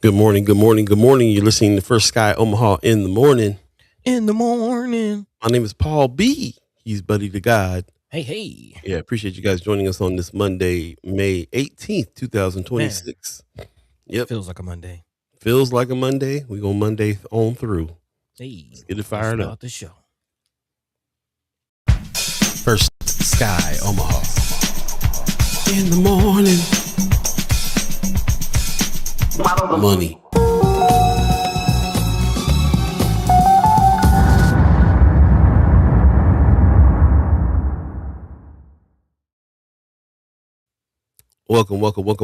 Good morning, good morning, good morning. You're listening to First Sky Omaha in the morning. In the morning. My name is Paul B. He's Buddy to God. Hey. Yeah, appreciate you guys joining us on this Monday, May 18th, Man, 2026. Yep, feels like a Monday. feels like a Monday. We go Monday on through. Hey, Let's get it let's fired up. start the show. First Sky Omaha in the morning. Money. Welcome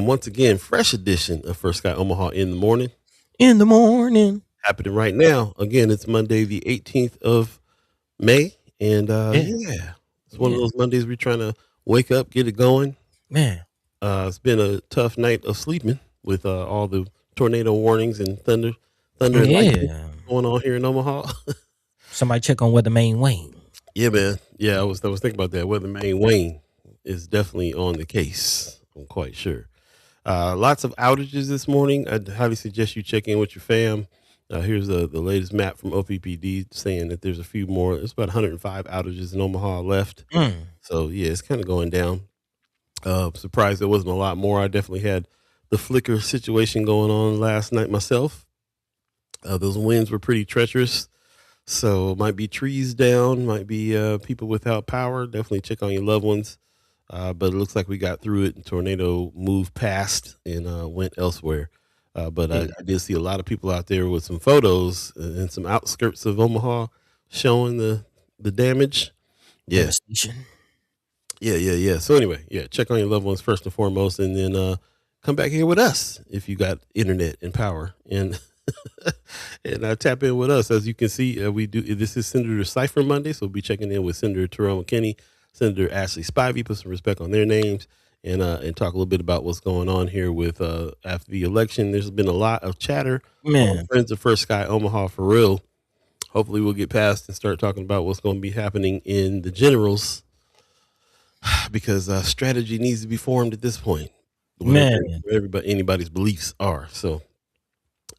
once again. Fresh edition of First Sky Omaha in the morning. In the morning. Happening right now. Again, it's Monday, the 18th of May. And Yeah. it's one of those Mondays we're trying to wake up, get it going. Man, It's been a tough night of sleeping with all the tornado warnings and thunder and lightning yeah. going on here in Omaha. Somebody check on Weatherman Wayne. Yeah, man. Yeah, I was thinking about that. Weatherman Wayne is definitely on the case. I'm quite sure. Lots of outages this morning. I'd highly suggest you check in with your fam. Here's the latest map from OPPD saying that there's a few more. There's about 105 outages in Omaha left. So, yeah, it's kind of going down. Surprised there wasn't a lot more. I definitely had the flicker situation going on last night myself. Those winds were pretty treacherous. So might be trees down, might be people without power. Definitely check on your loved ones. But it looks like we got through it and tornado moved past and went elsewhere. But I did see a lot of people out there with some photos and some outskirts of Omaha showing the damage. Yeah. Devastation. Yeah. So anyway, check on your loved ones first and foremost, and then come back here with us if you got internet and power, and and tap in with us. As you can see, we do. This is Senator Cypher Monday, so we'll be checking in with Senator McKinney, Senator Ashley Spivey, put some respect on their names, and talk a little bit about what's going on here with after the election. There's been a lot of chatter on Friends of First Sky Omaha for real. Hopefully, we'll get past and start talking about what's going to be happening in the generals, because strategy needs to be formed at this point. Whatever anybody's beliefs are. So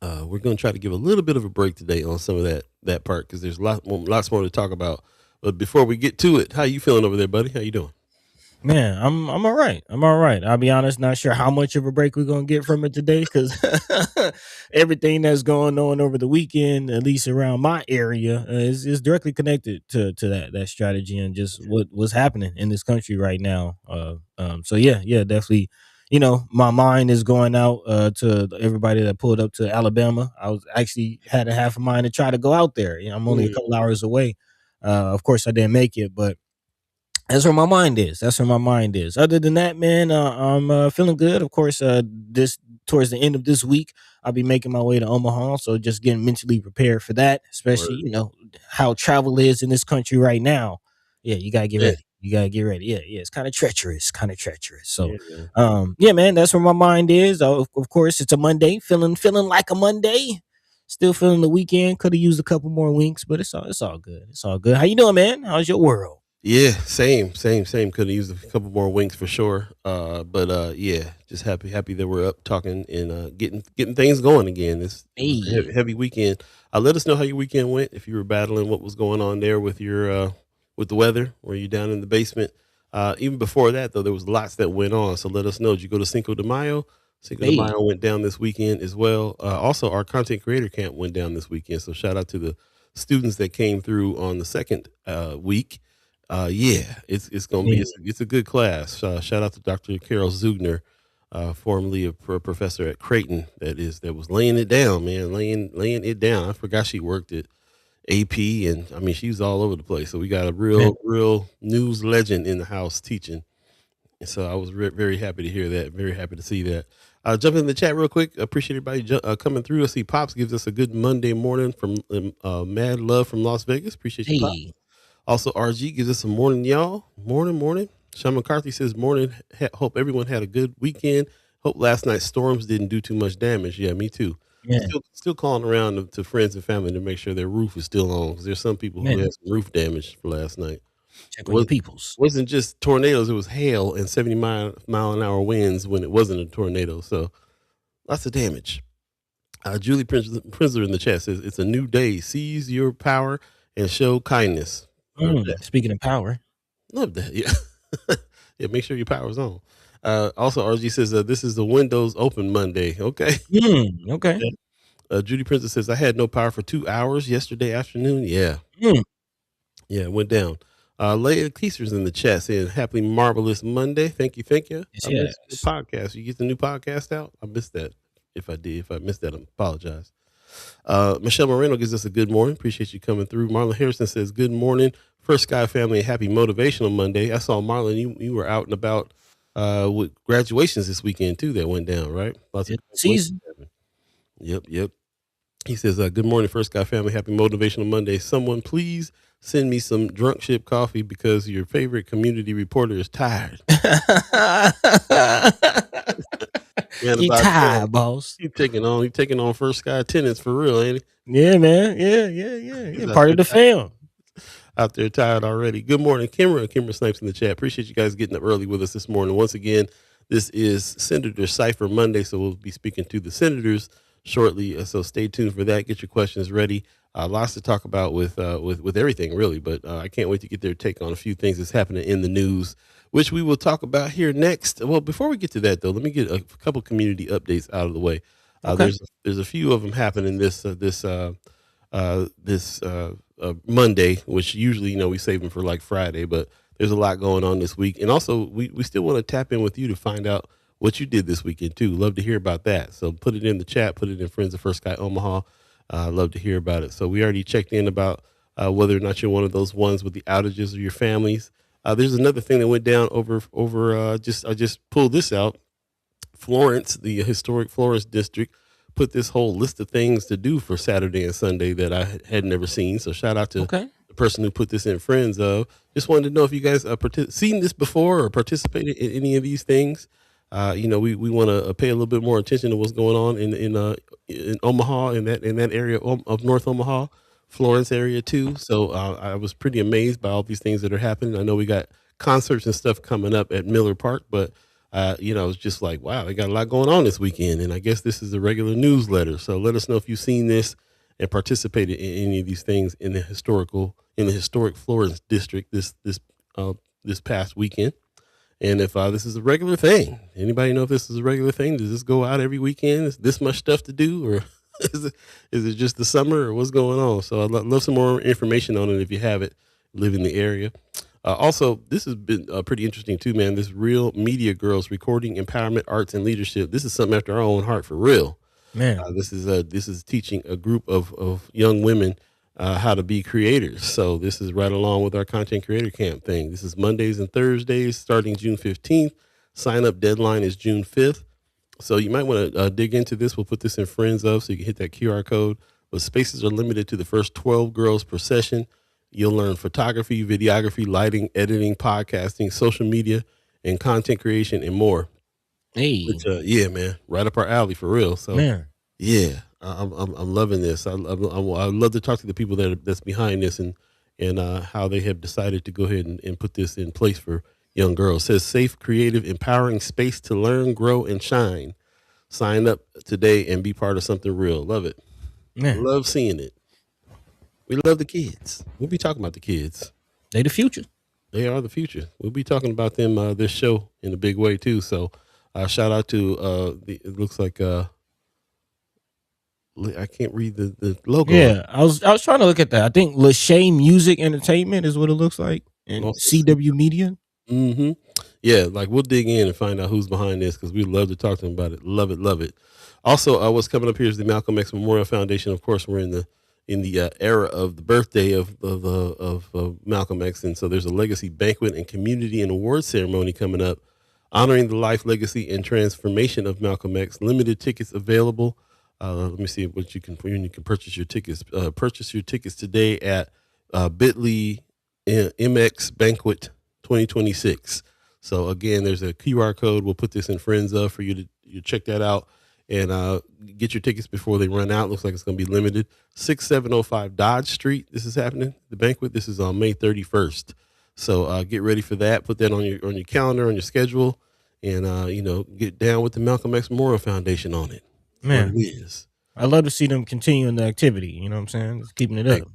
we're going to try to give a little bit of a break today on some of that part, because there's lots more to talk about. But before we get to it, how you feeling over there, buddy? How you doing? Man, I'm all right. I'll be honest, not sure how much of a break we're gonna get from it today, because everything that's going on over the weekend, at least around my area, is directly connected to that strategy and just what's happening in this country right now. So yeah, definitely. My mind is going out to everybody that pulled up to Alabama. I was actually had a half a mind to try to go out there. I'm only a couple hours away. Of course, I didn't make it, but that's where my mind is. Other than that, man, I'm feeling good. Of course, this towards the end of this week, I'll be making my way to Omaha. So just getting mentally prepared for that, especially how travel is in this country right now. Yeah, you gotta get ready. Yeah. It's kind of treacherous. So, man, that's where my mind is. Of course, it's a Monday. Feeling like a Monday. Still feeling the weekend. Could have used a couple more winks, but it's all good. How you doing, man? How's your world? Yeah, same. Could have used a couple more winks for sure. But just happy that we're up talking and getting things going again. This heavy weekend. Let us know how your weekend went. If you were battling what was going on there with your with the weather. Were you down in the basement? Even before that, though, there was lots that went on. So let us know. Did you go to Cinco de Mayo? Cinco de Mayo went down this weekend as well. Also, our content creator camp went down this weekend. So shout out to the students that came through on the second week. It's gonna be it's a good class. Shout out to Dr. Carol Zugner, formerly a professor at Creighton. That was laying it down, man, laying it down. I forgot she worked at AP, and I mean she's all over the place. So we got a real news legend in the house teaching. And so I was very happy to hear that. Very happy to see that. Jump in the chat real quick. Appreciate everybody coming through. I see Pops gives us a good Monday morning from Mad Love from Las Vegas. Appreciate you, Pops. Also, RG gives us a morning, y'all. Morning. Sean McCarthy says, morning. Hope everyone had a good weekend. Hope last night's storms didn't do too much damage. Yeah, me too. Yeah. Still calling around to friends and family to make sure their roof is still on, because there's some people who had some roof damage for last night. Check on your peoples. It wasn't just tornadoes. It was hail and 70-mile an hour winds when it wasn't a tornado. So lots of damage. Julie Prinzler in the chat says it's a new day. Seize your power and show kindness. Love that. Speaking of power. Love that. Yeah. Yeah. Make sure your power's on. Also, RG says this is the Windows Open Monday. Okay. Okay. Yeah. Judy Prinzler says I had no power for 2 hours yesterday afternoon. Yeah. Yeah, it went down. Leia Keiser's in the chat saying happy marvelous Monday. Thank you. I missed the podcast. You get the new podcast out? I missed that. If I missed that, I apologize. Michelle Moreno gives us a good morning. Appreciate you coming through. Marlon Harrison says good morning. First Sky family, happy motivational Monday. I saw Marlon, you were out and about with graduations this weekend too that went down, right? Lots of season. Yep. He says, good morning, First Sky family. Happy motivational Monday. Someone please send me some drunk ship coffee because your favorite community reporter is tired. You tired, boss. He taking on First Sky attendance for real, ain't he? Yeah, man. Yeah. Part of the film. Out there tired already. Good morning, Kimber Snipes in the chat. Appreciate you guys getting up early with us this morning. Once again, this is Senator Cypher Monday, so we'll be speaking to the senators shortly. So stay tuned for that. Get your questions ready. Lots to talk about with everything really, but I can't wait to get their take on a few things that's happening in the news, which we will talk about here next. Well, before we get to that though, let me get a couple community updates out of the way. Okay. There's a few of them happening this Monday, which usually we save them for like Friday, but there's a lot going on this week, and also we still want to tap in with you to find out what you did this weekend too. Love to hear about that. So put it in the chat, put it in Friends of First Sky Omaha. Love to hear about it. So we already checked in about whether or not you're one of those ones with the outages or your families. There's another thing that went down over. I just pulled this out. Florence, the historic Florence district, put this whole list of things to do for Saturday and Sunday that I had never seen. So shout out to the person who put this in Friends of. Just wanted to know if you guys seen this before or participated in any of these things. We want to pay a little bit more attention to what's going on in Omaha, in that area of North Omaha, Florence area too. So I was pretty amazed by all these things that are happening. I know we got concerts and stuff coming up at Miller Park, but it's just like, wow, they got a lot going on this weekend. And I guess this is a regular newsletter. So let us know if you've seen this and participated in any of these things in the historic Florence district this past weekend. And if this is a regular thing, anybody know if this is a regular thing? Does this go out every weekend? Is this much stuff to do, or is it just the summer, or what's going on? So I'd love some more information on it if you have it, live in the area. Also, this has been pretty interesting too, man. This Real Media Girls Recording Empowerment, Arts, and Leadership. This is something after our own heart for real. Man, this is teaching a group of young women how to be creators. So this is right along with our content creator camp thing. This is Mondays and Thursdays starting June 15th. Sign up deadline is June 5th. So you might want to dig into this. We'll put this in Friends of, so you can hit that QR code. But spaces are limited to the first 12 girls per session. You'll learn photography, videography, lighting, editing, podcasting, social media, and content creation, and more. Hey, which, yeah, man, right up our alley for real. So, man. Yeah, I'm loving this. I'd love to talk to the people that's behind this and how they have decided to go ahead and put this in place for young girls. It says safe, creative, empowering space to learn, grow, and shine. Sign up today and be part of something real. Love it. Man. Love seeing it. We love the kids. We'll be talking about the kids. They the future. They are the future. We'll be talking about them this show in a big way too. So shout out to it looks like I can't read the logo. Yeah, I was trying to look at that. I think Lachey Music Entertainment is what it looks like, and CW Media. Mm-hmm. Yeah, like we'll dig in and find out who's behind this because we'd love to talk to them about it. Love it. Also, what's coming up here is the Malcolm X Memorial Foundation. Of course, we're in the era of the birthday of Malcolm X, and so there's a legacy banquet and community and award ceremony coming up, honoring the life, legacy, and transformation of Malcolm X. Limited tickets available. Let me see what you can purchase your tickets. Purchase your tickets today at bit.ly MX Banquet 2026. So again, there's a QR code. We'll put this in Friends of for you to check that out and get your tickets before they run out. Looks like it's going to be limited. 6705 Dodge Street. This is happening. The banquet. This is on May 31st. So get ready for that. Put that on your calendar, on your schedule, and get down with the Malcolm X Memorial Foundation on it. Man, it is. I love to see them continuing the activity. You know what I'm saying? Just keeping it up.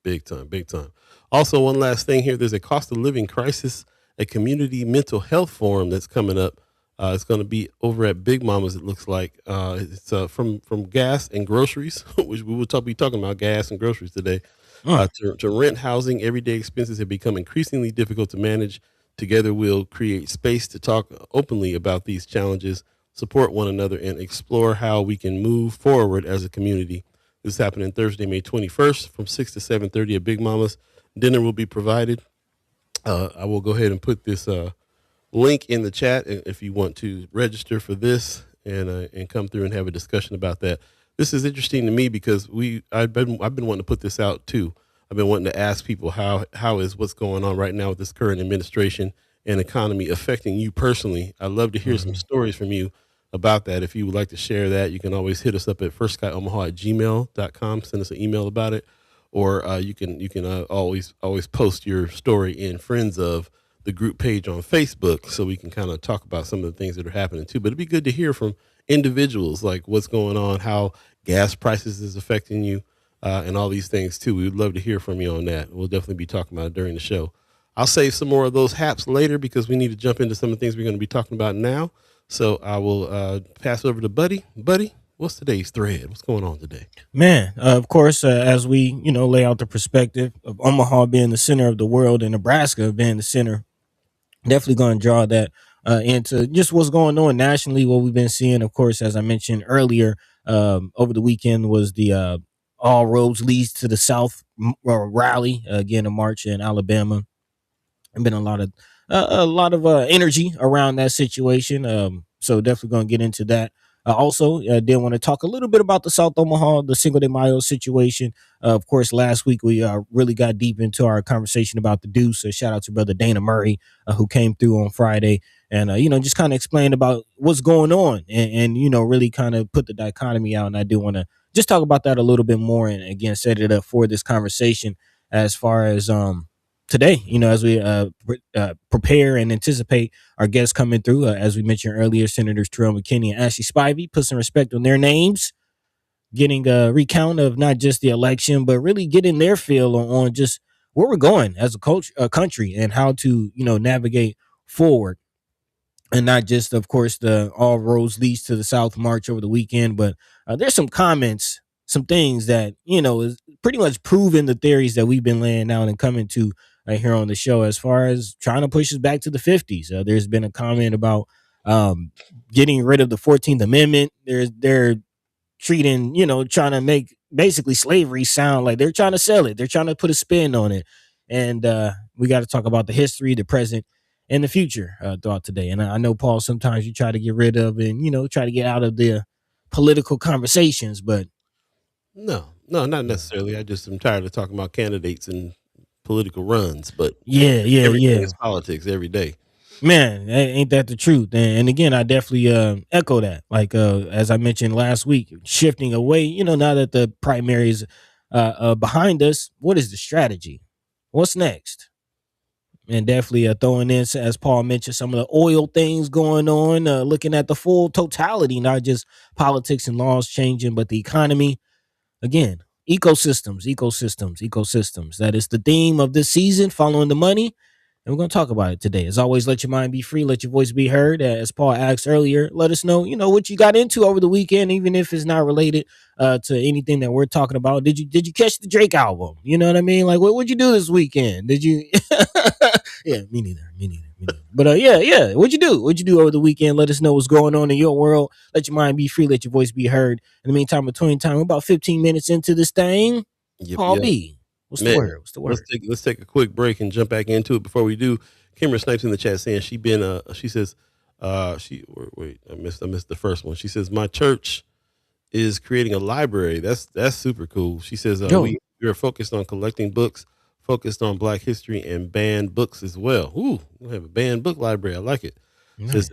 Big time, big time. Also, one last thing here: there's a cost of living crisis, a community mental health forum that's coming up. It's going to be over at Big Mama's. It looks like it's from gas and groceries, which we will be talking about gas and groceries today. To rent, housing, everyday expenses have become increasingly difficult to manage. Together, we'll create space to talk openly about these challenges, support one another, and explore how we can move forward as a community. This is happening Thursday, May 21st from 6 to 7:30 at Big Mama's. Dinner will be provided. I will go ahead and put this link in the chat if you want to register for this and come through and have a discussion about that. This is interesting to me because I've been wanting to put this out too. I've been wanting to ask people how is what's going on right now with this current administration and economy affecting you personally. I'd love to hear some stories from you about that. If you would like to share that, you can always hit us up at firstskyOmaha@gmail.com. Send us an email about it, or you can always post your story in Friends of the group page on Facebook, so we can kind of talk about some of the things that are happening too. But it'd be good to hear from individuals, like what's going on, how gas prices is affecting you, and all these things too. We would love to hear from you on that. We'll definitely be talking about it during the show. I'll save some more of those haps later because we need to jump into some of the things we're going to be talking about now. So I will pass over to Buddy. Buddy, what's today's thread? What's going on today? Man, of course, as we lay out the perspective of Omaha being the center of the world and Nebraska being the center, definitely going to draw that into just what's going on nationally. What we've been seeing, of course, as I mentioned earlier, over the weekend was the All Roads Leads to the South rally, again, a march in Alabama. And been a lot of energy around that situation. So definitely going to get into that. Also, did want to talk a little bit about the South Omaha, the Cinco de Mayo situation. Of course, last week we really got deep into our conversation about the Deuce. Shout out to Brother Dana Murray, who came through on Friday and, just kind of explained about what's going on and really kind of put the dichotomy out. And I do want to just talk about that a little bit more and, again, set it up for this conversation as far as today, as we prepare and anticipate our guests coming through. As we mentioned earlier, Senators McKinney and Spivey, put some respect on their names, getting a recount of not just the election, but really getting their feel on just where we're going as a country and how to, navigate forward. And not just, of course, the All Roads Leads to the South march over the weekend, but there's some comments, some things that, is pretty much proving the theories that we've been laying out and coming to here on the show as far as trying to push us back to the 50s. There's been a comment about getting rid of the 14th Amendment. They're treating, trying to make basically slavery sound like they're trying to sell it. They're trying to put a spin on it. And we got to talk about the history, the present, and the future throughout today. And I know, Paul, sometimes you try to get rid of and, try to get out of the political conversations, but No, not necessarily. I just am tired of talking about candidates and political runs, but everything yeah. is politics every day. Man, ain't that the truth? And again, I definitely echo that. Like as I mentioned last week, shifting away. Now that the primaries behind us, what is the strategy? What's next? And definitely throwing in, as Paul mentioned, some of the oil things going on. Looking at the full totality, not just politics and laws changing, but the economy. Again, ecosystems. That is the theme of this season. Following the money. And we're going to talk about it today. As always, let your mind be free. Let your voice be heard. As Paul asked earlier, let us know, what you got into over the weekend, even if it's not related to anything that we're talking about. Did you catch the Drake album? You know what I mean? Like, what'd you do this weekend? Did you? Yeah, me neither. But yeah. What'd you do? What'd you do over the weekend? Let us know what's going on in your world. Let your mind be free. Let your voice be heard. In the meantime, between time, we're about 15 minutes into this thing. Paul Yep. B. What's the Man, word? What's the word? let's take a quick break and jump back into it. Before we do, Kimber Snipes in the chat saying she says wait, I missed the first one. She says my church is creating a library. That's super cool. She says we are focused on collecting books, focused on Black history and banned books as well. Ooh, we have a banned book library. I like it. Nice. Says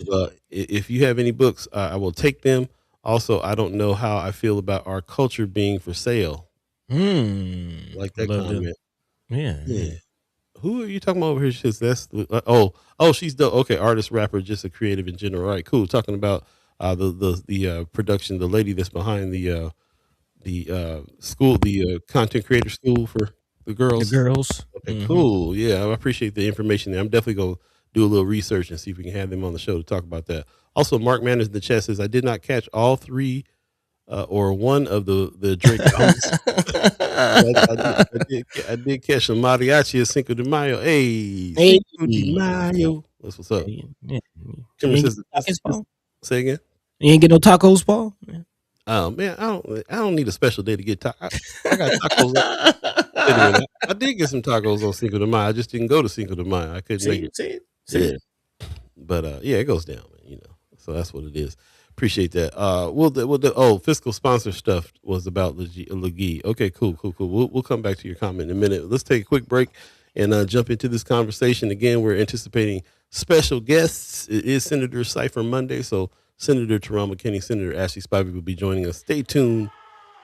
if you have any books, I will take them. Also, I don't know how I feel about our culture being for sale. Like that comment. Yeah. Who are you talking about over here? She says she's the artist, rapper, just a creative in general. All right, cool. Talking about the production, the lady that's behind the school, the content creator school for the The girls. girls. Okay, cool. Yeah, I appreciate the information there. I'm definitely going to do a little research and see if we can have them on the show to talk about that. Also, Mark Manners in the chat says, I did not catch all three or one of the Drake albums. I did catch some mariachi at Cinco de Mayo. Hey, Hey. Cinco de Mayo. That's what's up. Yeah. Kimber says, say again. You ain't get no tacos, Paul? Yeah. Oh man, I don't need a special day to get tacos. I got tacos. Wait a minute. I did get some tacos on Cinco de Mayo. I just didn't go to Cinco de Mayo. I couldn't make it. See. Yeah. But yeah, it goes down, man, So that's what it is. Appreciate that. Fiscal sponsor stuff was about Legee. Okay, cool. We'll come back to your comment in a minute. Let's take a quick break and jump into this conversation. Again, we're anticipating special guests. It is Senators Cypher Monday, so Senator Terrell McKinney, Senator Ashley Spivey will be joining us. Stay tuned.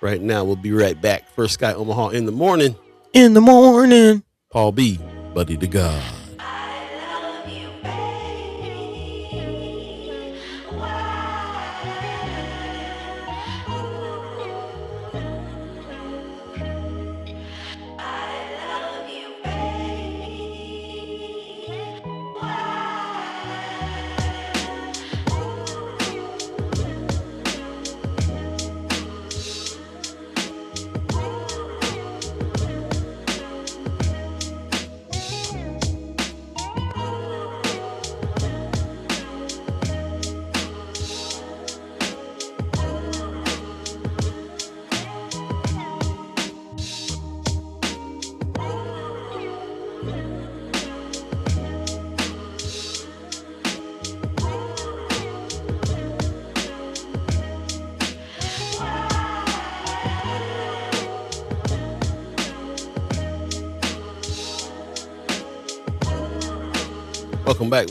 Right now, we'll be right back. First Sky Omaha in the morning. In the morning. Paul B, Buddy to God.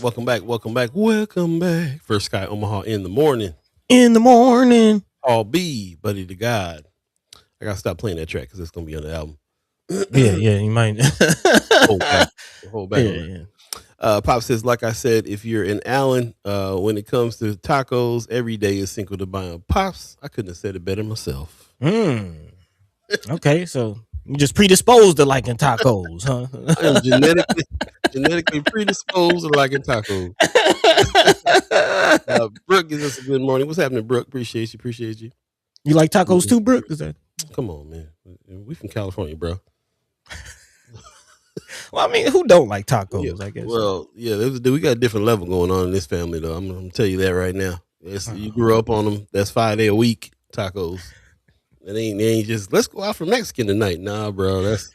Welcome back. First Sky Omaha in the morning. Paul B, Buddy to God. I gotta stop playing that track because it's gonna be on the album. Yeah, you might. Hold back. Yeah. Pop says, like I said, if you're in Allen, when it comes to tacos, every day is Cinco de Mayo. Pops, I couldn't have said it better myself. Okay, so you just predisposed to liking tacos, huh? I am genetically predisposed to liking tacos. Brooke gives us a good morning. What's happening, Brooke? Appreciate you. You like tacos too, Brooke? Is that? Come on, man. We from California, bro. Well, I mean, who don't like tacos? Yeah. I guess. Well, yeah, we got a different level going on in this family, though. I'm gonna tell you that right now. You grew up on them. That's 5 day a week tacos. It ain't just let's go out for Mexican tonight. Nah, bro. That's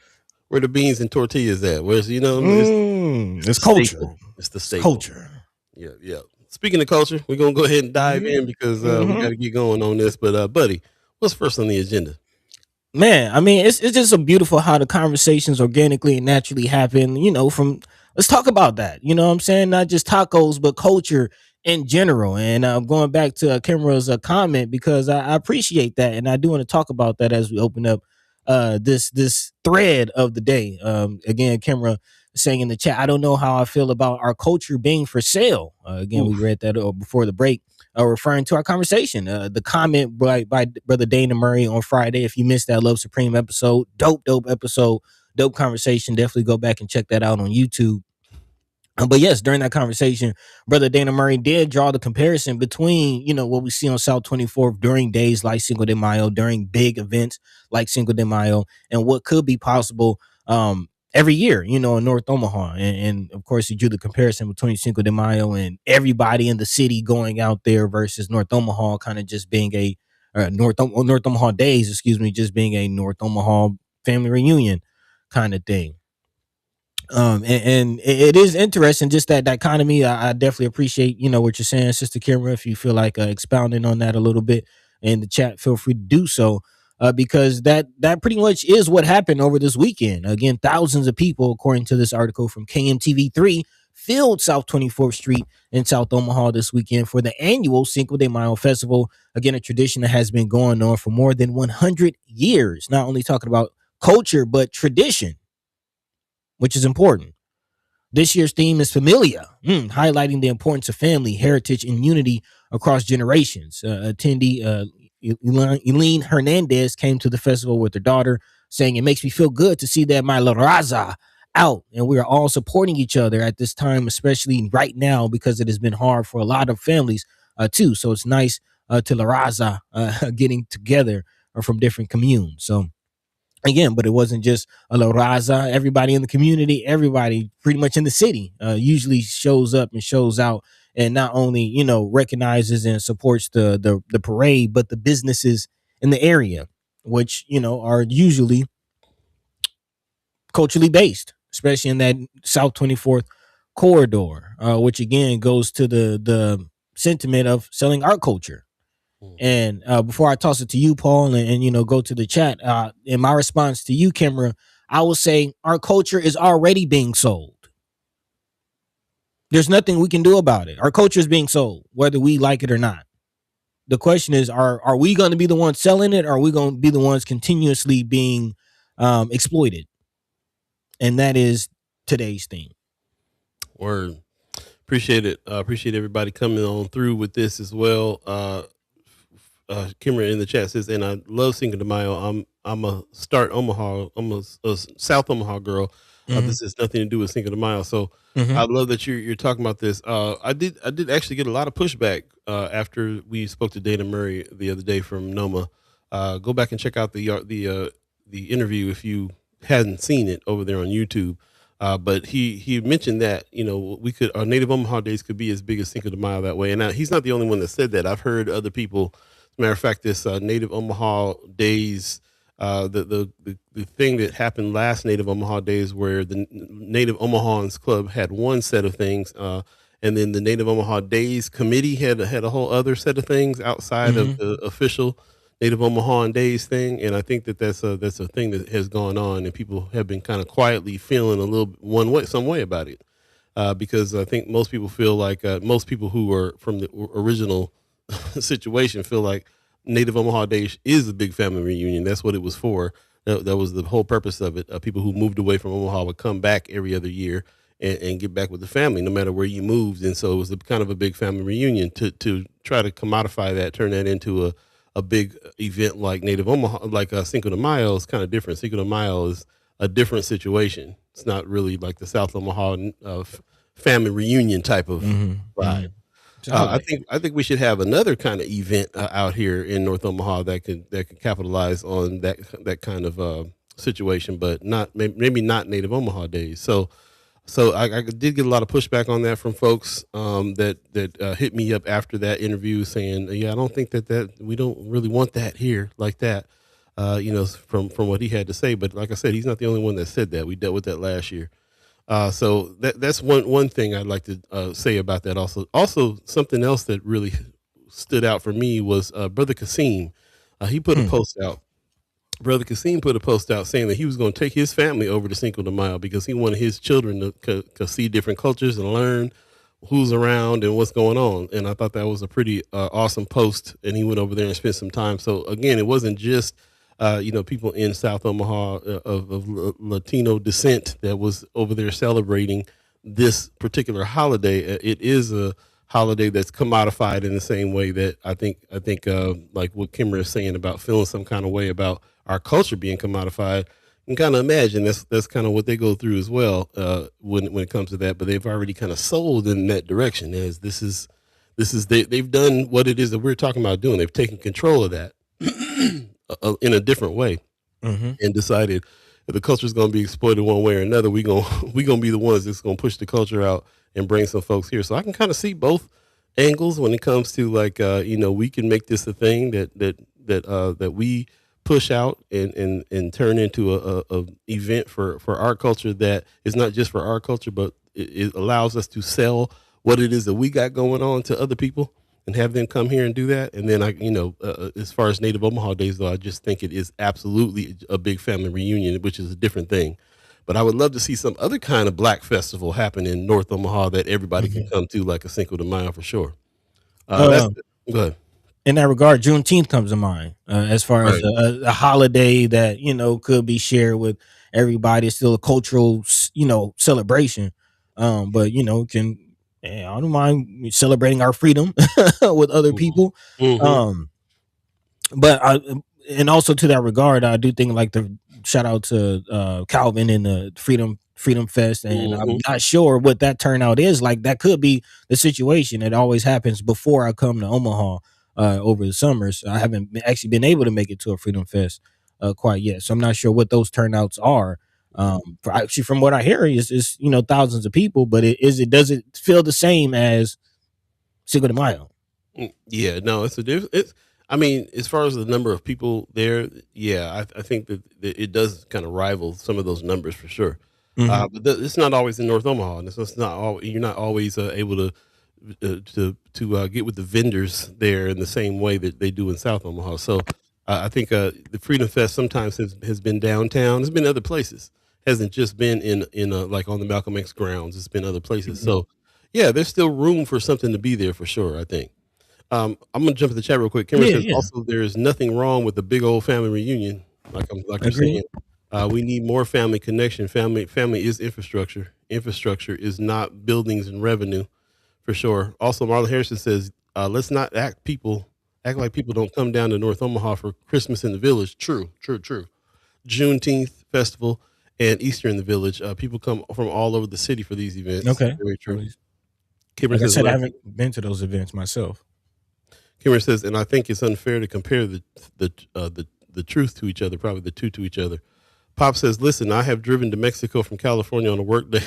where the beans and tortillas at. Where's it's culture. It's the staple. Culture. Yeah. Speaking of culture, we're gonna go ahead and dive in because we got to get going on this. But buddy, what's first on the agenda? Man, I mean, it's just so beautiful how the conversations organically and naturally happen. Let's talk about that. You know what I'm saying? Not just tacos, but culture in general. And I'm going back to Kimra's comment because I appreciate that, and I do want to talk about that as we open up this thread of the day. Again, Kimra saying in the chat, I don't know how I feel about our culture being for sale. Again, we read that before the break. Referring to our conversation, the comment by Brother Dana Murray on Friday. If you missed that Love Supreme episode, dope episode, dope conversation. Definitely go back and check that out on YouTube. But yes, during that conversation, Brother Dana Murray did draw the comparison between, what we see on South 24th during days like Cinco de Mayo, during big events like Cinco de Mayo, and what could be possible every year, in North Omaha. And of course, he drew the comparison between Cinco de Mayo and everybody in the city going out there versus North Omaha kind of just being a North Omaha days, just being a North Omaha family reunion kind of thing. And it is interesting, just that dichotomy. I definitely appreciate, what you're saying, Sister Kimra. If you feel like expounding on that a little bit in the chat, feel free to do so. Because that pretty much is what happened over this weekend. Again, thousands of people, according to this article from KMTV3, filled South 24th Street in South Omaha this weekend for the annual Cinco de Mayo Festival. Again, a tradition that has been going on for more than 100 years. Not only talking about culture, but tradition, which is important. This year's theme is Familia, highlighting the importance of family, heritage, and unity across generations. Attendee Eileen Hernandez came to the festival with her daughter, saying, "It makes me feel good to see that my La Raza out, and we are all supporting each other at this time, especially right now because it has been hard for a lot of families too. So it's nice to La Raza getting together from different communes." So again, but it wasn't just a La Raza. Everybody in the community, everybody pretty much in the city usually shows up and shows out, and not only recognizes and supports the parade, but the businesses in the area, which are usually culturally based, especially in that South 24th corridor, which again goes to the sentiment of selling art culture. And before I toss it to you, Paul, and go to the chat, in my response to you, Kimra, I will say our culture is already being sold. There's nothing we can do about it. Our culture is being sold, whether we like it or not. The question is, are we going to be the ones selling it, or are we going to be the ones continuously being exploited? And that is today's theme. Word. Appreciate it. Appreciate everybody coming on through with this as well. Kimmer in the chat says, and I love Cinco de Mayo. I'm a Start Omaha. I'm a South Omaha girl. This has nothing to do with Cinco de Mayo. So I love that you're talking about this. I did actually get a lot of pushback after we spoke to Dana Murray the other day from NOMA. Go back and check out the interview if you hadn't seen it over there on YouTube. But he mentioned that our Native Omaha Days could be as big as Cinco de Mayo that way, and he's not the only one that said that. I've heard other people. As a matter of fact, this Native Omaha Days, the thing that happened last Native Omaha Days, where the Native Omahans Club had one set of things, and then the Native Omaha Days Committee had a whole other set of things outside of the official Native Omaha Days thing. And I think that's a thing that has gone on, and people have been kind of quietly feeling a little some way about it, because I think most people feel like most people who are from the original situation feel like Native Omaha Days is a big family reunion. That's what it was for. That was the whole purpose of it. People who moved away from Omaha would come back every other year and get back with the family, no matter where you moved. And so it was kind of a big family reunion. To try to commodify that, turn that into a big event like Native Omaha, like Cinco de Mayo, is kind of different. Cinco de Mayo is a different situation. It's not really like the South Omaha family reunion type of vibe. I think we should have another kind of event out here in North Omaha that could capitalize on that kind of situation, but maybe not Native Omaha Days. So I did get a lot of pushback on that from folks that hit me up after that interview, saying, "Yeah, I don't think that we don't really want that here like that." From what he had to say, but like I said, he's not the only one that said that. We dealt with that last year. So that's one thing I'd like to say about that. Also something else that really stood out for me was Brother Kasim. He put a post out. Brother Kasim put a post out saying that he was going to take his family over to Cinco de Mayo because he wanted his children to see different cultures and learn who's around and what's going on. And I thought that was a pretty awesome post. And he went over there and spent some time. So again, it wasn't just people in South Omaha of Latino descent that was over there celebrating this particular holiday. It is a holiday that's commodified in the same way that I think like what Kimmer is saying about feeling some kind of way about our culture being commodified. And kind of imagine that's kind of what they go through as well when it comes to that. But they've already kind of sold in that direction, as they've done what it is that we're talking about doing. They've taken control of that in a different way, and decided if the culture is going to be exploited one way or another, we gonna be the ones that's going to push the culture out and bring some folks here. So I can kind of see both angles when it comes to we can make this a thing that we push out and turn into a event for our culture that is not just for our culture, but it allows us to sell what it is that we got going on to other people and have them come here and do that. And then as far as Native Omaha Days, though, I just think it is absolutely a big family reunion, which is a different thing. But I would love to see some other kind of Black festival happen in North Omaha that everybody can come to, like a Cinco de Mayo for sure. Go ahead. In that regard, Juneteenth comes to mind as far as a holiday that could be shared with everybody. It's still a cultural celebration, but I don't mind celebrating our freedom with other people. but and also to that regard, I do think like the shout out to Calvin and the Freedom Fest, and I'm not sure what that turnout is like. That could be the situation. It always happens before I come to Omaha over the summers. I haven't actually been able to make it to a Freedom Fest quite yet, so I'm not sure what those turnouts are. Actually, from what I hear, is thousands of people, but does it feel the same as Cinco de Mayo? Yeah, no, it's a different. It's, I mean, as far as the number of people there, yeah, I think that it does kind of rival some of those numbers for sure. Mm-hmm. But it's not always in North Omaha, and it's not all. You're not always able to get with the vendors there in the same way that they do in South Omaha. So I think the Freedom Fest sometimes has been downtown. It's been other places. Hasn't just been in like on the Malcolm X grounds. It's been other places. Mm-hmm. So yeah, there's still room for something to be there for sure, I think. I'm gonna jump to the chat real quick. Kimmer Yeah, says yeah, also there is nothing wrong with a big old family reunion, like you're agree. saying. We need more family connection. Family is infrastructure. Infrastructure is not buildings and revenue, for sure. Also, Marlon Harrison says, let's not act like people don't come down to North Omaha for Christmas in the Village. True, true, true. Juneteenth festival and Easter in the Village. People come from all over the city for these events. Okay. Very true. Kimmer Like I says, said, I haven't been to those events myself. Kimmer says, and I think it's unfair to compare the truth to each other, probably the two to each other. Pop says, listen, I have driven to Mexico from California on a work day.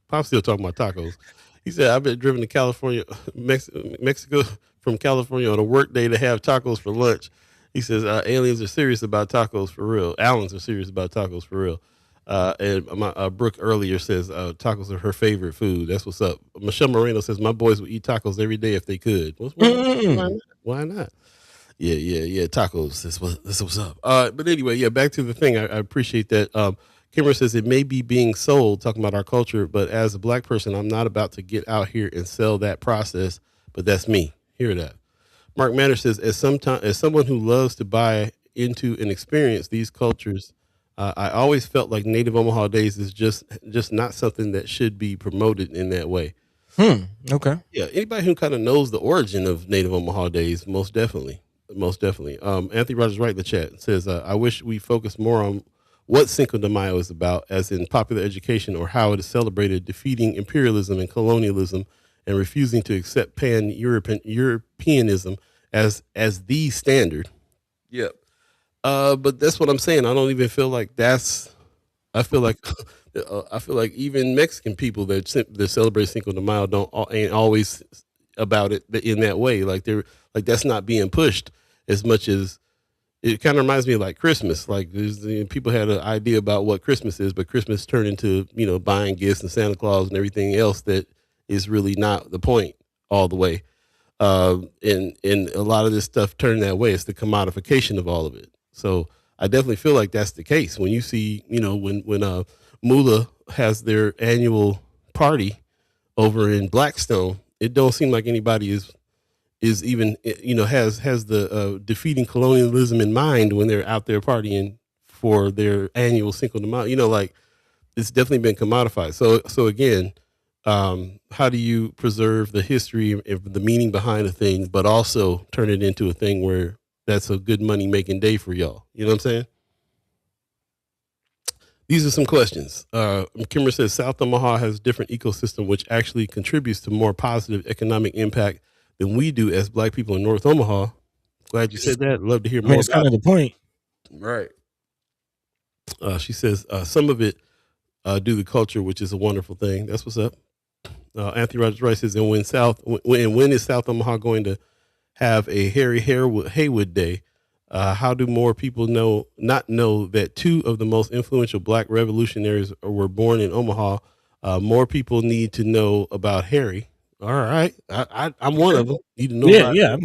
Pop's still talking about tacos. He said, I've been driven to California, Mexico from California on a work day to have tacos for lunch. He says, aliens are serious about tacos for real. Aliens are serious about tacos for real. And my Brooke earlier says tacos are her favorite food. That's what's up. Michelle Moreno says, my boys would eat tacos every day if they could. Why not? Yeah. Tacos. That's what's up. But anyway, yeah. Back to the thing. I appreciate that. Kimmer says it may be being sold, talking about our culture, but as a black person, I'm not about to get out here and sell that process. But that's me. Hear that. Mark Matter says, as someone who loves to buy into and experience these cultures, I always felt like Native Omaha Days is just not something that should be promoted in that way. Okay. Yeah, anybody who kind of knows the origin of Native Omaha Days, most definitely. Anthony Rogers right in the chat says, I wish we focus more on what Cinco de Mayo is about, as in popular education, or how it is celebrated, defeating imperialism and colonialism and refusing to accept Europeanism as the standard. Yep. But that's what I'm saying. I don't even feel like that's. I feel like even Mexican people that celebrate Cinco de Mayo ain't always about it in that way. Like they're like that's not being pushed as much as it kind of reminds me of like Christmas. Like people had an idea about what Christmas is, but Christmas turned into buying gifts and Santa Claus and everything else that is really not the point all the way. And a lot of this stuff turned that way. It's the commodification of all of it. So I definitely feel like that's the case. When you see, when Mula has their annual party over in Blackstone, it don't seem like anybody is even has the defeating colonialism in mind when they're out there partying for their annual Cinco de Mayo. Like it's definitely been commodified. So again, how do you preserve the history and the meaning behind a thing, but also turn it into a thing where that's a good money making day for y'all? You know what I'm saying? These are some questions. Kimmer says South Omaha has a different ecosystem, which actually contributes to more positive economic impact than we do as black people in North Omaha. Glad you said that. Love to hear I mean, more it's about kind of the point. Right. She says some of it due to culture, which is a wonderful thing. That's what's up. Anthony Rogers Rice says, and when is South Omaha going to have a Harry Haywood Day? How do more people not know that two of the most influential black revolutionaries were born in Omaha? More people need to know about Harry. All right. I'm one of them. Need to know about Yeah.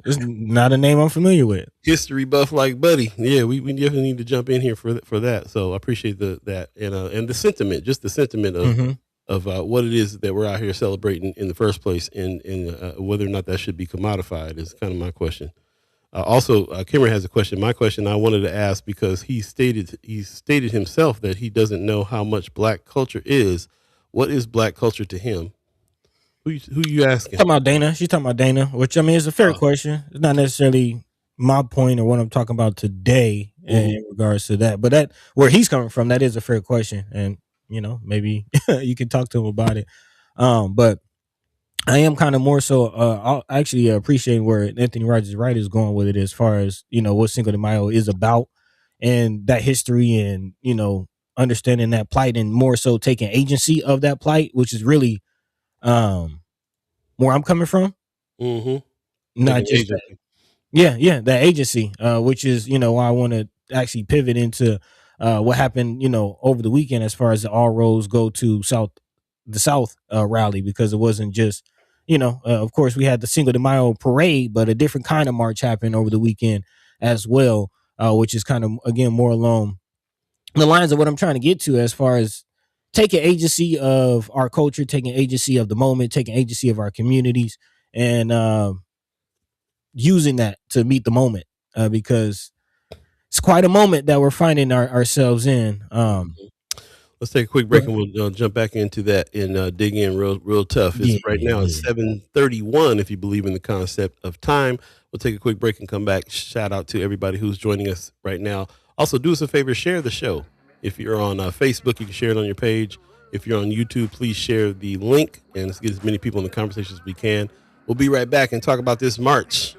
It's not a name I'm familiar with. history buff like Buddy. Yeah, we definitely need to jump in here for that. So I appreciate that and the sentiment, just the sentiment of what it is that we're out here celebrating in the first place, and whether or not that should be commodified is kind of my question. Also, Kimmer has a question. My question I wanted to ask, because he stated himself that he doesn't know how much black culture is. What is black culture to him? Who you asking? Talking about Dana. She's talking about Dana, which I mean is a fair question. It's not necessarily my point or what I'm talking about today in regards to that. But that where he's coming from, that is a fair question, and maybe you can talk to him about it. But I am kind of more so I'll actually appreciate where Anthony Rogers Wright is going with it as far as what Cinco de Mayo is about and that history and understanding that plight and more so taking agency of that plight, which is really um where I'm coming from. Not Taking just that, agency. that agency, which is why I want to actually pivot into what happened over the weekend as far as the all roads go to the South rally, because it wasn't just of course we had the Cinco de Mayo parade, but a different kind of march happened over the weekend as well, which is kind of again more along the lines of what I'm trying to get to as far as taking agency of our culture, taking agency of the moment, taking agency of our communities, and using that to meet the moment, because it's quite a moment that we're finding ourselves in. Let's take a quick break and we'll jump back into that and dig in real tough. It's right now it's 7:31. If you believe in the concept of time, we'll take a quick break and come back. Shout out to everybody who's joining us right now. Also, do us a favor, share the show. If you're on Facebook, you can share it on your page. If you're on YouTube, please share the link and let's get as many people in the conversation as we can. We'll be right back and talk about this march.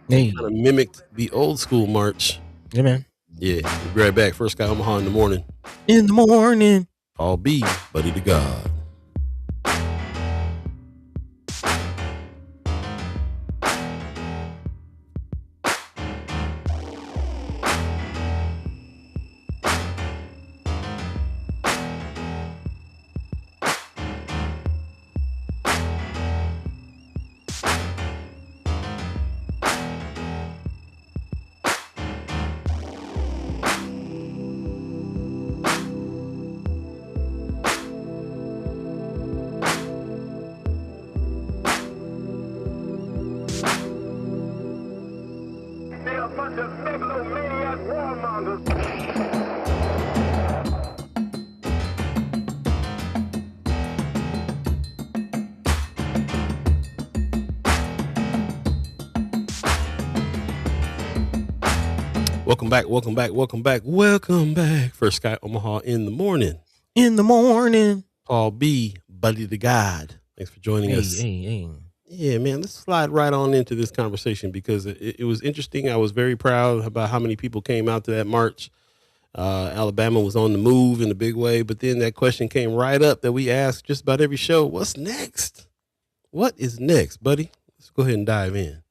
Hey, Kind of mimicked the old school march. yeah, man. Yeah, we'll be right back. First Guy Omaha in the morning. In the morning. Paul B, Buddy to God. Welcome back. First Guy Omaha in the morning. Paul B, Buddy to God. Thanks for joining us. Yeah, man, let's slide right on into this conversation because it was interesting. I was very proud about how many people came out to that march. Alabama was on the move in a big way, but then that question came right up that we ask just about every show. What's next? What is next, buddy? Let's go ahead and dive in.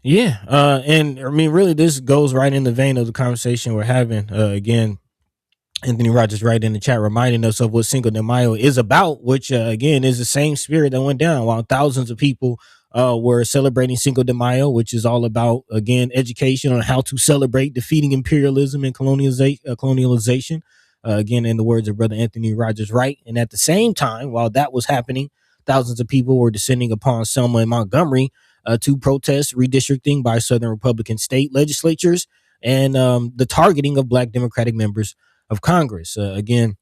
Yeah, and I mean, really, this goes right in the vein of the conversation we're having. Again, Anthony Rogers right in the chat reminding us of what Cinco de Mayo is about, which again is the same spirit that went down while thousands of people were celebrating Cinco de Mayo, which is all about, again, education on how to celebrate defeating imperialism and colonialization. Again, in the words of Brother Anthony Rogers Wright. And at the same time, while that was happening, thousands of people were descending upon Selma and Montgomery to protest redistricting by Southern Republican state legislatures and the targeting of Black Democratic members of Congress. Again,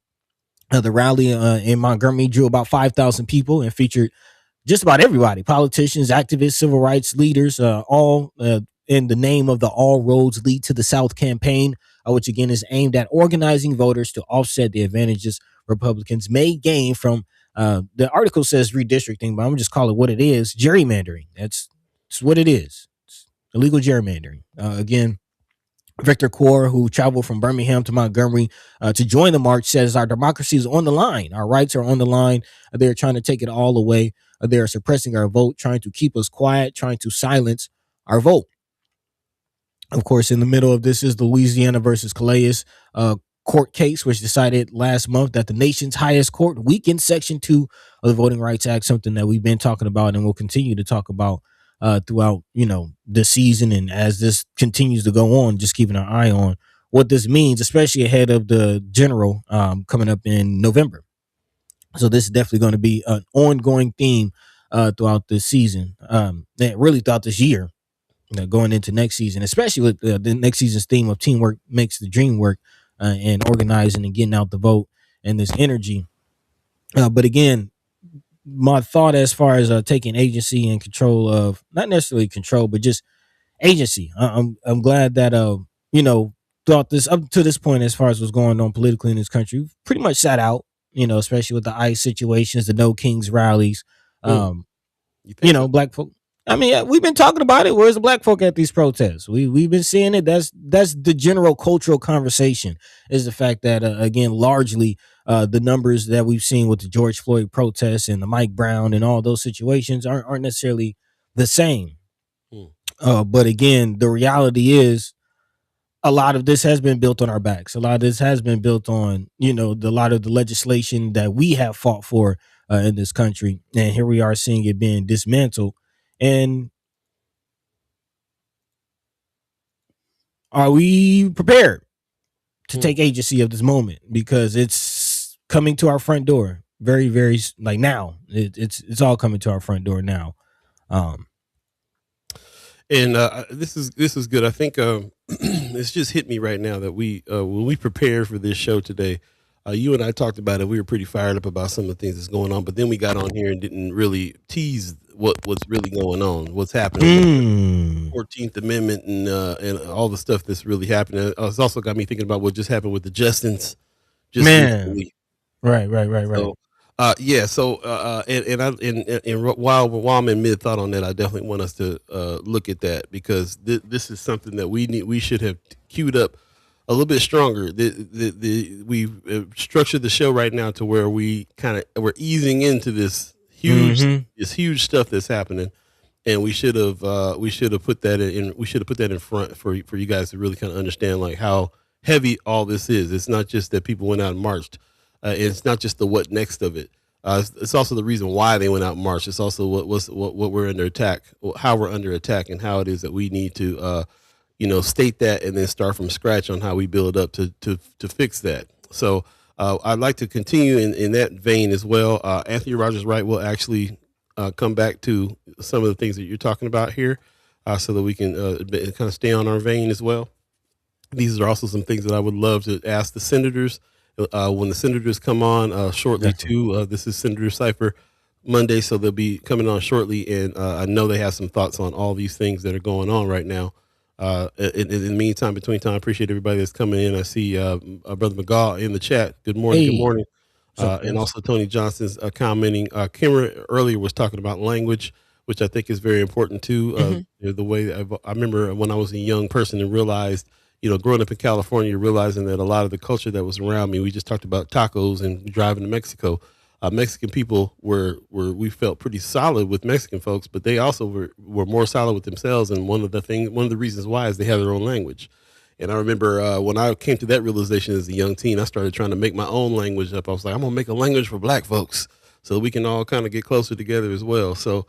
the rally in Montgomery drew about 5,000 people and featured just about everybody: politicians, activists, civil rights leaders, all in the name of the All Roads Lead to the South campaign, which again is aimed at organizing voters to offset the advantages Republicans may gain from the article says redistricting, but I'm just call it what it is: gerrymandering. That's what it is. It's illegal gerrymandering. Again, Victor Kaur, who traveled from Birmingham to Montgomery to join the march, says our democracy is on the line. Our rights are on the line. They're trying to take it all away. They are suppressing our vote, trying to keep us quiet, trying to silence our vote. Of course, in the middle of this is the Louisiana versus Calais court case, which decided last month that the nation's highest court weakened Section 2 of the Voting Rights Act, something that we've been talking about and will continue to talk about throughout, the season. And as this continues to go on, just keeping an eye on what this means, especially ahead of the general coming up in November. So this is definitely going to be an ongoing theme throughout this season, really throughout this year, going into next season, especially with the next season's theme of teamwork makes the dream work, and organizing and getting out the vote and this energy. But again, my thought as far as taking agency and control of, not necessarily control, but just agency. I'm glad that you know, throughout this up to this point, as far as what's going on politically in this country, we've pretty much sat out. You know, especially with the ICE situations, the No Kings rallies. Mm, Um, you you think so? know, black folk. I mean, we've been talking about it. Where's the black folk at these protests? We've been seeing it. That's the general cultural conversation. Is the fact that again, largely the numbers that we've seen with the George Floyd protests and the Mike Brown and all those situations aren't necessarily the same. Mm, But again, the reality is a lot of this has been built on our backs. A lot of this has been built on, you know, a lot of the legislation that we have fought for in this country. And here we are seeing it being dismantled. And are we prepared to mm. take agency of this moment? Because it's coming to our front door very, very like now. It's all coming to our front door now. Um, And this is good. I think it's just hit me right now that we when we prepared for this show today, you and I talked about it. We were pretty fired up about some of the things that's going on, but then we got on here and didn't really tease what's really going on, what's happening with the mm, 14th Amendment and all the stuff that's really happening. It's also got me thinking about what just happened with the Justins just man, recently. right. So, yeah. So, and while I'm in mid thought on that, I definitely want us to look at that because this is something that we should have queued up a little bit stronger. We've structured the show right now to where we're easing into Mm-hmm. this huge stuff that's happening, and we should have put that in front for you guys to really kind of understand like how heavy all this is. It's not just that people went out and marched. It's not just the what next of it. It's also the reason why they went out and marched. It's also what we're under attack, how we're under attack, and how it is that we need to, state that and then start from scratch on how we build up to fix that. So I'd like to continue in that vein as well. Anthony Rogers Wright will actually come back to some of the things that you're talking about here, so that we can kind of stay on our vein as well. These are also some things that I would love to ask the senators when the senators come on shortly Definitely. too. This is Senator Cypher Monday, so they'll be coming on shortly, and I know they have some thoughts on all these things that are going on right now. In the meantime, between time, I appreciate everybody that's coming in. I see Brother McGaw in the chat. Good morning. Good Hey, morning. what's up, And Chris? also Tony Johnson's commenting. Kimra earlier was talking about language, which I think is very important too. Mm-hmm. The way I remember when I was a young person and realized, growing up in California, realizing that a lot of the culture that was around me, we just talked about tacos and driving to Mexico. Mexican people we felt pretty solid with Mexican folks, but they also were more solid with themselves. And one of the reasons why is they have their own language. And I remember when I came to that realization as a young teen, I started trying to make my own language up. I was like, I'm gonna make a language for Black folks so we can all kind of get closer together as well. So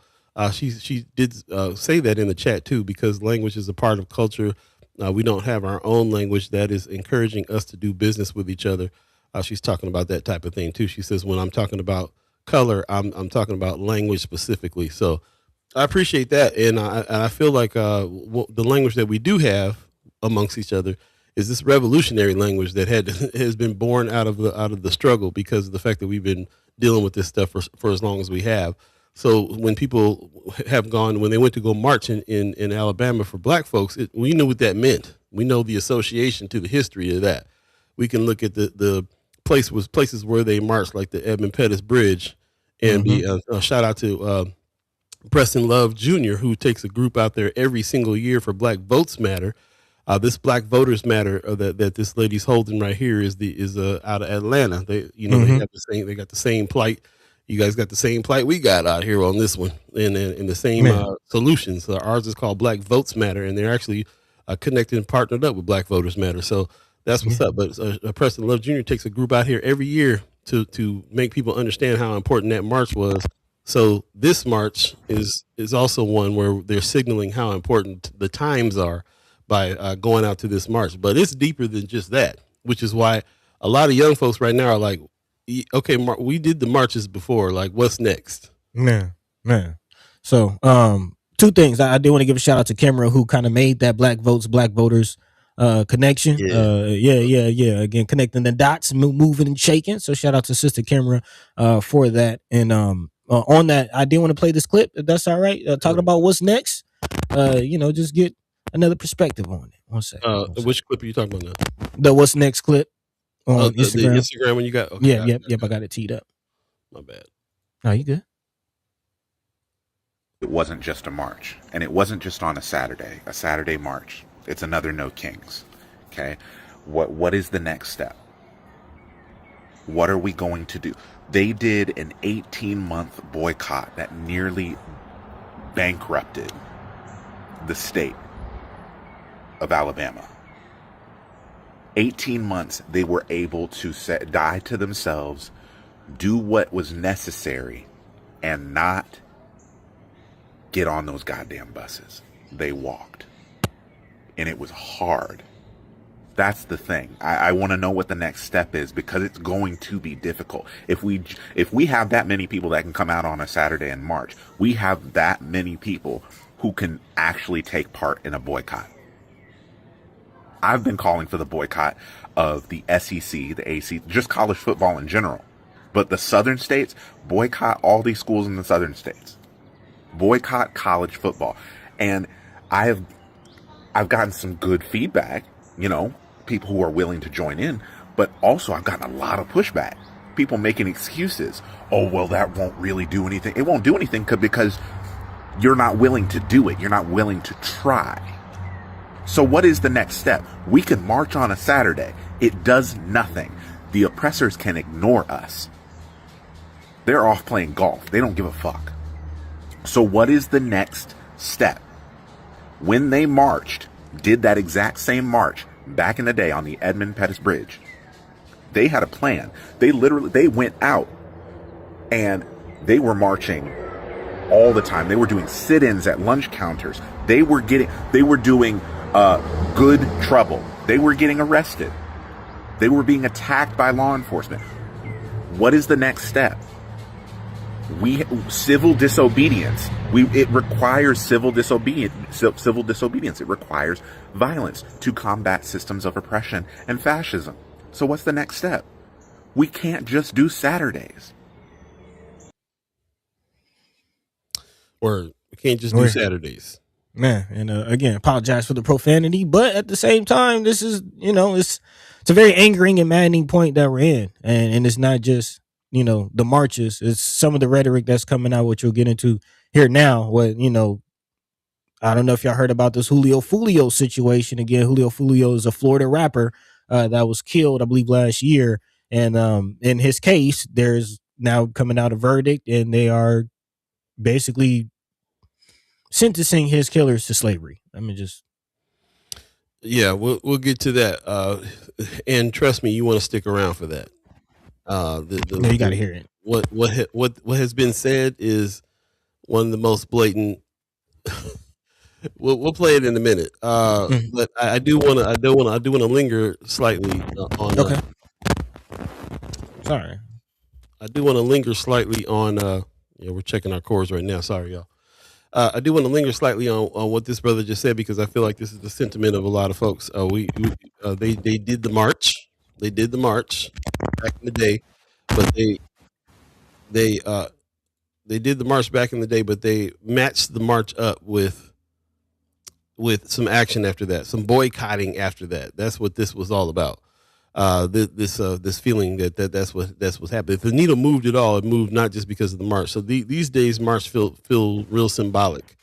she did say that in the chat too, because language is a part of culture. We don't have our own language that is encouraging us to do business with each other. She's talking about that type of thing too. She says, when I'm talking about color, I'm talking about language specifically. So I appreciate that, and I feel like the language that we do have amongst each other is this revolutionary language that has been born out of the struggle because of the fact that we've been dealing with this stuff for as long as we have. So when people when they went to go march in Alabama for Black folks, we knew what that meant. We know the association to the history of that. We can look at the places where they marched, like the Edmund Pettus Bridge, and Mm-hmm. be a shout out to Preston Love Jr., who takes a group out there every single year for Black Votes Matter. This Black Voters Matter that this lady's holding right here is out of Atlanta. They Mm-hmm. have they got the same plight. You guys got the same plight we got out here on this one, and the same Man. solutions. Ours is called Black Votes Matter, and they're actually connected and partnered up with Black Voters Matter. So that's what's Yeah. up. But Preston Love Jr. takes a group out here every year to make people understand how important that march was. So this march is also one where they're signaling how important the times are by going out to this march. But it's deeper than just that, which is why a lot of young folks right now are like, okay, we did the marches before. Like, what's next? Man. So, two things. I do want to give a shout out to Kimra who kind of made that Black Votes, Black Voters connection. Yeah. Yeah. Again, connecting the dots, moving and shaking. So shout out to Sister Kimra for that. And on that, I did want to play this clip, if that's all right. Talking about what's next. Just get another perspective on it. One second. Which clip are you talking about now? The what's next clip on the Instagram. Instagram when you got I got it teed up. My bad. Oh, you good? It wasn't just a march, and it wasn't just on a Saturday march. It's another No Kings. Okay, what is the next step? What are we going to do? They did an 18-month boycott that nearly bankrupted the state of Alabama. 18 months they were able to die to themselves, do what was necessary, and not get on those goddamn buses. They walked. And it was hard. That's the thing. I want to know what the next step is, because it's going to be difficult. If we have that many people that can come out on a Saturday and march, we have that many people who can actually take part in a boycott. I've been calling for the boycott of the SEC, the AC, just college football in general. But the southern states, boycott all these schools in the southern states. Boycott college football. And I've gotten some good feedback, people who are willing to join in, but also I've gotten a lot of pushback. People making excuses. Oh, well, that won't really do anything. It won't do anything because you're not willing to do it. You're not willing to try. So what is the next step? We can march on a Saturday. It does nothing. The oppressors can ignore us. They're off playing golf. They don't give a fuck. So what is the next step? When they marched, did that exact same march back in the day on the Edmund Pettus Bridge, they had a plan. They went out and they were marching all the time. They were doing sit-ins at lunch counters. They were doing good trouble. They were getting arrested. They were being attacked by law enforcement. What is the next step? Civil disobedience. It requires civil disobedience. Civil disobedience. It requires violence to combat systems of oppression and fascism. So what's the next step? We can't just do Saturdays. Or we can't just do Saturdays. Man, and again, apologize for the profanity, but at the same time, this is, it's a very angering and maddening point that we're in, and it's not just the marches. It's some of the rhetoric that's coming out, which we'll get into here now. What I don't know if y'all heard about this Julio Fulio situation. Again, Julio Fulio is a Florida rapper that was killed, I believe, last year, and in his case, there's now coming out a verdict, and they are basically sentencing his killers to slavery. We'll get to that. And trust me, you want to stick around for that. You got to hear it. What has been said is one of the most blatant. We'll play it in a minute. But I do want to linger slightly on. Okay. Sorry. I do want to linger slightly on. We're checking our cores right now. Sorry, y'all. I do want to linger slightly on what this brother just said, because I feel like this is the sentiment of a lot of folks. They did the march. They did the march back in the day, but they did the march back in the day, but they matched the march up with some action after that, some boycotting after that. That's what this was all about. This feeling that's what's happening. If the needle moved at all, it moved not just because of the march. So these days march feel real symbolic.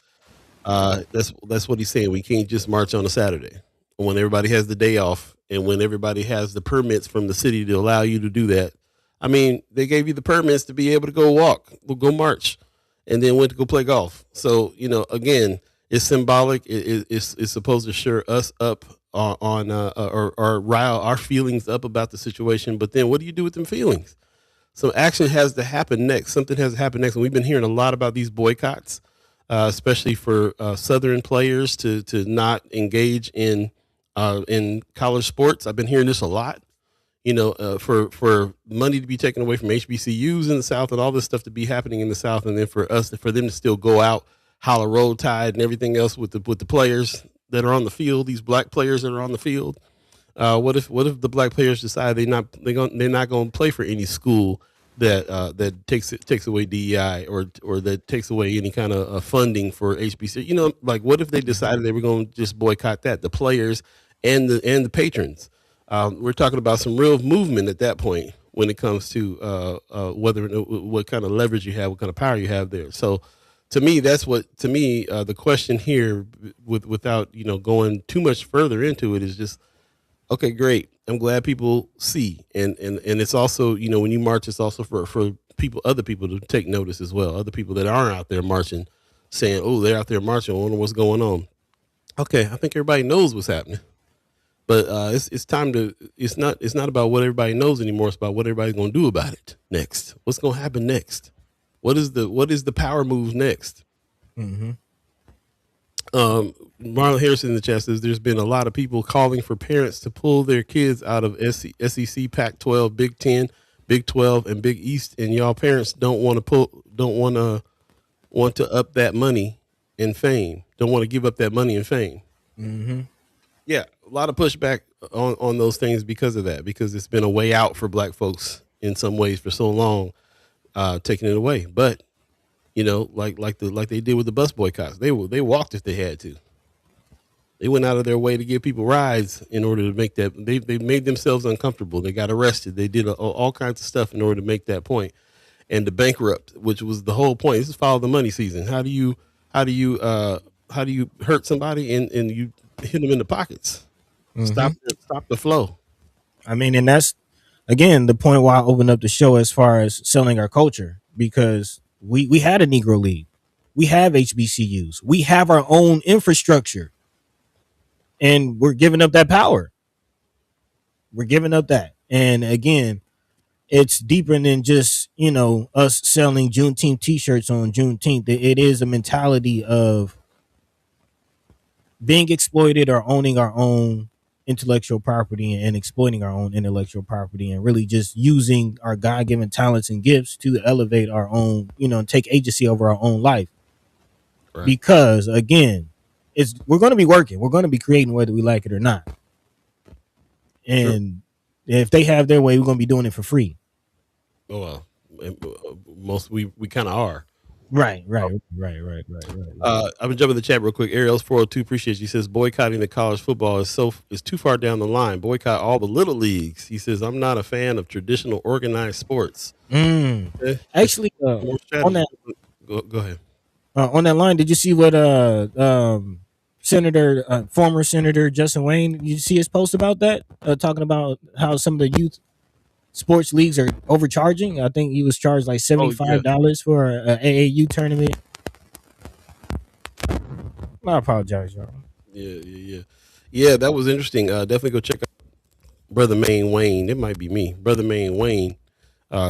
That's what he's saying. We can't just march on a Saturday when everybody has the day off and when everybody has the permits from the city to allow you to do that. I mean, they gave you the permits to be able to go walk, go march, and then went to go play golf. So again, it's symbolic. It's supposed to stir us up or rile our feelings up about the situation. But then what do you do with them feelings? Some action has to happen next. Something has to happen next. And we've been hearing a lot about these boycotts, especially for Southern players to not engage in college sports. I've been hearing this a lot, for money to be taken away from HBCUs in the South and all this stuff to be happening in the South. And then for them to still go out, holler roll tide and everything else with the players that are on the field, these black players that are on the field. What if the black players decide they're not going to play for any school that takes away DEI or that takes away any kind of funding for HBC. You know, like what if they decided they were going to just boycott that, the players and the patrons? We're talking about some real movement at that point when it comes to what kind of leverage you have, what kind of power you have there. So to me, the question here, without going too much further into it, is just, okay, great. I'm glad people see, and it's also, when you march, it's also for other people to take notice as well. Other people that aren't out there marching, saying, "Oh, they're out there marching. I wonder what's going on." Okay, I think everybody knows what's happening, but it's time to. It's not about what everybody knows anymore. It's about what everybody's going to do about it next. What's going to happen next? What is the power move next? Mm-hmm. Marlon Harrison in the chat says there's been a lot of people calling for parents to pull their kids out of SEC, Pac-12, Big 10, Big 12, and Big East, and y'all parents don't want to up that money and fame. Don't want to give up that money and fame. Mm-hmm. Yeah, a lot of pushback on those things because of that, because it's been a way out for black folks in some ways for so long, taking it away. But like they did with the bus boycotts. They walked if they had to. They went out of their way to give people rides in order to make that. They made themselves uncomfortable. They got arrested. They did all kinds of stuff in order to make that point, and to bankrupt, which was the whole point. This is follow the money season. How do you hurt somebody and you hit them in the pockets? Mm-hmm. Stop the flow. I mean, and that's again the point why I opened up the show as far as selling our culture, because we had a Negro League. We have HBCUs. We have our own infrastructure. And we're giving up that power. We're giving up that. And again, it's deeper than just, us selling Juneteenth t-shirts on Juneteenth. It is a mentality of being exploited or owning our own intellectual property and exploiting our own intellectual property, and really just using our God-given talents and gifts to elevate our own, take agency over our own life. Right. Because again, we're going to be working, we're going to be creating whether we like it or not. And if they have their way, we're going to be doing it for free. Oh, well, we kind of are. Right. I'm gonna jump in the chat real quick. Ariel's 402 appreciates. He says boycotting the college football is too far down the line. Boycott all the little leagues. He says I'm not a fan of traditional organized sports. Actually, on that, go ahead. On that line, did you see what former Senator Justin Wayne? You see his post about that, talking about how some of the youth sports leagues are overcharging. I think he was charged like $75 for an AAU tournament. I apologize, y'all. Yeah. That was interesting. Definitely go check out Brother Maine Wayne. It might be me, Brother Maine Wayne.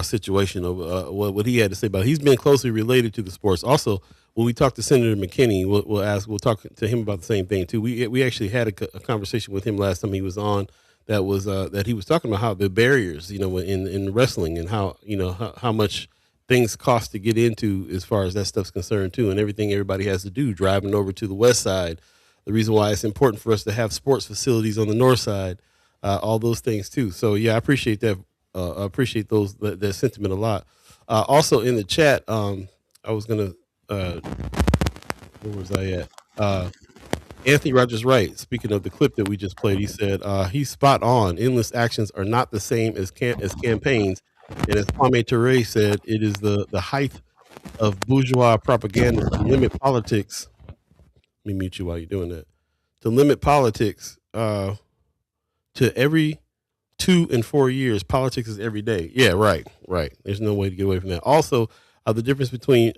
Situation of what he had to say about it. He's been closely related to the sports. Also, when we talk to Senator McKinney, we'll talk to him about the same thing too. We actually had a conversation with him last time he was on. That was that he was talking about how the barriers, in wrestling, and how how much things cost to get into as far as that stuff's concerned too, and everything everybody has to do driving over to the west side. The reason why it's important for us to have sports facilities on the north side, all those things too. So yeah, I appreciate that. I appreciate that sentiment a lot. Also in the chat, I was gonna where was I at? Anthony Rogers Wright, speaking of the clip that we just played, he said he's spot on. Endless actions are not the same as campaigns, and as Kwame Ture said, it is the height of bourgeois propaganda to limit politics. Let me mute you while you're doing that. To limit politics to every 2 and 4 years. Politics is every day. Yeah, right. There's no way to get away from that. Also, the difference between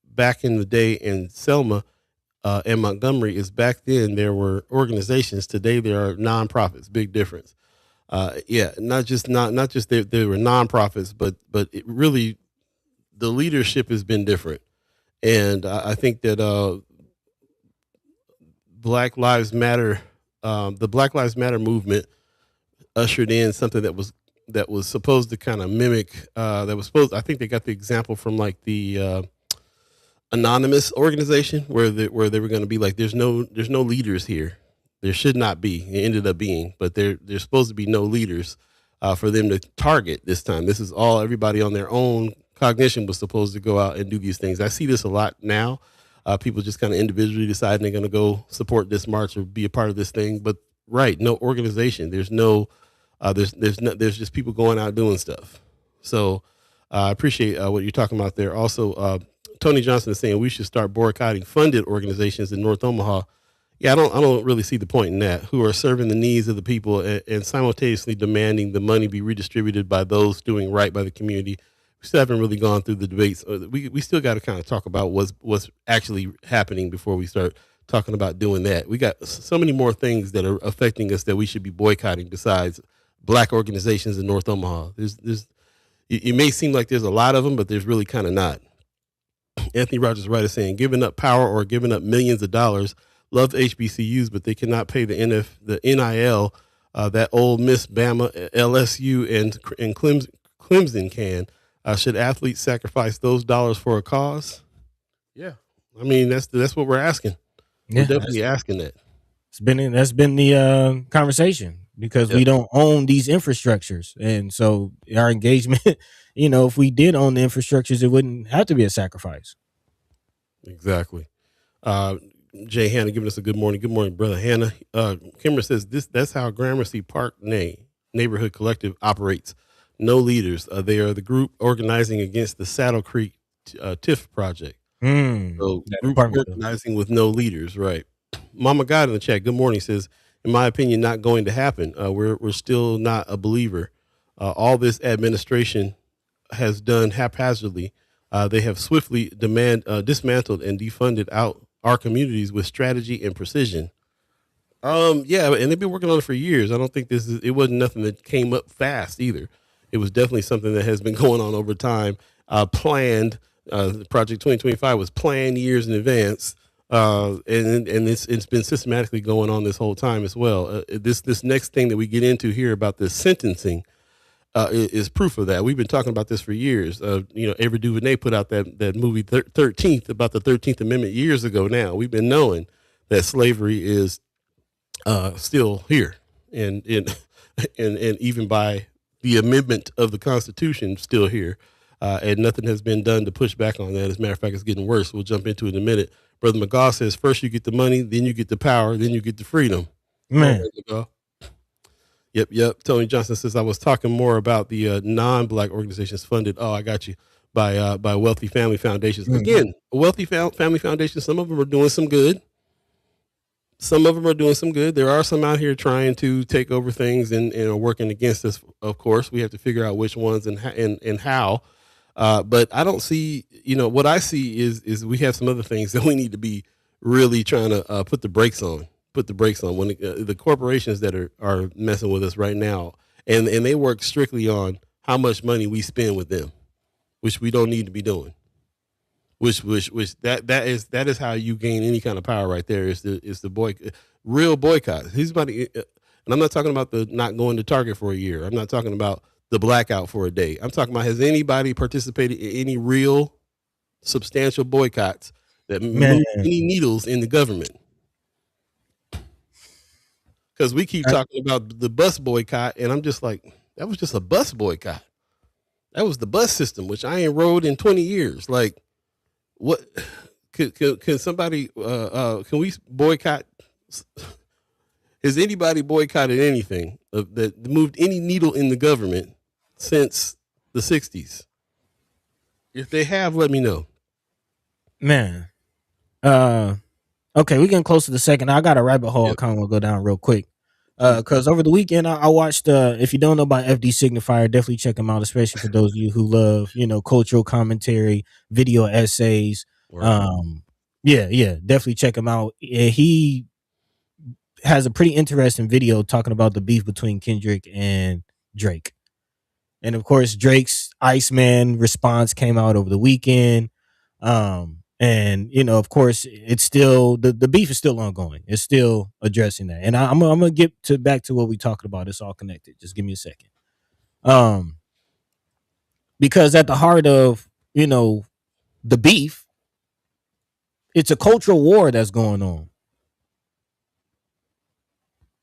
back in the day and Selma and Montgomery is back then there were organizations. Today there are nonprofits. Big difference. Not just there were nonprofits, but it really the leadership has been different, and I think that Black Lives Matter, the Black Lives Matter movement ushered in something that was supposed to kind of mimic I think they got the example from like the anonymous organization where they were going to be like there's no leaders here, there should not be. It ended up being, but there's supposed to be no leaders for them to target this time. This is all everybody on their own cognition was supposed to go out and do these things. I see this a lot now. People just kind of individually deciding they're going to go support this march or be a part of this thing. But right, no organization. There's no, there's just people going out doing stuff. So I appreciate what you're talking about there. Also, Tony Johnson is saying we should start boycotting funded organizations in North Omaha. Yeah, I don't really see the point in that. Who are serving the needs of the people and simultaneously demanding the money be redistributed by those doing right by the community. We still haven't really gone through the debates. We still got to kind of talk about what's actually happening before we start talking about doing that. We got so many more things that are affecting us that we should be boycotting besides black organizations in North Omaha. It may seem like there's a lot of them, but there's really kind of not. Anthony Rogers Wright is saying giving up power or giving up millions of dollars. Love HBCUs, but they cannot pay the NIL that Ole Miss, Bama, LSU, and Clemson can. Should athletes sacrifice those dollars for a cause? Yeah, I mean that's what we're asking. Yeah, we're definitely asking that. That's been the conversation because we don't own these infrastructures, and so our engagement. If we did own the infrastructures, it wouldn't have to be a sacrifice. Exactly. Jay Hanna giving us a good morning. Good morning, brother Hanna. Kimber says that's how Gramercy Park neighborhood collective operates. No leaders. They are the group organizing against the Saddle Creek TIF project. So group organizing with no leaders, right? Mama God in the chat. Good morning. Says, in my opinion, not going to happen. We're still not a believer. All this administration has done haphazardly. They have swiftly dismantled and defunded out our communities with strategy and precision. Yeah, and they've been working on it for years. I don't think it wasn't nothing that came up fast either. It was definitely something that has been going on over time. Planned. Project 2025 was planned years in advance, and it's been systematically going on this whole time as well. This next thing that we get into here about this sentencing is proof of that. We've been talking about this for years. Avery DuVernay put out that movie 13th about the 13th Amendment years ago. Now we've been knowing that slavery is still here, and even by the amendment of the Constitution, still here, and nothing has been done to push back on that. As a matter of fact, it's getting worse. We'll jump into it in a minute. Brother McGaw says, first you get the money, then you get the power, then you get the freedom. Man. Yep. Tony Johnson says, I was talking more about the non-black organizations funded. Oh, I got you. By wealthy family foundations. Mm-hmm. Again, wealthy family foundations, some of them are doing some good. There are some out here trying to take over things and are working against us. Of course, we have to figure out which ones and how. But I don't see, what I see is we have some other things that we need to be really trying to put the brakes on. When the corporations that are messing with us right now, and they work strictly on how much money we spend with them, which we don't need to be doing. Which that is how you gain any kind of power right there. Is the real boycott. And I'm not talking about the not going to Target for a year. I'm not talking about the blackout for a day. I'm talking about, has anybody participated in any real substantial boycotts that move any needles in the government? Because we keep talking about the bus boycott, and I'm just like, that was just a bus boycott. That was the bus system, which I ain't rode in 20 years. Like, what can somebody can we boycott? Has anybody boycotted anything that moved any needle in the government since the 60s? If they have, let me know. Man. Okay, we're getting close to the second. I got a rabbit hole. I kind of want to go down real quick. Because over the weekend, I watched, if you don't know about FD Signifier, definitely check him out, especially for those of you who love, cultural commentary, video essays. Definitely check him out. He has a pretty interesting video talking about the beef between Kendrick and Drake. And of course, Drake's Iceman response came out over the weekend. And of course, it's still the beef is still ongoing. It's still addressing that, and I'm gonna get back to what we talking about. It's all connected. Just give me a second. Because at the heart of the beef, it's a cultural war that's going on.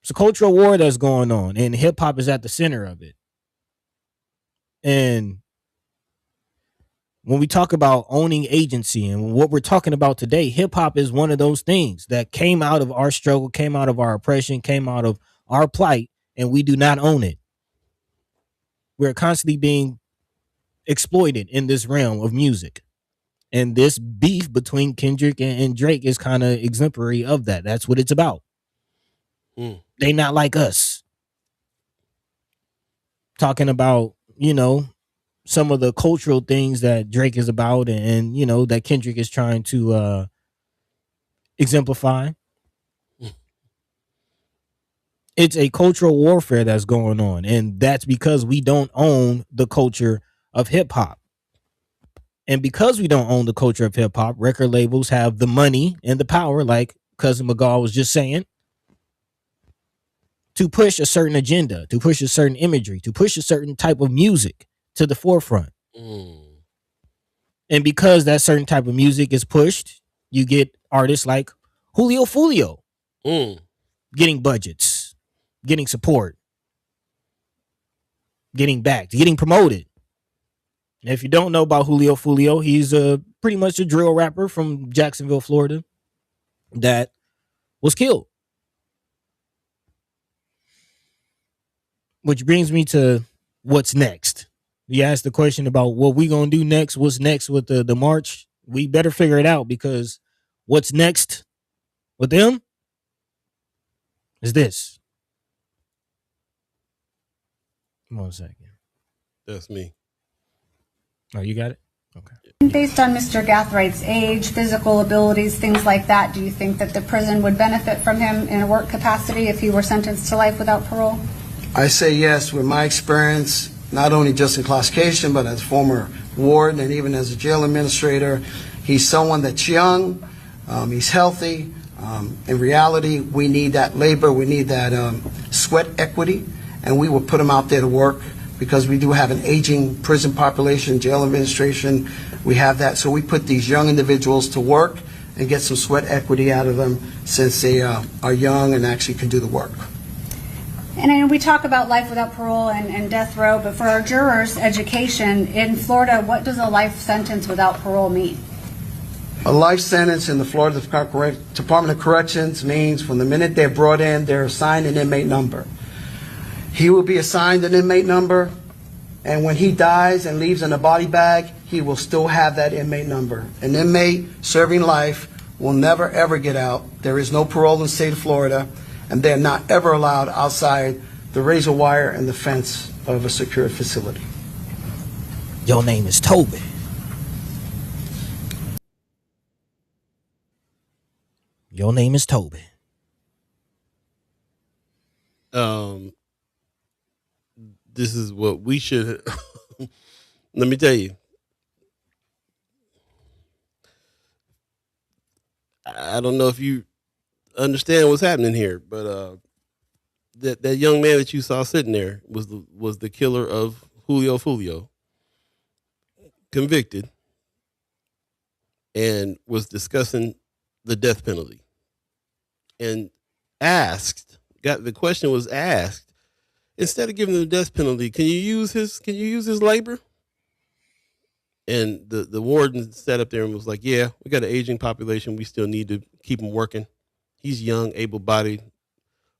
It's a cultural war that's going on, and hip hop is at the center of it. And when we talk about owning agency and what we're talking about today, hip hop is one of those things that came out of our struggle, came out of our oppression, came out of our plight, and we do not own it. We're constantly being exploited in this realm of music. And this beef between Kendrick and Drake is kind of exemplary of that. That's what it's about. They not like us. Talking about, some of the cultural things that Drake is about and that Kendrick is trying to exemplify. It's a cultural warfare that's going on, and that's because we don't own the culture of hip hop. And because we don't own the culture of hip hop, record labels have the money and the power, like Cousin McGaw was just saying, to push a certain agenda, to push a certain imagery, to push a certain type of music to the forefront. And because that certain type of music is pushed, you get artists like Julio Fulio getting budgets, getting support, getting backed, getting promoted. And if you don't know about Julio Fulio, he's pretty much a drill rapper from Jacksonville, Florida, that was killed. Which brings me to what's next. You asked the question about what we gonna do next. What's next with the march? We better figure it out, because what's next with them is this. Come on a second. That's me. Oh, you got it? Okay. Based on Mr. Gathwright's age, physical abilities, things like that, do you think that the prison would benefit from him in a work capacity if he were sentenced to life without parole? I say yes. With my experience, not only just incarceration, but as former warden and even as a jail administrator, he's someone that's young, he's healthy. In reality, we need that labor, we need that sweat equity, and we will put him out there to work, because we do have an aging prison population, jail administration, we have that. So we put these young individuals to work and get some sweat equity out of them, since they are young and actually can do the work. And I know we talk about life without parole and death row, but for our jurors' education, in Florida, what does a life sentence without parole mean? A life sentence in the Florida Department of Corrections means from the minute they're brought in, they're assigned an inmate number. He will be assigned an inmate number, and when he dies and leaves in a body bag, he will still have that inmate number. An inmate serving life will never, ever get out. There is no parole in the state of Florida, and they're not ever allowed outside the razor wire and the fence of a secure facility. Your name is Toby. Your name is Toby. This is what we should. Let me tell you. I don't know if you understand what's happening here, but that young man that you saw sitting there was the killer of Julio Fulio, convicted, and was discussing the death penalty, and the question was asked, instead of giving him the death penalty, can you use his labor? And the warden sat up there and was like, yeah, we got an aging population. We still need to keep him working. He's young, able-bodied.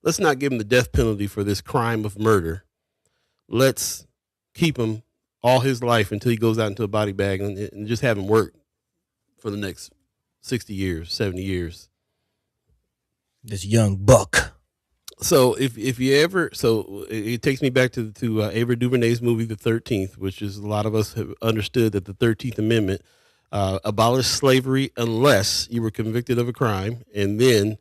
Let's not give him the death penalty for this crime of murder. Let's keep him all his life until he goes out into a body bag and just have him work for the next 60 years, 70 years. This young buck. So if you ever, it takes me back to Ava DuVernay's movie, The 13th, which is a lot of us have understood that the 13th Amendment abolished slavery unless you were convicted of a crime, and then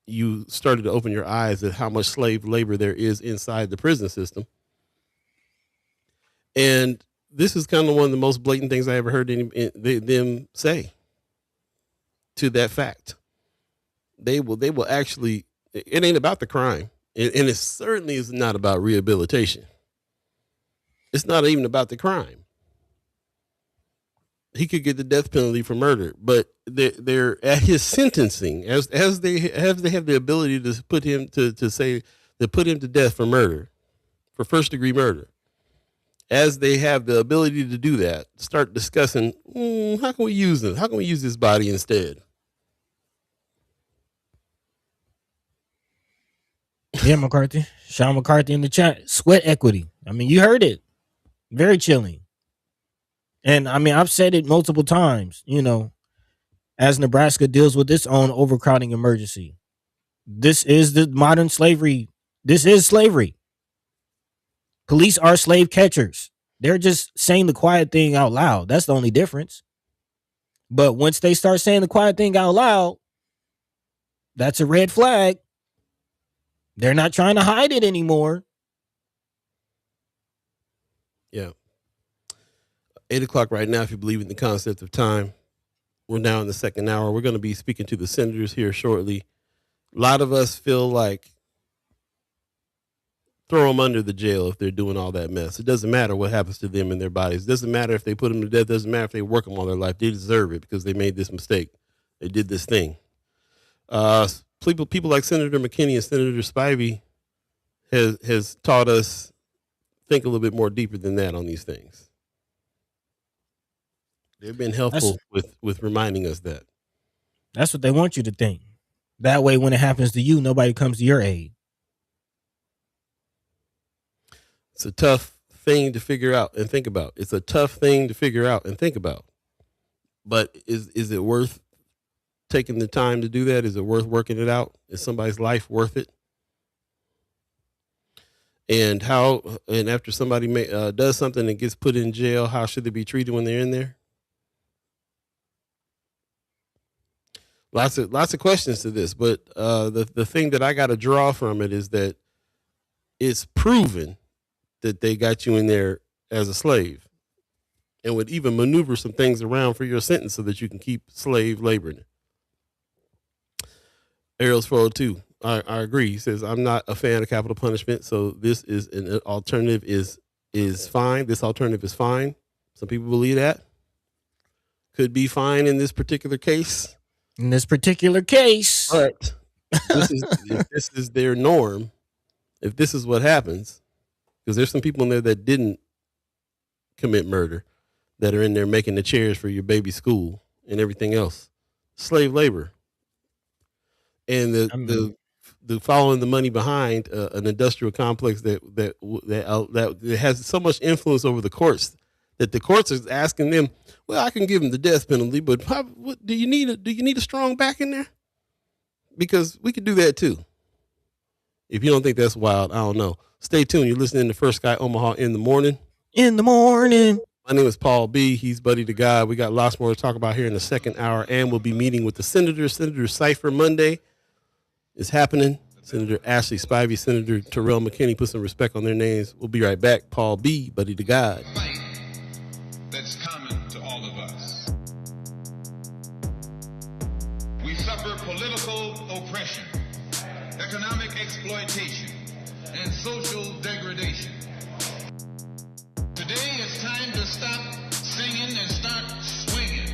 you started to open your eyes at how much slave labor there is inside the prison system. And this is kind of one of the most blatant things I ever heard them say to that fact. They will actually. It ain't about the crime, and it certainly is not about rehabilitation. It's not even about the crime. He could get the death penalty for murder, but they're at his sentencing, as they have the ability to put him to put him to death for murder, for first degree murder. as they have the ability to do that, start discussing how can we use them? How can we use this body instead? Yeah, McCarthy. Sean McCarthy in the chat. Sweat equity. I mean, you heard it. Very chilling. And I mean, I've said it multiple times, as Nebraska deals with its own overcrowding emergency. This is the modern slavery. This is slavery. Police are slave catchers. They're just saying the quiet thing out loud. That's the only difference. But once they start saying the quiet thing out loud, that's a red flag. They're not trying to hide it anymore. Yeah. 8:00 right now, if you believe in the concept of time. We're now in the second hour. We're going to be speaking to the senators here shortly. A lot of us feel like throw them under the jail if they're doing all that mess. It doesn't matter what happens to them and their bodies. It doesn't matter if they put them to death. It doesn't matter if they work them all their life. They deserve it because they made this mistake. They did this thing. People like Senator McKinney and Senator Spivey has taught us think a little bit more deeper than that on these things. They've been helpful with reminding us that. That's what they want you to think. That way, when it happens to you, nobody comes to your aid. It's a tough thing to figure out and think about. It's a tough thing to figure out and think about. But is it worth taking the time to do that? Is it worth working it out? Is somebody's life worth it? And after somebody does something and gets put in jail, how should they be treated when they're in there? Lots of questions to this, but the thing that I got to draw from it is that it's proven that they got you in there as a slave and would even maneuver some things around for your sentence so that you can keep slave laboring. Ariel's 402. I agree. He says, I'm not a fan of capital punishment, so this is an alternative is fine. This alternative is fine. Some people believe that. Could be fine in this particular case. In this particular case. But if this is their norm, if this is what happens, because there's some people in there that didn't commit murder that are in there making the chairs for your baby's school and everything else. Slave labor. And the following the money behind an industrial complex that has so much influence over the courts that the courts is asking them, well, I can give them the death penalty, but do you need a strong back in there? Because we could do that too. If you don't think that's wild, I don't know. Stay tuned. You're listening to First Guy Omaha in the morning. In the morning. My name is Paul B. He's Buddy to God. We got lots more to talk about here in the second hour, and we'll be meeting with the senators. Senator Cypher Monday is happening. Senator Ashley Spivey, Senator Terrell McKinney, put some respect on their names. We'll be right back. Paul B. Buddy to God. That's common to all of us. We suffer political oppression, economic exploitation, and social degradation. Today it's time to stop singing and start swinging.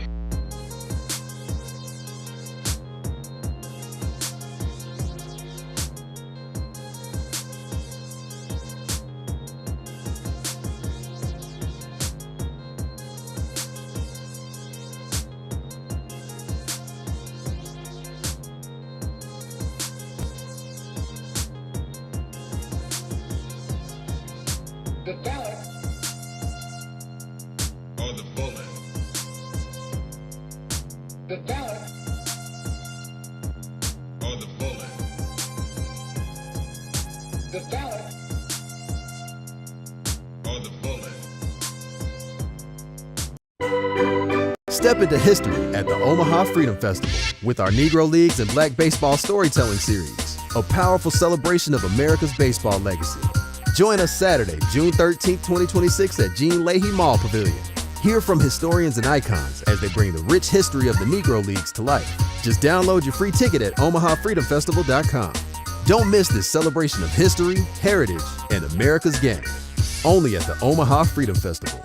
The ballot or the bullet. The ballot or the bullet. The ballot or the bullet. Step into history at the Omaha Freedom Festival with our Negro Leagues and Black Baseball Storytelling Series, a powerful celebration of America's baseball legacy. Join us Saturday, June 13th, 2026 at Gene Leahy Mall Pavilion. Hear from historians and icons as they bring the rich history of the Negro Leagues to life. Just download your free ticket at omahafreedomfestival.com. Don't miss this celebration of history, heritage, and America's game. Only at the Omaha Freedom Festival.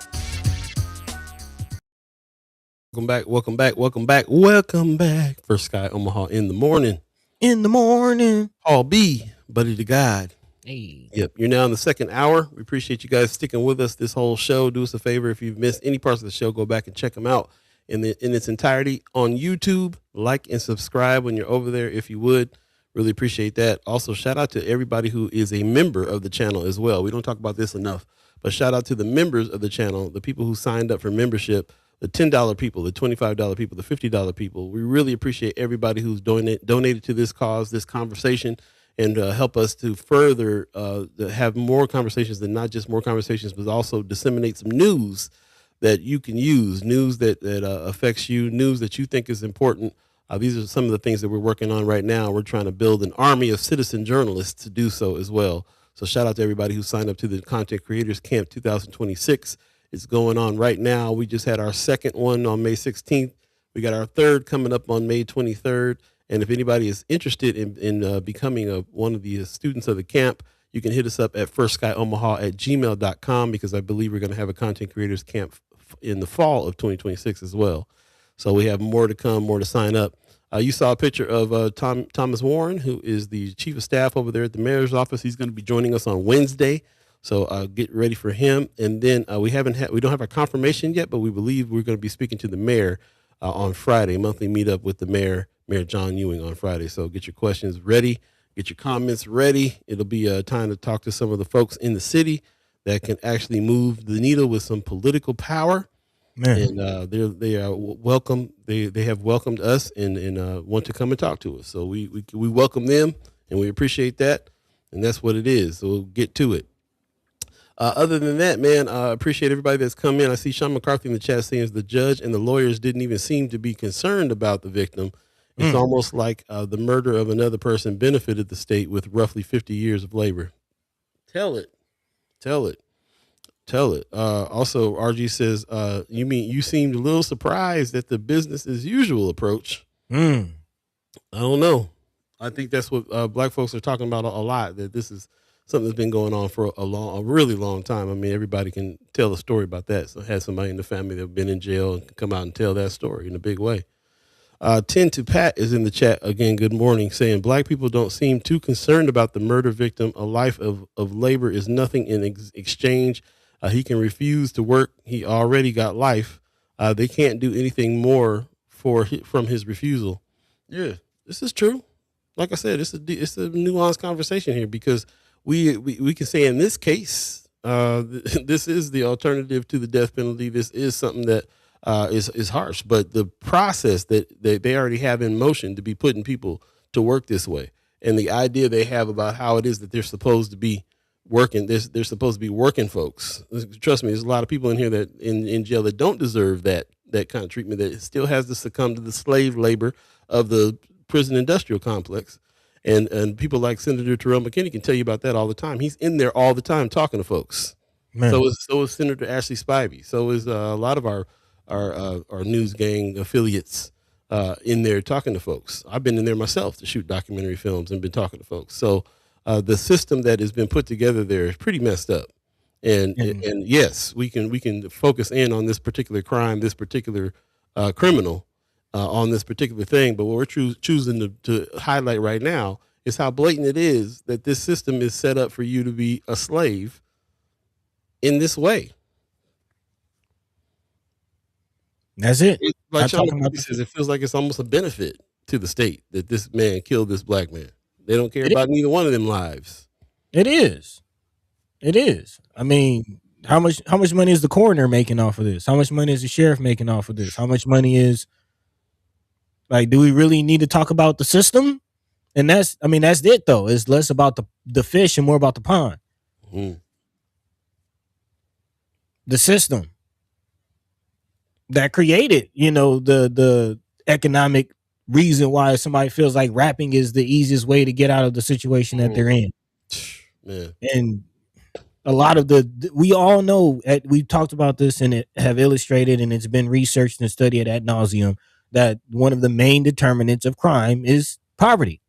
Welcome back. First Guy Omaha in the morning. In the morning. Paul B. Buddy to God. Hey. Yep, you're now in the second hour. We appreciate you guys sticking with us this whole show. Do us a favor, if you've missed any parts of the show, go back and check them out in its entirety on YouTube. Like and subscribe when you're over there, if you would. Really appreciate that. Also, shout out to everybody who is a member of the channel as well. We don't talk about this enough, but shout out to the members of the channel, the people who signed up for membership, the $10 people, the $25 people, the $50 people. We really appreciate everybody who's donated to this cause, this conversation, and help us to further have more conversations, and not just more conversations, but also disseminate some news that you can use, news that affects you, news that you think is important. These are some of the things that we're working on right now. We're trying to build an army of citizen journalists to do so as well. So shout out to everybody who signed up to the Content Creators Camp 2026. It's going on right now. We just had our second one on May 16th. We got our third coming up on May 23rd. And if anybody is interested in becoming one of the students of the camp, you can hit us up at firstsky.omaha@gmail.com, because I believe we're going to have a Content Creators Camp in the fall of 2026 as well. So we have more to come, more to sign up. You saw a picture of Thomas Warren, who is the chief of staff over there at the mayor's office. He's going to be joining us on Wednesday. So get ready for him. And then we don't have our confirmation yet, but we believe we're going to be speaking to the mayor on Friday, monthly meetup with the Mayor John Ewing on Friday. So get your questions ready, get your comments ready. It'll be a time to talk to some of the folks in the city that can actually move the needle with some political power. Man. And they are welcome. They have welcomed us and want to come and talk to us. So we welcome them, and we appreciate that. And that's what it is. So we'll get to it. Other than that, man, I appreciate everybody that's come in. I see Sean McCarthy in the chat saying the judge and the lawyers didn't even seem to be concerned about the victim. It's almost like the murder of another person benefited the state with roughly 50 years of labor. Tell it. Also, RG says, you mean you seemed a little surprised at the business as usual approach? I don't know. I think that's what black folks are talking about a lot, that this is something that's been going on for a really long time. I mean, everybody can tell a story about that. So I had somebody in the family that have been in jail and can come out and tell that story in a big way. 10 to Pat is in the chat again. Good morning, saying black people don't seem too concerned about the murder victim. A life of labor is nothing in exchange. He can refuse to work. He already got life. They can't do anything more from his refusal. Yeah, this is true. Like I said, it's a nuanced conversation here, because we can say in this case, this is the alternative to the death penalty. This is something that is harsh, but the process that they already have in motion to be putting people to work this way, and the idea they have about how it is that they're supposed to be working, they're supposed to be working folks. Trust me, there's a lot of people in here that in jail that don't deserve that kind of treatment, that still has to succumb to the slave labor of the prison industrial complex. And people like Senator McKinney can tell you about that all the time. He's in there all the time talking to folks. Man. So is Senator Spivey. So is a lot of our news gang affiliates in there talking to folks. I've been in there myself to shoot documentary films and been talking to folks. So the system that has been put together there is pretty messed up. And yes, we can focus in on this particular crime, this particular criminal, on this particular thing. But what we're choosing to highlight right now is how blatant it is that this system is set up for you to be a slave in this way. That's it. Like Sean says, it feels like it's almost a benefit to the state that this man killed this black man. They don't care about neither one of them lives. It is. I mean, how much money is the coroner making off of this? How much money is the sheriff making off of this? How much money is, like, do we really need to talk about the system? And that's it though. It's less about the fish and more about the pond. The system that created, the economic reason why somebody feels like rapping is the easiest way to get out of the situation that they're in. Man. And a lot of we all know, we've talked about this and it have illustrated, and it's been researched and studied ad nauseum, that one of the main determinants of crime is poverty.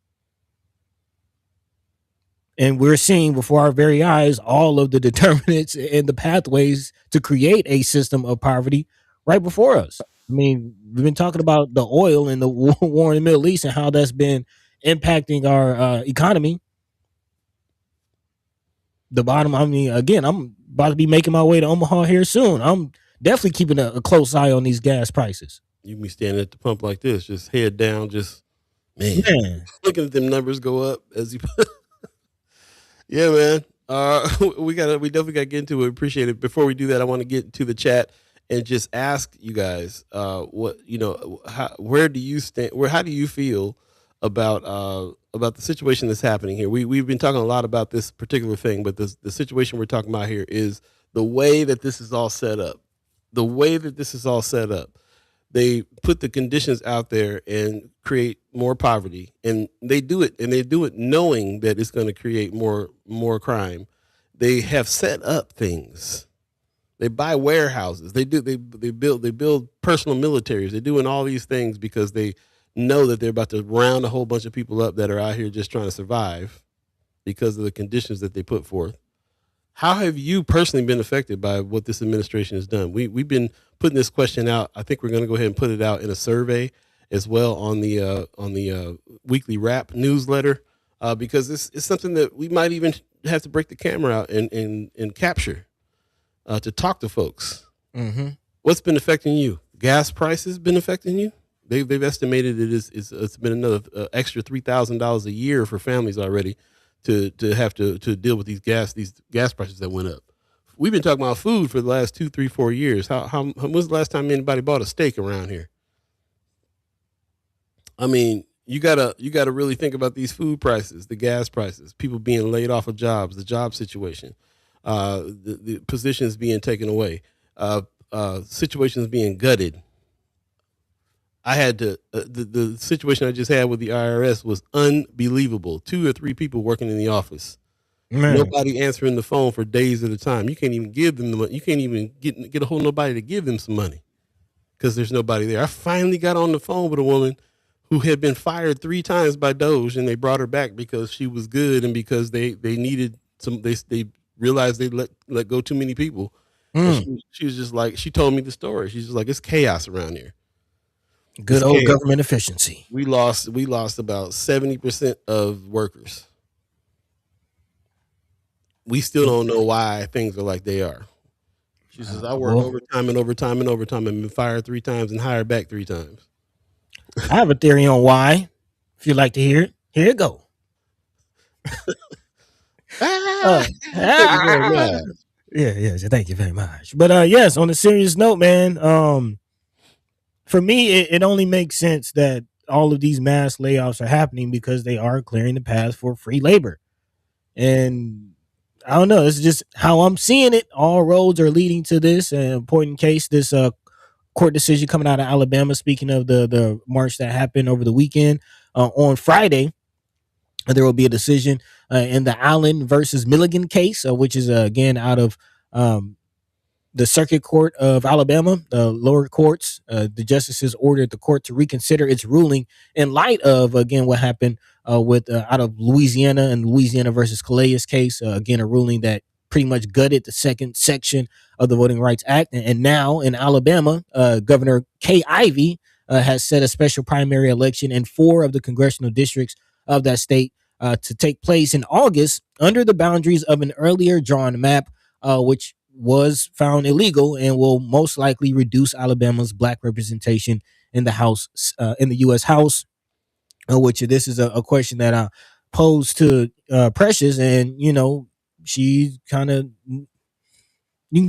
And we're seeing before our very eyes all of the determinants and the pathways to create a system of poverty right before us. I mean, we've been talking about the oil and the war in the Middle East and how that's been impacting our economy. the bottom. I mean, again, I'm about to be making my way to Omaha here soon. I'm definitely keeping a close eye on these gas prices. You be standing at the pump like this, just head down, just man, looking at them numbers go up as you. Yeah, man. We definitely got to get into it. Appreciate it. Before we do that, I want to get to the chat and just ask you guys, what where do you stand? How do you feel about the situation that's happening here? We've been talking a lot about this particular thing, but the situation we're talking about here is the way that this is all set up. The way that this is all set up. They put the conditions out there and create more poverty, and they do it knowing that it's going to create more crime. They have set up things. They buy warehouses. They build personal militaries. They're doing all these things because they know that they're about to round a whole bunch of people up that are out here just trying to survive because of the conditions that they put forth. How have you personally been affected by what this administration has done? We've been putting this question out. I think we're going to go ahead and put it out in a survey as well on the weekly wrap newsletter, because it's something that we might even have to break the camera out and capture to talk to folks. Mm-hmm. What's been affecting you? Gas prices been affecting you? They've estimated it's been another extra $3,000 a year for families already to have to deal with these gas prices that went up. We've been talking about food for the last 2, 3, 4 years. When's the last time anybody bought a steak around here? I mean, you gotta really think about these food prices, the gas prices, people being laid off of jobs, the job situation, the positions being taken away, situations being gutted. I had to the situation I just had with the IRS was unbelievable. 2 or 3 people working in the office, nobody answering the phone for days at a time. You can't even give them the money. You can't even get a hold of nobody to give them some money because there's nobody there. I finally got on the phone with a woman who had been fired 3 times by Doge, and they brought her back because she was good and because they needed some. They realized they let go too many people. She was just like, she told me the story. She's just like, it's chaos around here. Good old government efficiency. We lost about 70% of workers. We still don't know why things are like they are. She says, I work overtime and been fired 3 times and hired back 3 times. I have a theory on why. If you'd like to hear it, here it go. Yeah, thank you very much. But yes, on a serious note, man, for me, it only makes sense that all of these mass layoffs are happening because they are clearing the path for free labor. And I don't know, it's just how I'm seeing it. All roads are leading to this important case, this court decision coming out of Alabama. Speaking of the march that happened over the weekend, on Friday, there will be a decision in the Allen versus Milligan case, which is again out of the Circuit Court of Alabama, the lower courts. The justices ordered the court to reconsider its ruling in light of, again, what happened with out of Louisiana and Louisiana versus Calais case. Again, a ruling that pretty much gutted the second section of the Voting Rights Act. And now in Alabama, Governor Kay Ivey has set a special primary election in 4 of the congressional districts of that state to take place in August under the boundaries of an earlier drawn map, which was found illegal and will most likely reduce Alabama's black representation in the House, in the U.S. House. Which this is a question that I posed to Precious, and she you can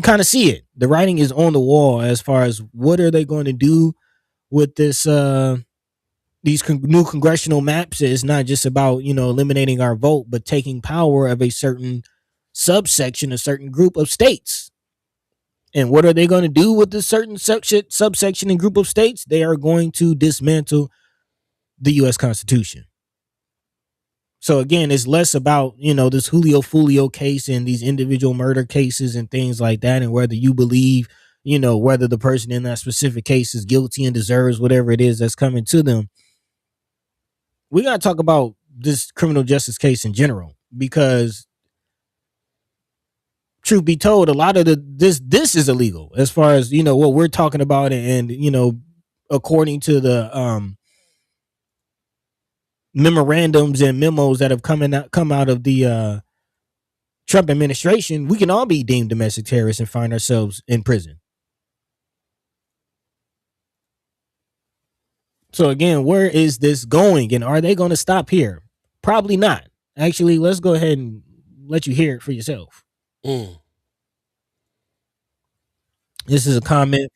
kind of see it. The writing is on the wall as far as what are they going to do with this these new congressional maps. It's not just about eliminating our vote, but taking power of a certain subsection, a certain group of states. And what are they going to do with this certain subsection and group of states? They are going to dismantle the U.S. Constitution. So again, it's less about this Julio Fulio case and these individual murder cases and things like that, and whether you believe whether the person in that specific case is guilty and deserves whatever it is that's coming to them. We got to talk about this criminal justice case in general, because truth be told, a lot of this is illegal as far as what we're talking about, and according to the memorandums and memos that have come out of the Trump administration, we can all be deemed domestic terrorists and find ourselves in prison. So again, where is this going? And are they going to stop here? Probably not. Actually, let's go ahead and let you hear it for yourself. This is a comment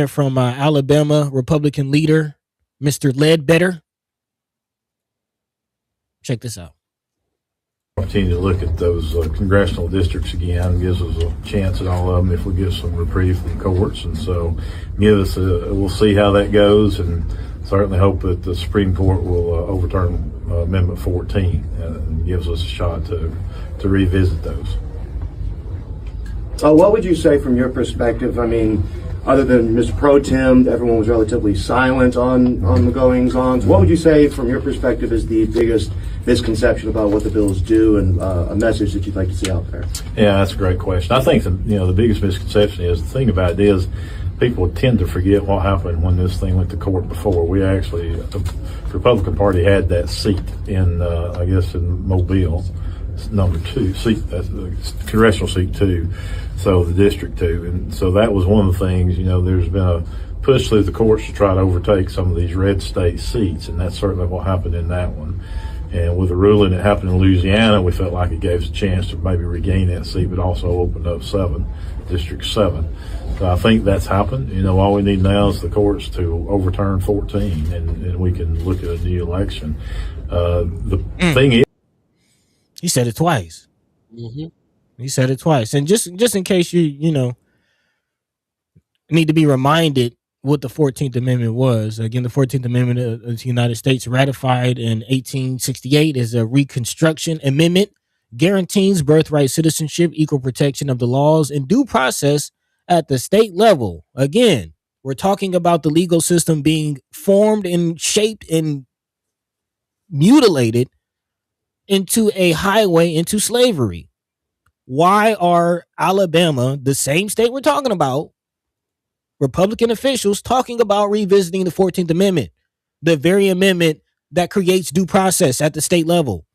from Alabama Republican leader, Mr. Ledbetter. Check this out. Continue to look at those congressional districts again, gives us a chance at all of them if we get some reprieve from the courts. And so we'll see how that goes, and certainly hope that the Supreme Court will overturn Amendment 14 and gives us a shot to revisit those. What would you say from your perspective? I mean, other than Mr. Pro Tem, everyone was relatively silent on the goings-on. What would you say from your perspective is the biggest misconception about what the bills do, and a message that you'd like to see out there? Yeah, that's a great question. I think the biggest misconception is, the thing about it is, people tend to forget what happened when this thing went to court before. We actually, the Republican Party had that seat in, I guess, in Mobile, number 2 seat, that's congressional seat 2, so the district 2, and so that was one of the things. There's been a push through the courts to try to overtake some of these red state seats, and that's certainly what happened in that one. And with the ruling that happened in Louisiana, we felt like it gave us a chance to maybe regain that seat, but also opened up District 7. So I think that's happened. All we need now is the courts to overturn 14, and we can look at a new election. The thing is, he said it twice. Mm-hmm. He said it twice. And just in case you need to be reminded what the 14th Amendment was. Again, the 14th Amendment of the United States, ratified in 1868, is a Reconstruction Amendment, guarantees birthright citizenship, equal protection of the laws, and due process at the state level. Again, we're talking about the legal system being formed and shaped and mutilated into a highway into slavery. Why are Alabama, the same state we're talking about, Republican officials talking about revisiting the 14th Amendment, the very amendment that creates due process at the state level,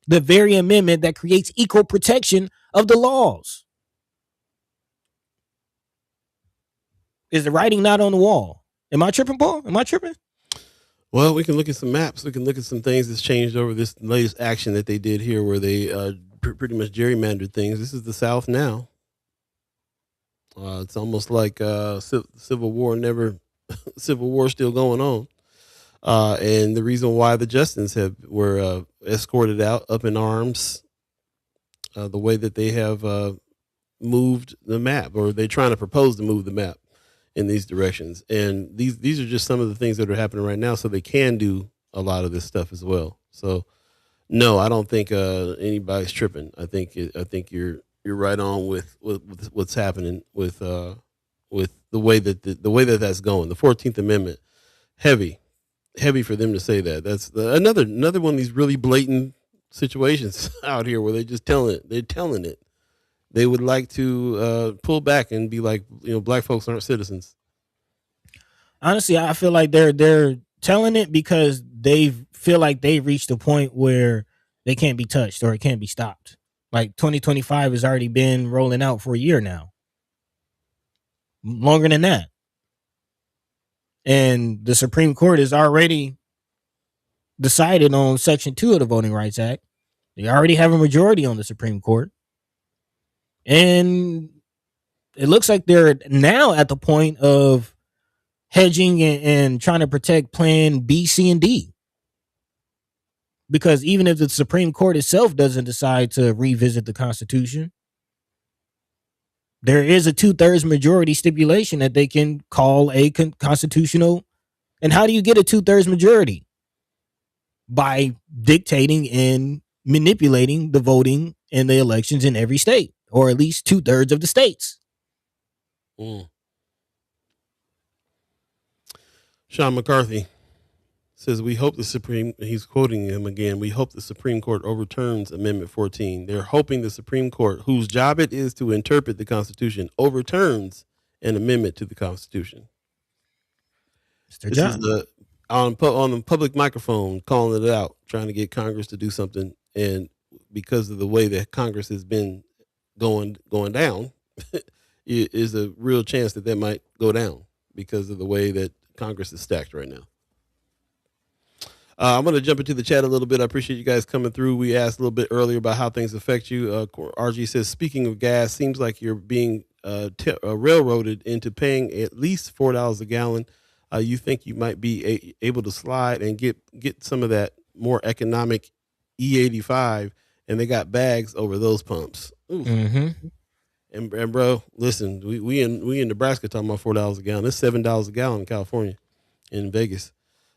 the very amendment that creates equal protection of the laws? Is the writing not on the wall? Am I tripping, Paul? Am I tripping? Well, we can look at some maps. We can look at some things that's changed over this latest action that they did here, where they pretty much gerrymandered things. This is the South now. It's almost like Civil War Civil War still going on. And the reason why the Justins were escorted out up in arms, the way that they have moved the map, or they're trying to propose to move the map in these directions. And these are just some of the things that are happening right now, so they can do a lot of this stuff as well. So no, I don't think anybody's tripping. I think you're right on with what's happening with the way that that's going. The 14th Amendment, heavy for them to say that. That's another one of these really blatant situations out here where they're just telling it. They would like to pull back and be like, black folks aren't citizens. Honestly, I feel like they're telling it because they feel like they've reached a point where they can't be touched or it can't be stopped. Like 2025 has already been rolling out for a year now. Longer than that. And the Supreme Court has already decided on Section 2 of the Voting Rights Act. They already have a majority on the Supreme Court. And it looks like they're now at the point of hedging and trying to protect Plan B, C, and D. Because even if the Supreme Court itself doesn't decide to revisit the Constitution, there is a 2/3 majority stipulation that they can call a constitutional. And how do you get a 2/3 majority? By dictating and manipulating the voting and the elections in every state, or at least 2/3 of the states. Sean McCarthy says, he's quoting him again, we hope the Supreme Court overturns Amendment 14. They're hoping the Supreme Court, whose job it is to interpret the Constitution, overturns an amendment to the Constitution. This is on the public microphone, calling it out, trying to get Congress to do something. And because of the way that Congress has been going down, is a real chance that might go down because of the way that Congress is stacked right now. I'm going to jump into the chat a little bit. I appreciate you guys coming through. We asked a little bit earlier about how things affect you. RG says, speaking of gas, seems like you're being railroaded into paying at least $4 a gallon. You think you might be able to slide and get some of that more economic E85, and they got bags over those pumps. Mm-hmm. And bro, listen, we in Nebraska talking about $4 a gallon. It's $7 a gallon in California, in Vegas.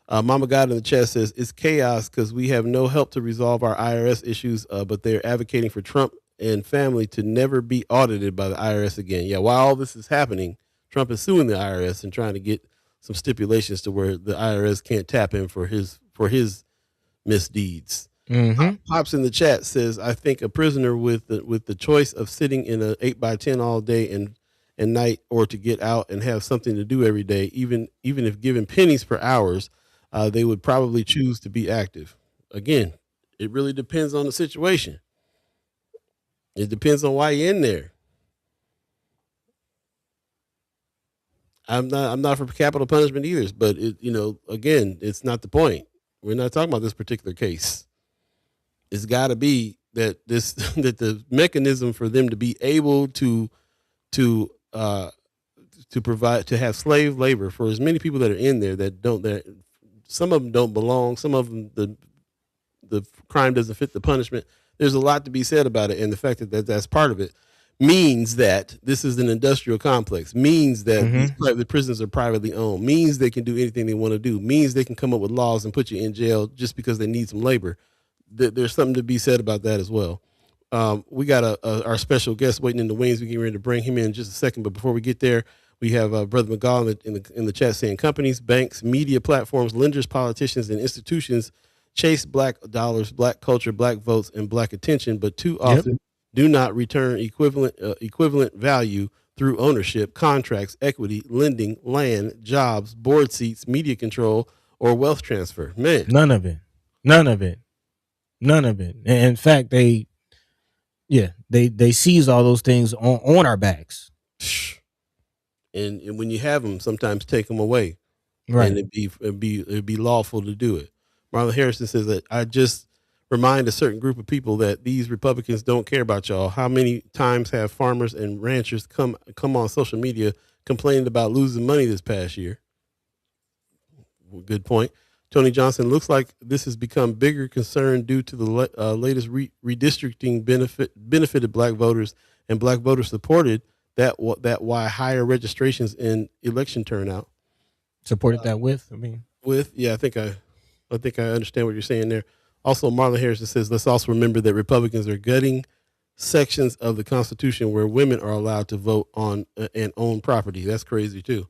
Mama God in the chat says it's chaos because we have no help to resolve our IRS issues, but they're advocating for Trump and family to never be audited by the IRS again. Yeah, while all this is happening, Trump is suing the IRS and trying to get some stipulations to where the IRS can't tap him for his misdeeds. Mm-hmm. Pops in the chat says, I think a prisoner with the choice of sitting in a 8x10 all day and night, or to get out and have something to do every day, even if given pennies per hours, they would probably choose to be active. Again, it really depends on the situation. It depends on why you're in there. I'm not for capital punishment either, but again, it's not the point. We're not talking about this particular case. It's got to be that that the mechanism for them to be able to provide, to have slave labor for as many people that are in there that some of them don't belong. Some of them, the crime doesn't fit the punishment. There's a lot to be said about it. And the fact that that's part of it means that this is an industrial complex, means that the prisons are privately owned, means they can do anything they want to do, means they can come up with laws and put you in jail just because they need some labor. There's something to be said about that as well. We got our special guest waiting in the wings. We're getting ready to bring him in just a second. But before we get there, we have Brother McGall in the chat saying companies, banks, media platforms, lenders, politicians, and institutions chase black dollars, black culture, black votes, and black attention, but too often do not return equivalent value through ownership, contracts, equity, lending, land, jobs, board seats, media control, or wealth transfer. Man, none of it. In fact, they seize all those things on our backs. And when you have them, sometimes take them away. Right. And it'd be lawful to do it. Marlon Harrison says that I just remind a certain group of people that these Republicans don't care about y'all. How many times have farmers and ranchers come on social media complaining about losing money this past year? Good point. Tony Johnson, looks like this has become bigger concern due to the latest redistricting benefited black voters, and black voters supported that why higher registrations in election turnout. Supported that I think I understand what you're saying there. Also, Marlon Harrison says, let's also remember that Republicans are gutting sections of the Constitution where women are allowed to vote on and own property. That's crazy too.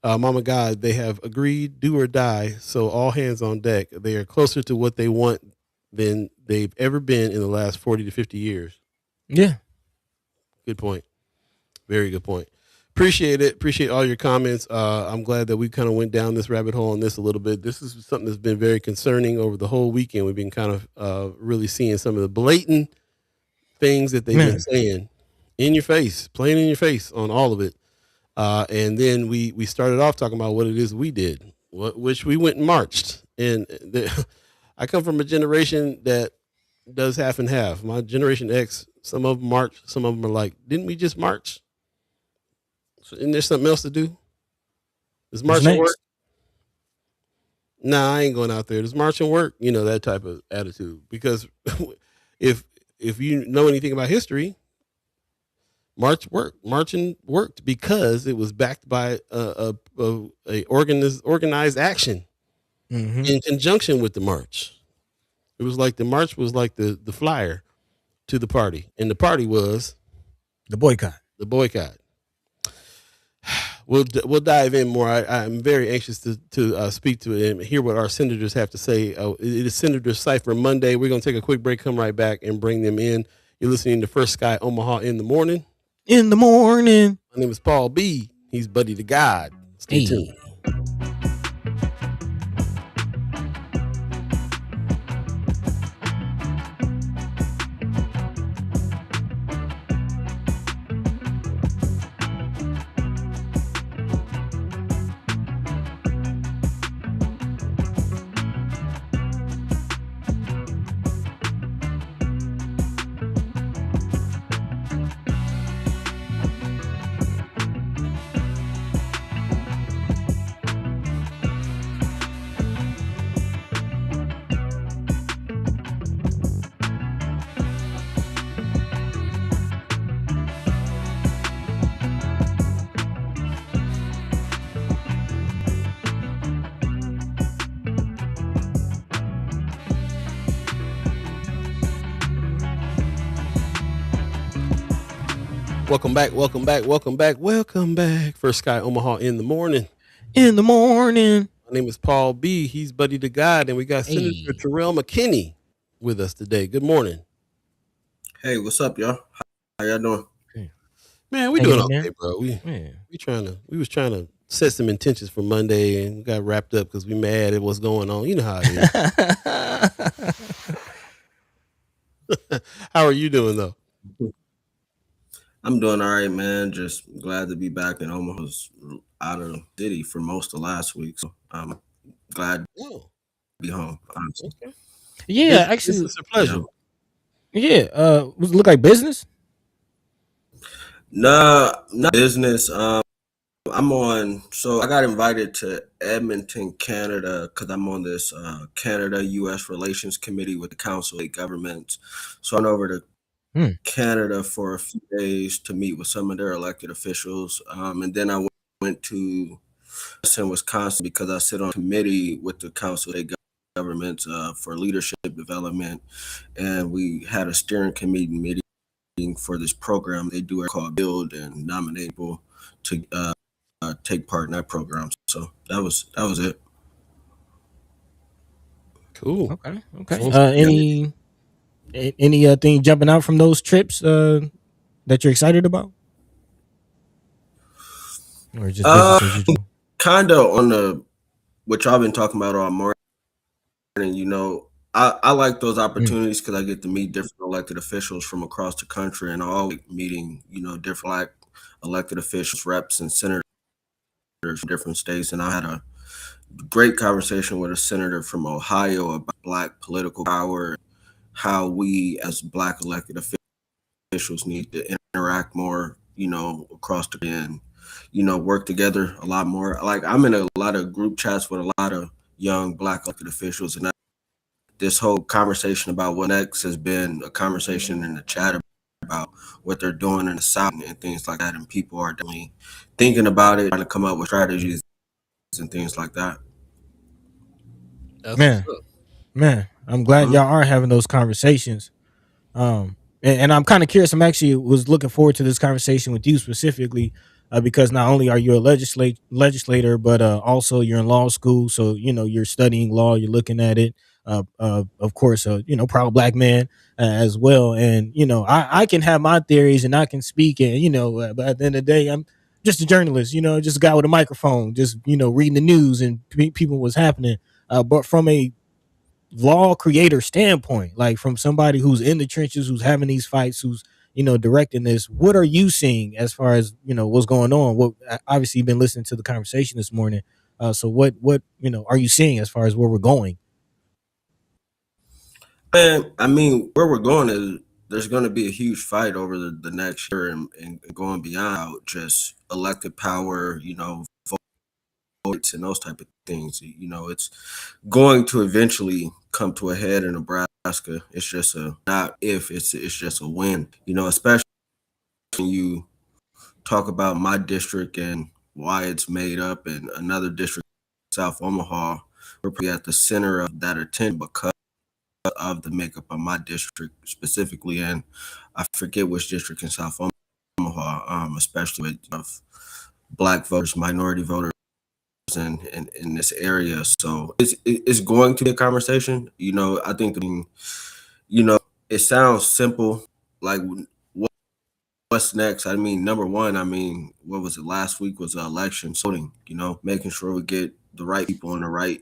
Mama God, they have agreed, do or die. So all hands on deck. They are closer to what they want than they've ever been in the last 40 to 50 years. Yeah. Good point. Very good point. Appreciate it. Appreciate all your comments. I'm glad that we kind of went down this rabbit hole on this a little bit. This is something that's been very concerning over the whole weekend. We've been kind of really seeing some of the blatant things that they've been saying in your face, playing in your face on all of it. And then we started off talking about what it is we did, which we went and marched. And I come from a generation that does half and half. My generation X, some of them march, some of them are like, didn't we just march? So isn't there something else to do? Does marching work? Nah, I ain't going out there. Does marching work? You know, that type of attitude. Because if you know anything about history, marching worked because it was backed by a organized action in conjunction with the march. It was like the march was like the flyer to the party, and the party was the boycott. The boycott. We'll dive in more. I'm very anxious to speak to it and hear what our senators have to say. It is Senators Cypher Monday. We're going to take a quick break, come right back, and bring them in. You're listening to First Sky Omaha in the morning. In the morning. My name is Paul B. He's Buddy the God. Stay tuned. Welcome back. First Sky Omaha in the morning. My name is Paul B. He's Buddy the God, and we got Senator Terrell McKinney with us today. Good morning. Hey, what's up, y'all? How y'all doing? Man, we doing okay, bro. We was trying to set some intentions for Monday, and we got wrapped up because we mad at what's going on. You know how it is. How are you doing though? I'm doing all right, man. Just glad to be back in Omaha. I was out of the city for most of last week, so I'm glad to be home. Honestly. Okay. Yeah, actually, it's a pleasure. Yeah, does it look like business? Nah, not business. I'm on. So I got invited to Edmonton, Canada, because I'm on this Canada-U.S. Relations Committee with the Council of Governments. So I'm over to Canada for a few days to meet with some of their elected officials, and then I went to Wisconsin because I sit on a committee with the Council of Governments for leadership development, and we had a steering committee meeting for this program they do called Build and nominate people to take part in that program. So that was it. Cool. Okay. Any thing jumping out from those trips that you're excited about, or just business as usual? Kind of on the what y'all been talking about all morning. You know, I like those opportunities because I get to meet different elected officials from across the country, and always meeting different Black elected officials, reps, and senators from different states. And I had a great conversation with a senator from Ohio about Black political power, how we as Black elected officials need to interact more, across the and work together a lot more. Like I'm in a lot of group chats with a lot of young Black elected officials, and this whole conversation about what next has been a conversation in the chat about what they're doing in the South and things like that, and people are definitely thinking about it, trying to come up with strategies and things like that. Man, I'm glad y'all are having those conversations. And I'm kind of curious. I'm actually was looking forward to this conversation with you specifically because not only are you a legislator, but also you're in law school. So, you're studying law, you're looking at it. Of course, proud Black man as well. And, I can have my theories and I can speak and, but at the end of the day, I'm just a journalist, just a guy with a microphone, just, reading the news and people what's happening. But from a law creator standpoint, like from somebody who's in the trenches, who's having these fights, who's directing this, what are you seeing as far as what's going on? What obviously you've been listening to the conversation this morning, so what are you seeing as far as where we're going? And I mean, where we're going is there's going to be a huge fight over the next year and going beyond just elected power, votes and those type of things. It's going to eventually come to a head in Nebraska. It's just not if, it's just a when, especially when you talk about my district and why it's made up and another district, South Omaha. We're pretty at the center of that attention because of the makeup of my district specifically, and I forget which district in South Omaha, especially with Black voters, minority voters in this area. So it's going to be a conversation. I think it sounds simple, like what's next. I mean, number one, what was it last week was election voting, making sure we get the right people in the right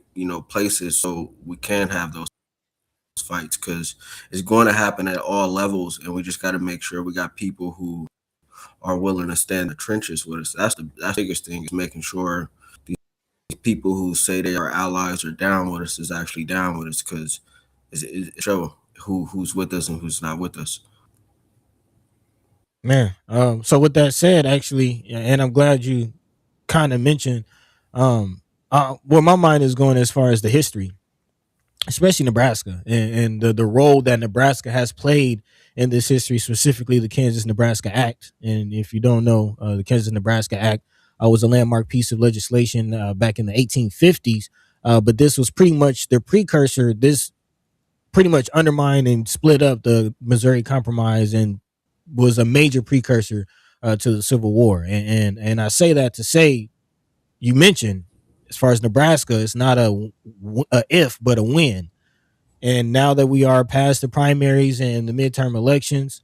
places so we can have those fights, because it's going to happen at all levels, and we just got to make sure we got people who are willing to stand in the trenches with us. That's the biggest thing, is making sure these people who say they are allies or down with us is actually down with us, because it shows who's with us and who's not with us. Man, so with that said, actually, and I'm glad you kind of mentioned where my mind is going as far as the history, especially Nebraska and the role that Nebraska has played in this history, specifically the Kansas-Nebraska Act. And if you don't know, the Kansas-Nebraska Act was a landmark piece of legislation back in the 1850s. But this was pretty much their precursor. This pretty much undermined and split up the Missouri Compromise and was a major precursor to the Civil War. And I say that to say, you mentioned, as far as Nebraska, it's not a if, but a when. And now that we are past the primaries and the midterm elections,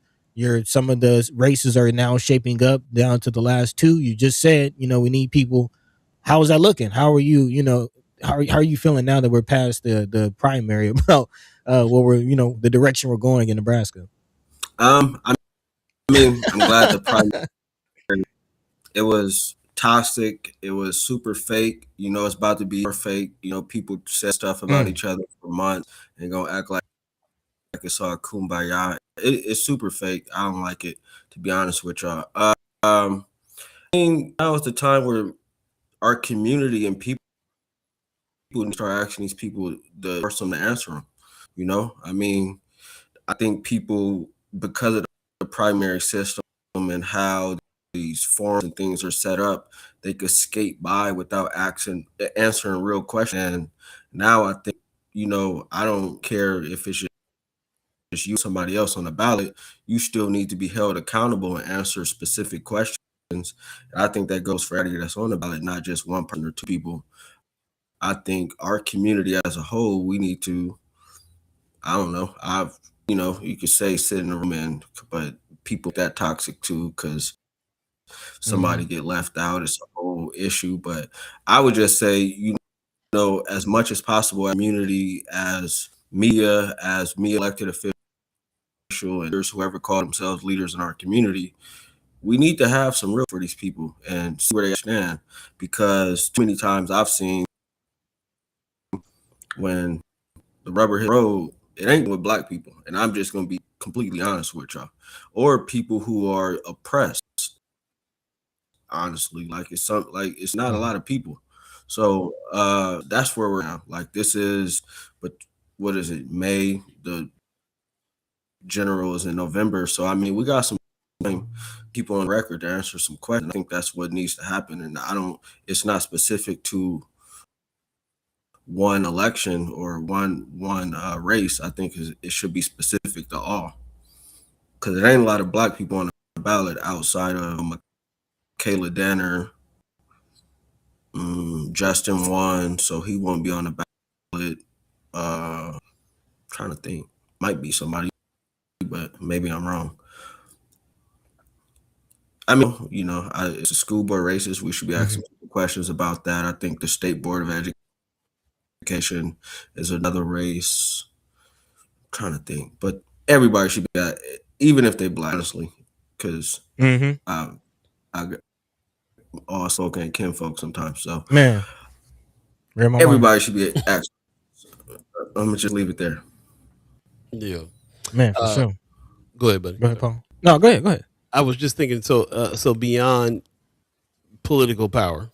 some of the races are now shaping up down to the last two. You just said, we need people. How is that looking? How are you, how are you feeling now that we're past the primary about what we're, the direction we're going in Nebraska? I mean, I'm glad the primary, it was toxic. It was super fake. It's about to be more fake. People said stuff about each other for months and gonna act like it's all kumbaya. It's super fake. I don't like it, to be honest with y'all. I mean, now is the time where our community and people start asking these people the person to answer them. I mean, I think people, because of the primary system and how these forms and things are set up, they could skate by without answering real questions. And now I think, I don't care if it's just you, somebody else on the ballot, you still need to be held accountable and answer specific questions. And I think that goes for everybody that's on the ballot, not just one person or two people. I think our community as a whole, we need to, I don't know, you could say sit in the room, but people that toxic too, because somebody get left out. It's a whole issue. But I would just say, as much as possible, community, as media, as me elected official, and there's whoever call themselves leaders in our community, we need to have some real for these people and see where they stand. Because too many times I've seen when the rubber hit the road, it ain't with black people. And I'm just going to be completely honest with y'all. Or people who are oppressed. Honestly, it's not a lot of people. So that's where we're now. But what is it? May, the general is in November. So I mean, we got some people on record to answer some questions. I think that's what needs to happen. And it's not specific to one election or one race. I think it should be specific to all. Because there ain't a lot of black people on the ballot outside of Kayla Danner. Justin won, so he won't be on the ballot. Trying to think, might be somebody, but maybe I'm wrong. I mean, it's a school board races. We should be asking questions about that. I think the State Board of Education is another race. I'm trying to think, but everybody should be at, even if they black, honestly, because I all smoking and kin folks sometimes. So man, everybody should be asked. I'm gonna just leave it there. Yeah, man, for sure. Go ahead, buddy. Go ahead, Paul. No, go ahead. I was just thinking. So beyond political power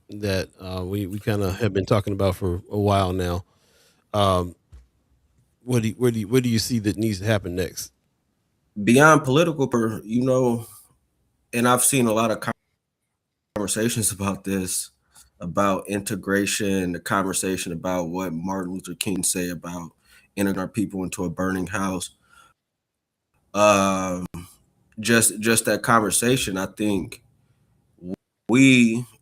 that we kind of have been talking about for a while now, where do you see that needs to happen next? Beyond political power, and I've seen a lot of conversations about this, about integration, the conversation about what Martin Luther King say about entering our people into a burning house. Just that conversation, I think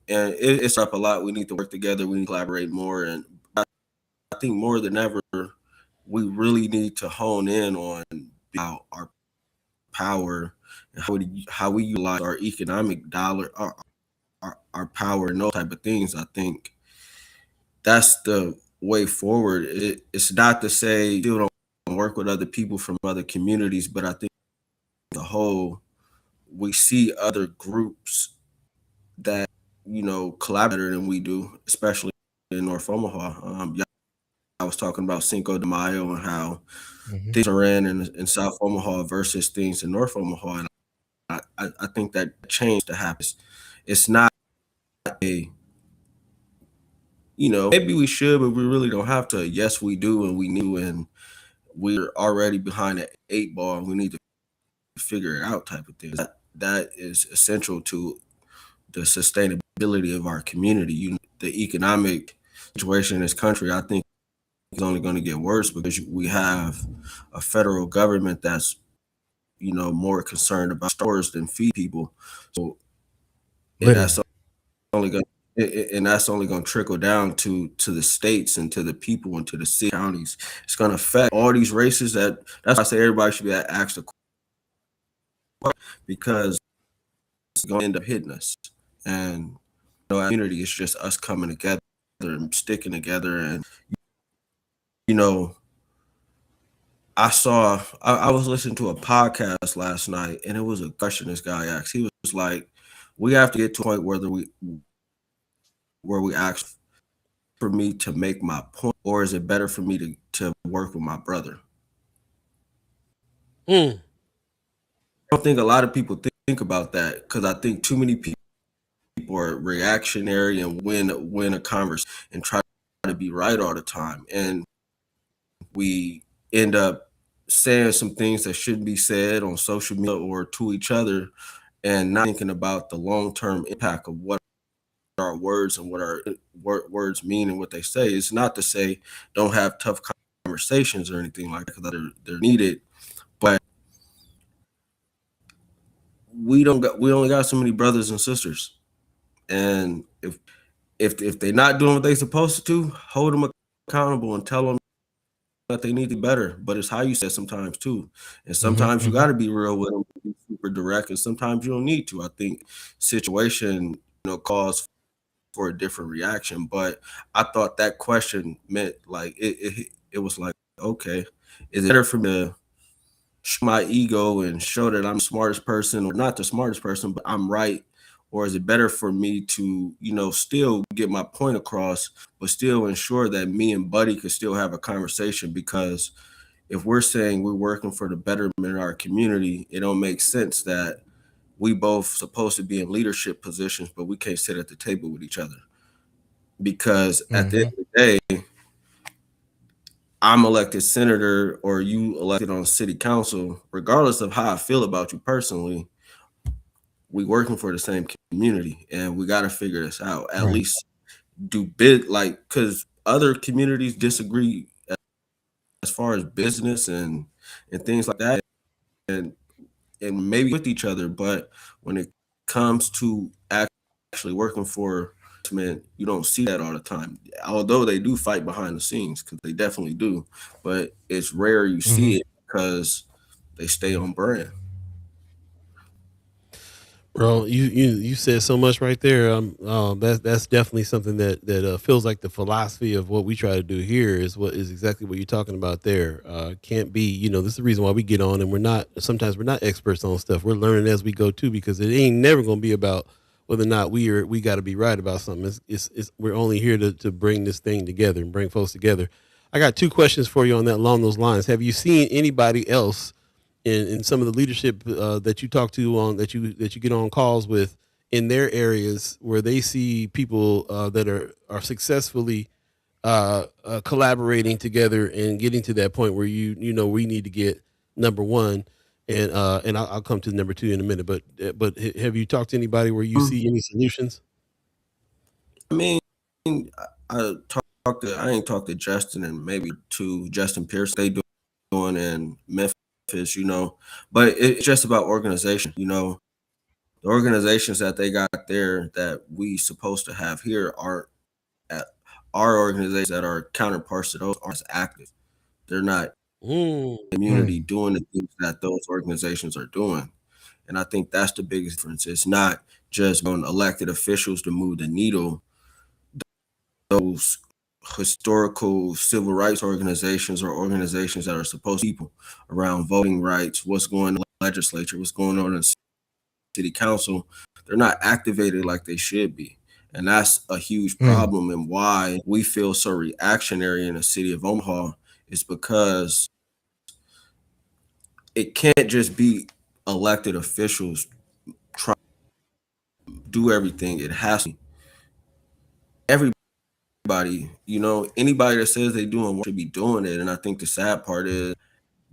it's up a lot. We need to work together. We need to collaborate more. And I think more than ever, we really need to hone in on our power and how we utilize our economic dollar, our power and those type of things. I think that's the way forward. It's not to say still don't work with other people from other communities, but I think the whole, we see other groups that collaborate better than we do, especially in North Omaha. I was talking about Cinco de Mayo and how things are in South Omaha versus things in North Omaha, and I think that change to happen. It's not maybe we should, but we really don't have to. Yes, we do, and we knew, and we're already behind the 8 ball, and we need to figure it out type of thing. That is essential to the sustainability of our community. The economic situation in this country, I think, is only going to get worse because we have a federal government that's more concerned about stores than feed people. So, and Literally. that's only going and that's only going to trickle down to the states and to the people and to the city counties. It's going to affect all these races. That's why I say everybody should be asked a question, because it's going to end up hitting us. And our community is just us coming together and sticking together. And I was listening to a podcast last night, and it was a question this guy asked. He was like, we have to get to a point where we ask for me to make my point, or is it better for me to work with my brother? I don't think a lot of people think about that, because I think too many people are reactionary and win a conversation and try to be right all the time. And we end up saying some things that shouldn't be said on social media or to each other, and not thinking about the long-term impact of what our words and what our words mean and what they say. It's not to say don't have tough conversations or anything like that, because they're needed, but we only got so many brothers and sisters, and if they're not doing what they're supposed to, hold them accountable and tell them that they need to be better. But it's how you say it sometimes too, and sometimes you got to be real with them, be super direct, and sometimes you don't need to. I think situation calls for a different reaction. But I thought that question meant like it was like, okay, is it better for me to show my ego and show that I'm the smartest person, or not the smartest person, but I'm right? Or is it better for me to, still get my point across, but still ensure that me and Buddy could still have a conversation? Because if we're saying we're working for the betterment of our community, it don't make sense that we both supposed to be in leadership positions, but we can't sit at the table with each other. Because at the end of the day, I'm elected senator or you elected on city council, regardless of how I feel about you personally, we working for the same community, and we got to figure this out. At least do because other communities disagree as far as business and things like that, and maybe with each other. But when it comes to actually working for, man, you don't see that all the time. Although they do fight behind the scenes, because they definitely do, but it's rare you see it because they stay on brand. Bro, you said so much right there. That's definitely something that feels like the philosophy of what we try to do here is exactly what you're talking about there. Can't be, this is the reason why we get on, and sometimes we're not experts on stuff. We're learning as we go too, because it ain't never gonna be about whether or not we got to be right about something. We're only here to bring this thing together and bring folks together. I got two questions for you along those lines. Have you seen anybody else in some of the leadership that you talk to that you get on calls with in their areas, where they see people that are successfully collaborating together and getting to that point where we need to get number one, and I'll come to number two in a minute. But have you talked to anybody where you see any solutions? I mean, I ain't talked to Justin and maybe to Justin Pierce. They doing in Memphis, but it's just about organization. The organizations that they got there that we supposed to have here are at our organizations that are counterparts to those aren't as active. They're not community doing the things that those organizations are doing. And I think that's the biggest difference. It's not just on elected officials to move the needle. Those historical civil rights organizations or organizations that are supposed to be people around voting rights, what's going on in the legislature, what's going on in the city council, they're not activated like they should be. And that's a huge problem. And why we feel so reactionary in the city of Omaha is because it can't just be elected officials trying to do everything. It has to be everybody, anybody that says they doing what should be doing it. And I think the sad part is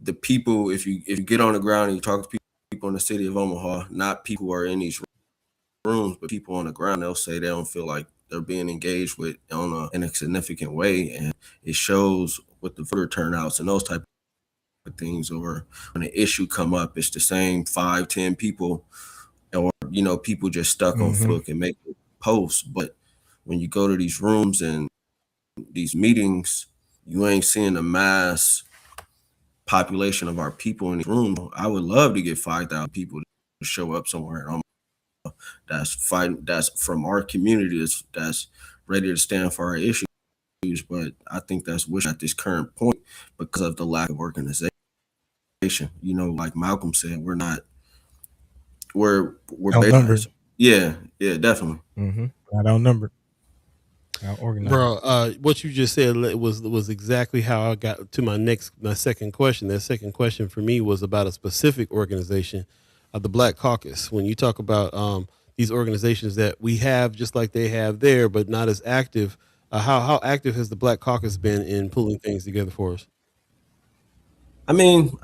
the people, if you get on the ground and you talk to people in the city of Omaha, not people who are in these rooms, but people on the ground, they'll say they don't feel like they're being engaged with in a significant way. And it shows with the voter turnouts and those type things, or when an issue come up, it's the same 5-10 people, or people just stuck on Facebook and make posts. But when you go to these rooms and these meetings, you ain't seeing a mass population of our people in the room. I would love to get 5,000 people to show up somewhere that's fighting, that's from our community, that's ready to stand for our issues. But I think that's wishing at this current point because of the lack of organization. Like Malcolm said, we're outnumbered. Yeah, definitely. Not outnumbered. Out organized. Bro, what you just said was exactly how I got to my second question. That second question for me was about a specific organization, the Black Caucus. When you talk about these organizations that we have, just like they have there, but not as active, how active has the Black Caucus been in pulling things together for us? I mean,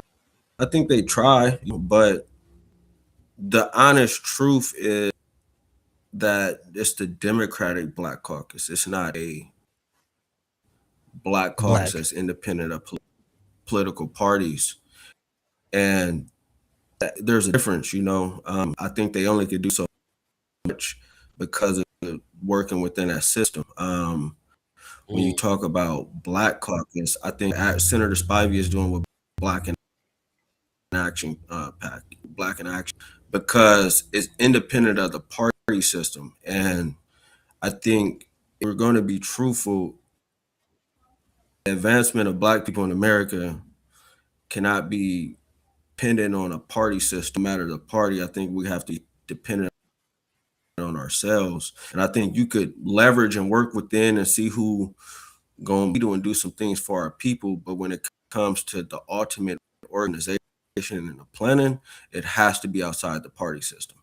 I think they try, but the honest truth is that it's the Democratic Black Caucus. It's not a Black Caucus that's independent of political parties. And there's a difference, I think they only could do so much because of working within that system. When you talk about Black Caucus, I think Senator Spivey is doing what Black in Action Black in Action, because it's independent of the party system. And I think if we're going to be truthful, the advancement of Black people in America cannot be dependent on a party system. No matter the party, I think we have to depend on ourselves. And I think you could leverage and work within and see who going to be doing, do some things for our people. But when it comes to the ultimate organization and the planning, it has to be outside the party system.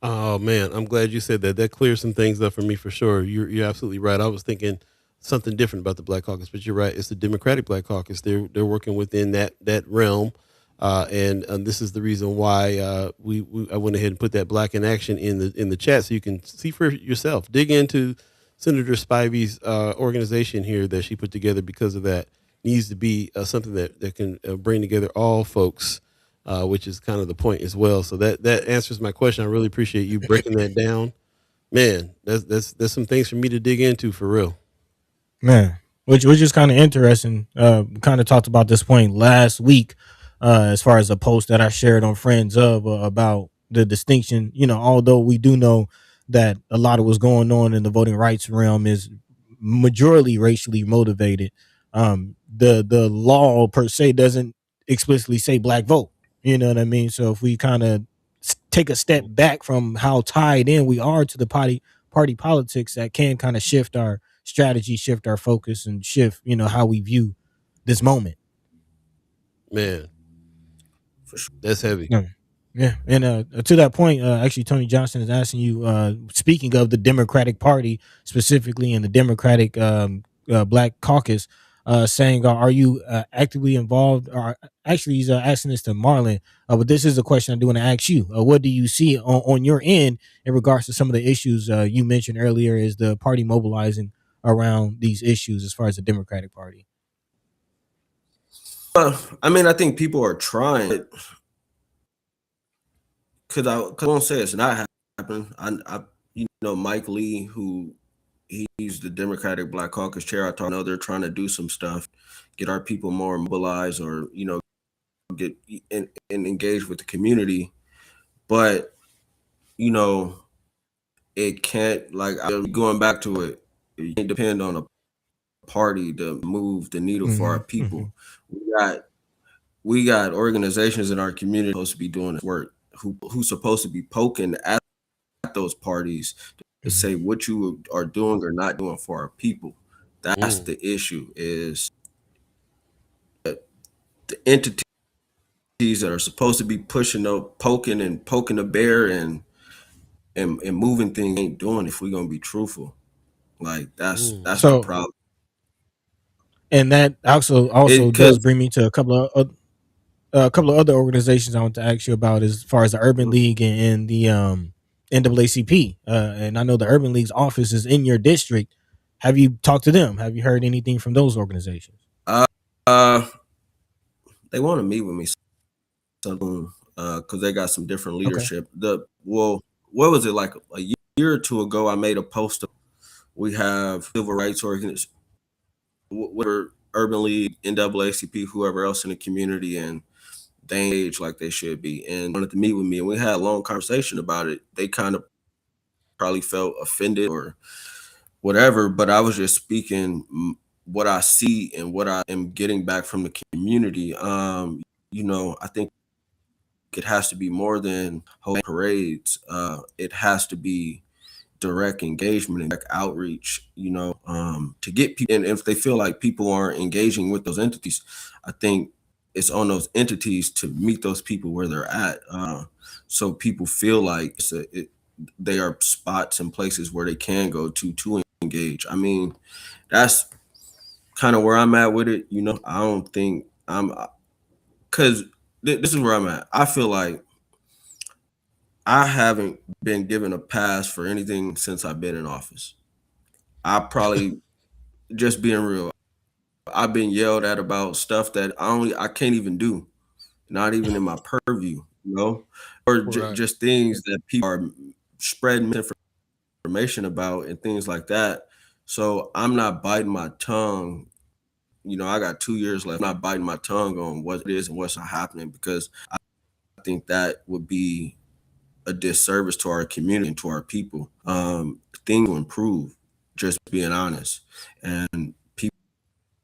Oh man, I'm glad you said that. That clears some things up for me for sure. You're absolutely right. I was thinking something different about the Black Caucus, but you're right. It's the Democratic Black Caucus. They're working within that realm, and this is the reason why I went ahead and put that Black in Action in the chat so you can see for yourself. Dig into Senator Spivey's organization here that she put together, because of that. Needs to be something that can bring together all folks, which is kind of the point as well. So that answers my question. I really appreciate you breaking that down, man. That's some things for me to dig into for real, man. Which is kind of interesting. Kind of talked about this point last week, as far as a post that I shared on Friends of about the distinction. Although we do know that a lot of what's going on in the voting rights realm is majority racially motivated. The law per se doesn't explicitly say Black vote. You know what I mean? So if we kind of take a step back from how tied in we are to the party politics, that can kind of shift our strategy, shift our focus, and shift, how we view this moment. Man, that's heavy. Yeah. And to that point, actually, Tony Johnson is asking you, speaking of the Democratic Party specifically and the Democratic Black Caucus, saying, are you actively involved? Or actually, he's asking this to Marlon, but this is a question I do want to ask you. What do you see on your end in regards to some of the issues you mentioned earlier? Is the party mobilizing around these issues as far as the Democratic Party? I mean, I think people are trying. Because I won't say it's not happening. Mike Lee, who he's the Democratic Black Caucus chair. I know they're trying to do some stuff, get our people more mobilized, or get and engaged with the community. But it can't, like, going back to it. It can't depend on a party to move the needle for our people. We got organizations in our community supposed to be doing this work. Who's supposed to be poking at those parties to say what you are doing or not doing for our people. That's the issue, is the entities that are supposed to be pushing, poking the bear and moving things ain't doing it, if we're gonna be truthful. Like that's the problem. And that also does bring me to a couple of other organizations I want to ask you about, as far as the Urban League and the NAACP. And I know the Urban League's office is in your district. Have you talked to them? Have you heard anything from those organizations? they want to meet with me something because they got some different Okay. leadership. What was it, like a year or two ago? I made a post. We have civil rights organizations, whatever, Urban League, NAACP, whoever else in the community, and they engage like they should be, and wanted to meet with me, and we had a long conversation about it. They kind of probably felt offended or whatever, but I was just speaking what I see and what I am getting back from the community. I think it has to be more than holding parades. It has to be direct engagement and direct outreach, to get people. And if they feel like people aren't engaging with those entities, I think it's on those entities to meet those people where they're at. So people feel like they are spots and places where they can go to engage. I mean, that's kind of where I'm at with it. I don't think because this is where I'm at. I feel like I haven't been given a pass for anything since I've been in office. I probably, just being real, I've been yelled at about stuff that I can't even do, not even in my purview, or Right. just things that people are spreading misinformation about and things like that. So I'm not biting my tongue. I got 2 years left. I'm not biting my tongue on what it is and what's not happening, because I think that would be a disservice to our community and to our people. Things will improve, just being honest. And people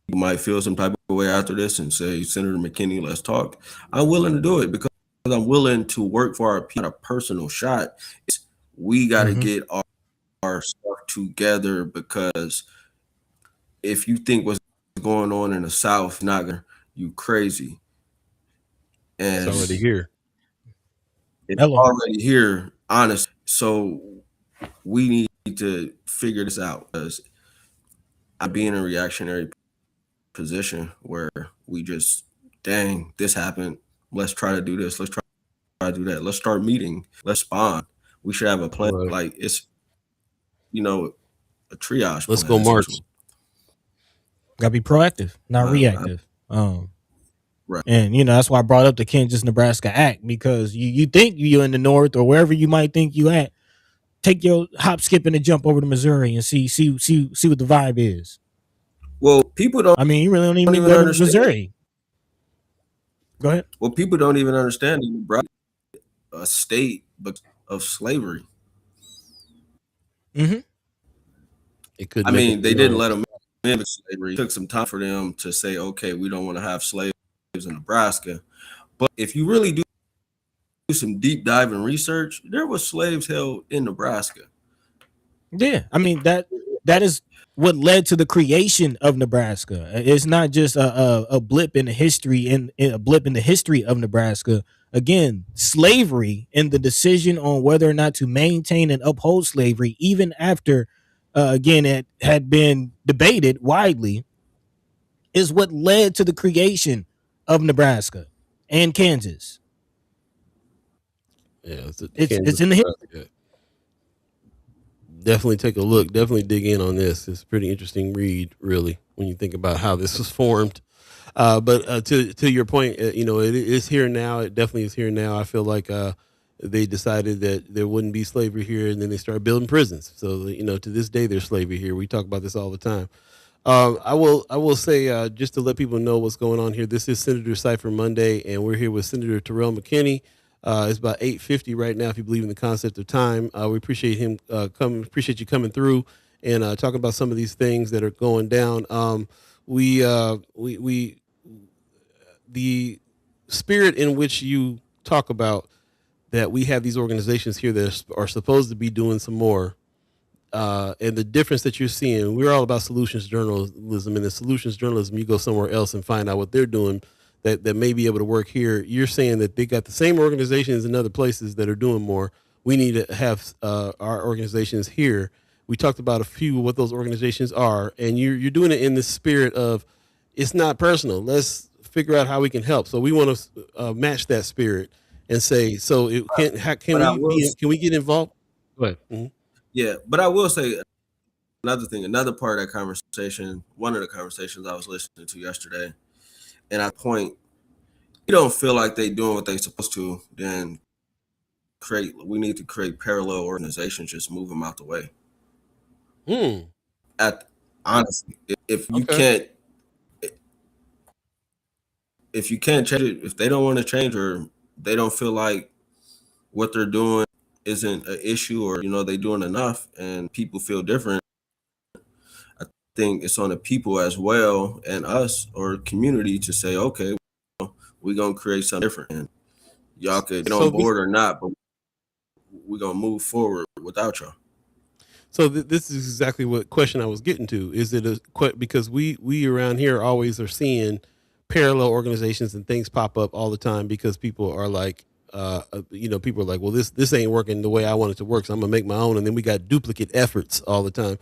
might feel some type of way after this and say, Senator McKinney, let's talk. I'm willing to do it because I'm willing to work for our people. Not a personal shot. We got to get our stuff together, because if you think what's going on in the South, you crazy. And It's already here. It's already here, honest. So we need to figure this out, because I be in a reactionary position where we just, dang, this happened. Let's try to do this. Let's try to do that. Let's start meeting. Let's spawn. We should have a plan. Right. Like it's, a triage. Let's plan, go march. Gotta be proactive, not reactive. Right. And that's why I brought up the Kansas Nebraska Act, because you think you're in the North or wherever you might think you at, take your hop, skip, and a jump over to Missouri and see what the vibe is. Well, people don't. I mean, you really don't even go to Missouri. Go ahead. Well, people don't even understand a state of slavery. Mm-hmm. It could. I mean, they didn't let them in slavery. It took some time for them to say, okay, we don't want to have slaves in Nebraska. But if you really do some deep dive and research, there was slaves held in Nebraska. Yeah, I mean that is what led to the creation of Nebraska. It's not just a blip in the history a blip in the history of Nebraska. Again, slavery and the decision on whether or not to maintain and uphold slavery, even after again it had been debated widely, is what led to the creation of Nebraska and Kansas. Yeah, it's in the history. Definitely take a look. Definitely dig in on this. It's a pretty interesting read, really, when you think about how this was formed. But to your point, it is here now. It definitely is here now. I feel like they decided that there wouldn't be slavery here, and then they started building prisons. So to this day, there's slavery here. We talk about this all the time. I will say, just to let people know what's going on here, this is Senator Cypher Monday, and we're here with Senator Terrell McKinney. It's about 8:50 right now, if you believe in the concept of time. We appreciate him appreciate you coming through and talking about some of these things that are going down. The spirit in which you talk about that we have these organizations here that are supposed to be doing some more, and the difference that you're seeing, we're all about solutions journalism, and in solutions journalism, you go somewhere else and find out what they're doing that may be able to work here. You're saying that they got the same organizations in other places that are doing more. We need to have our organizations here. We talked about a few of what those organizations are, and you're doing it in the spirit of it's not personal. Let's figure out how we can help. So we want to match that spirit and say, so can we get involved? Go ahead. Mm-hmm. Yeah, but I will say another part of that conversation, one of the conversations I was listening to yesterday, and I point, don't feel like they doing what they supposed to, then we need to create parallel organizations, just move them out the way. Honestly, if you can't change it, if they don't want to change, or they don't feel like what they're doing isn't an issue, or they're doing enough and people feel different, I think it's on the people as well, and us or community, to say, okay, we're gonna create something different, and y'all could get on board or not, but we're gonna move forward without y'all. So this is exactly what question I was getting to. Is it because we around here always are seeing parallel organizations and things pop up all the time, because people are like, people are like, well, this ain't working the way I want it to work, so I'm gonna make my own. And then we got duplicate efforts all the time.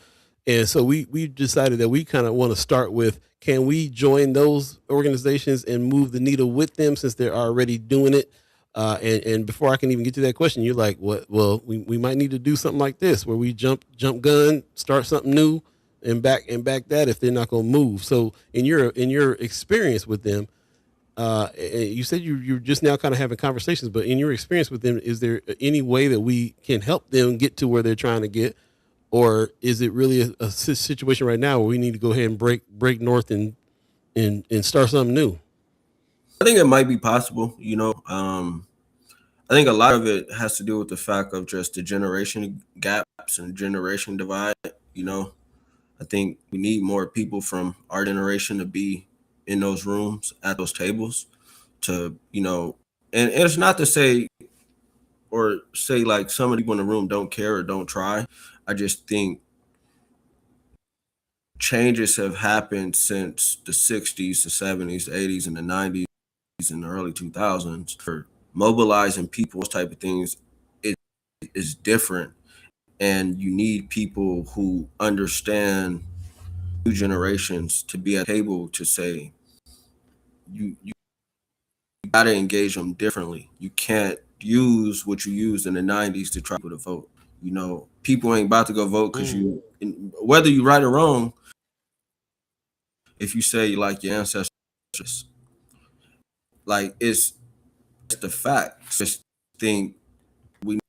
And so we decided that we kind of want to start with, can we join those organizations and move the needle with them, since they're already doing it? And before I can even get to that question, you're like, what? Well, we might need to do something like this, where we jump gun, start something new, and back that if they're not going to move. So in your experience with them, you said you're just now kind of having conversations, but in your experience with them, is there any way that we can help them get to where they're trying to get? Or is it really a situation right now where we need to go ahead and break north and start something new? I think it might be possible. I think a lot of it has to do with the fact of just the generation gaps and generation divide. I think we need more people from our generation to be in those rooms, at those tables, to, and it's not to say like some of the people in the room don't care or don't try. I just think changes have happened since the 60s, the 70s, the 80s, and the 90s, and the early 2000s. For mobilizing people, type of things, is different. And you need people who understand new generations to be at the table, to say, you got to engage them differently. You can't use what you used in the 90s to try to vote. People ain't about to go vote because whether you right or wrong, if you say you like your ancestors, like, it's the fact. Just think we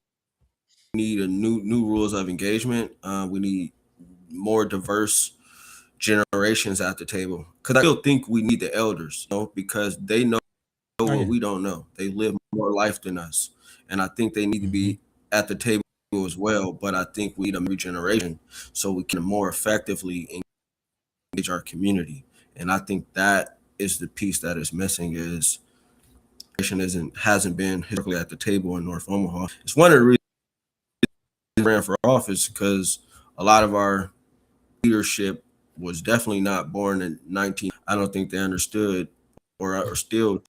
need a new rules of engagement. We need more diverse generations at the table, because I still think we need the elders, because they know what we don't know. They live more life than us, and I think they need to be at the table as well. But I think we need a new generation so we can more effectively engage our community. And I think that is the piece that is missing, is hasn't been historically at the table in North Omaha. It's one of the reasons I ran for office, because a lot of our leadership was definitely not born in 19. I don't think they understood, or still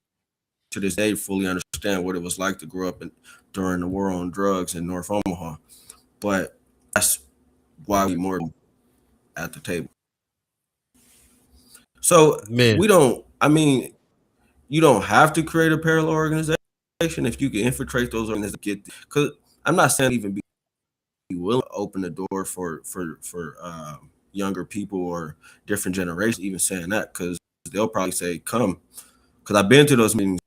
to this day fully understand, what it was like to grow up during the war on drugs in North Omaha. But that's why we more at the table. So you don't have to create a parallel organization if you can infiltrate those organizations. Because I'm not saying even be willing to open the door for younger people or different generations, even saying that, because they'll probably say, come. Because I've been to those meetings,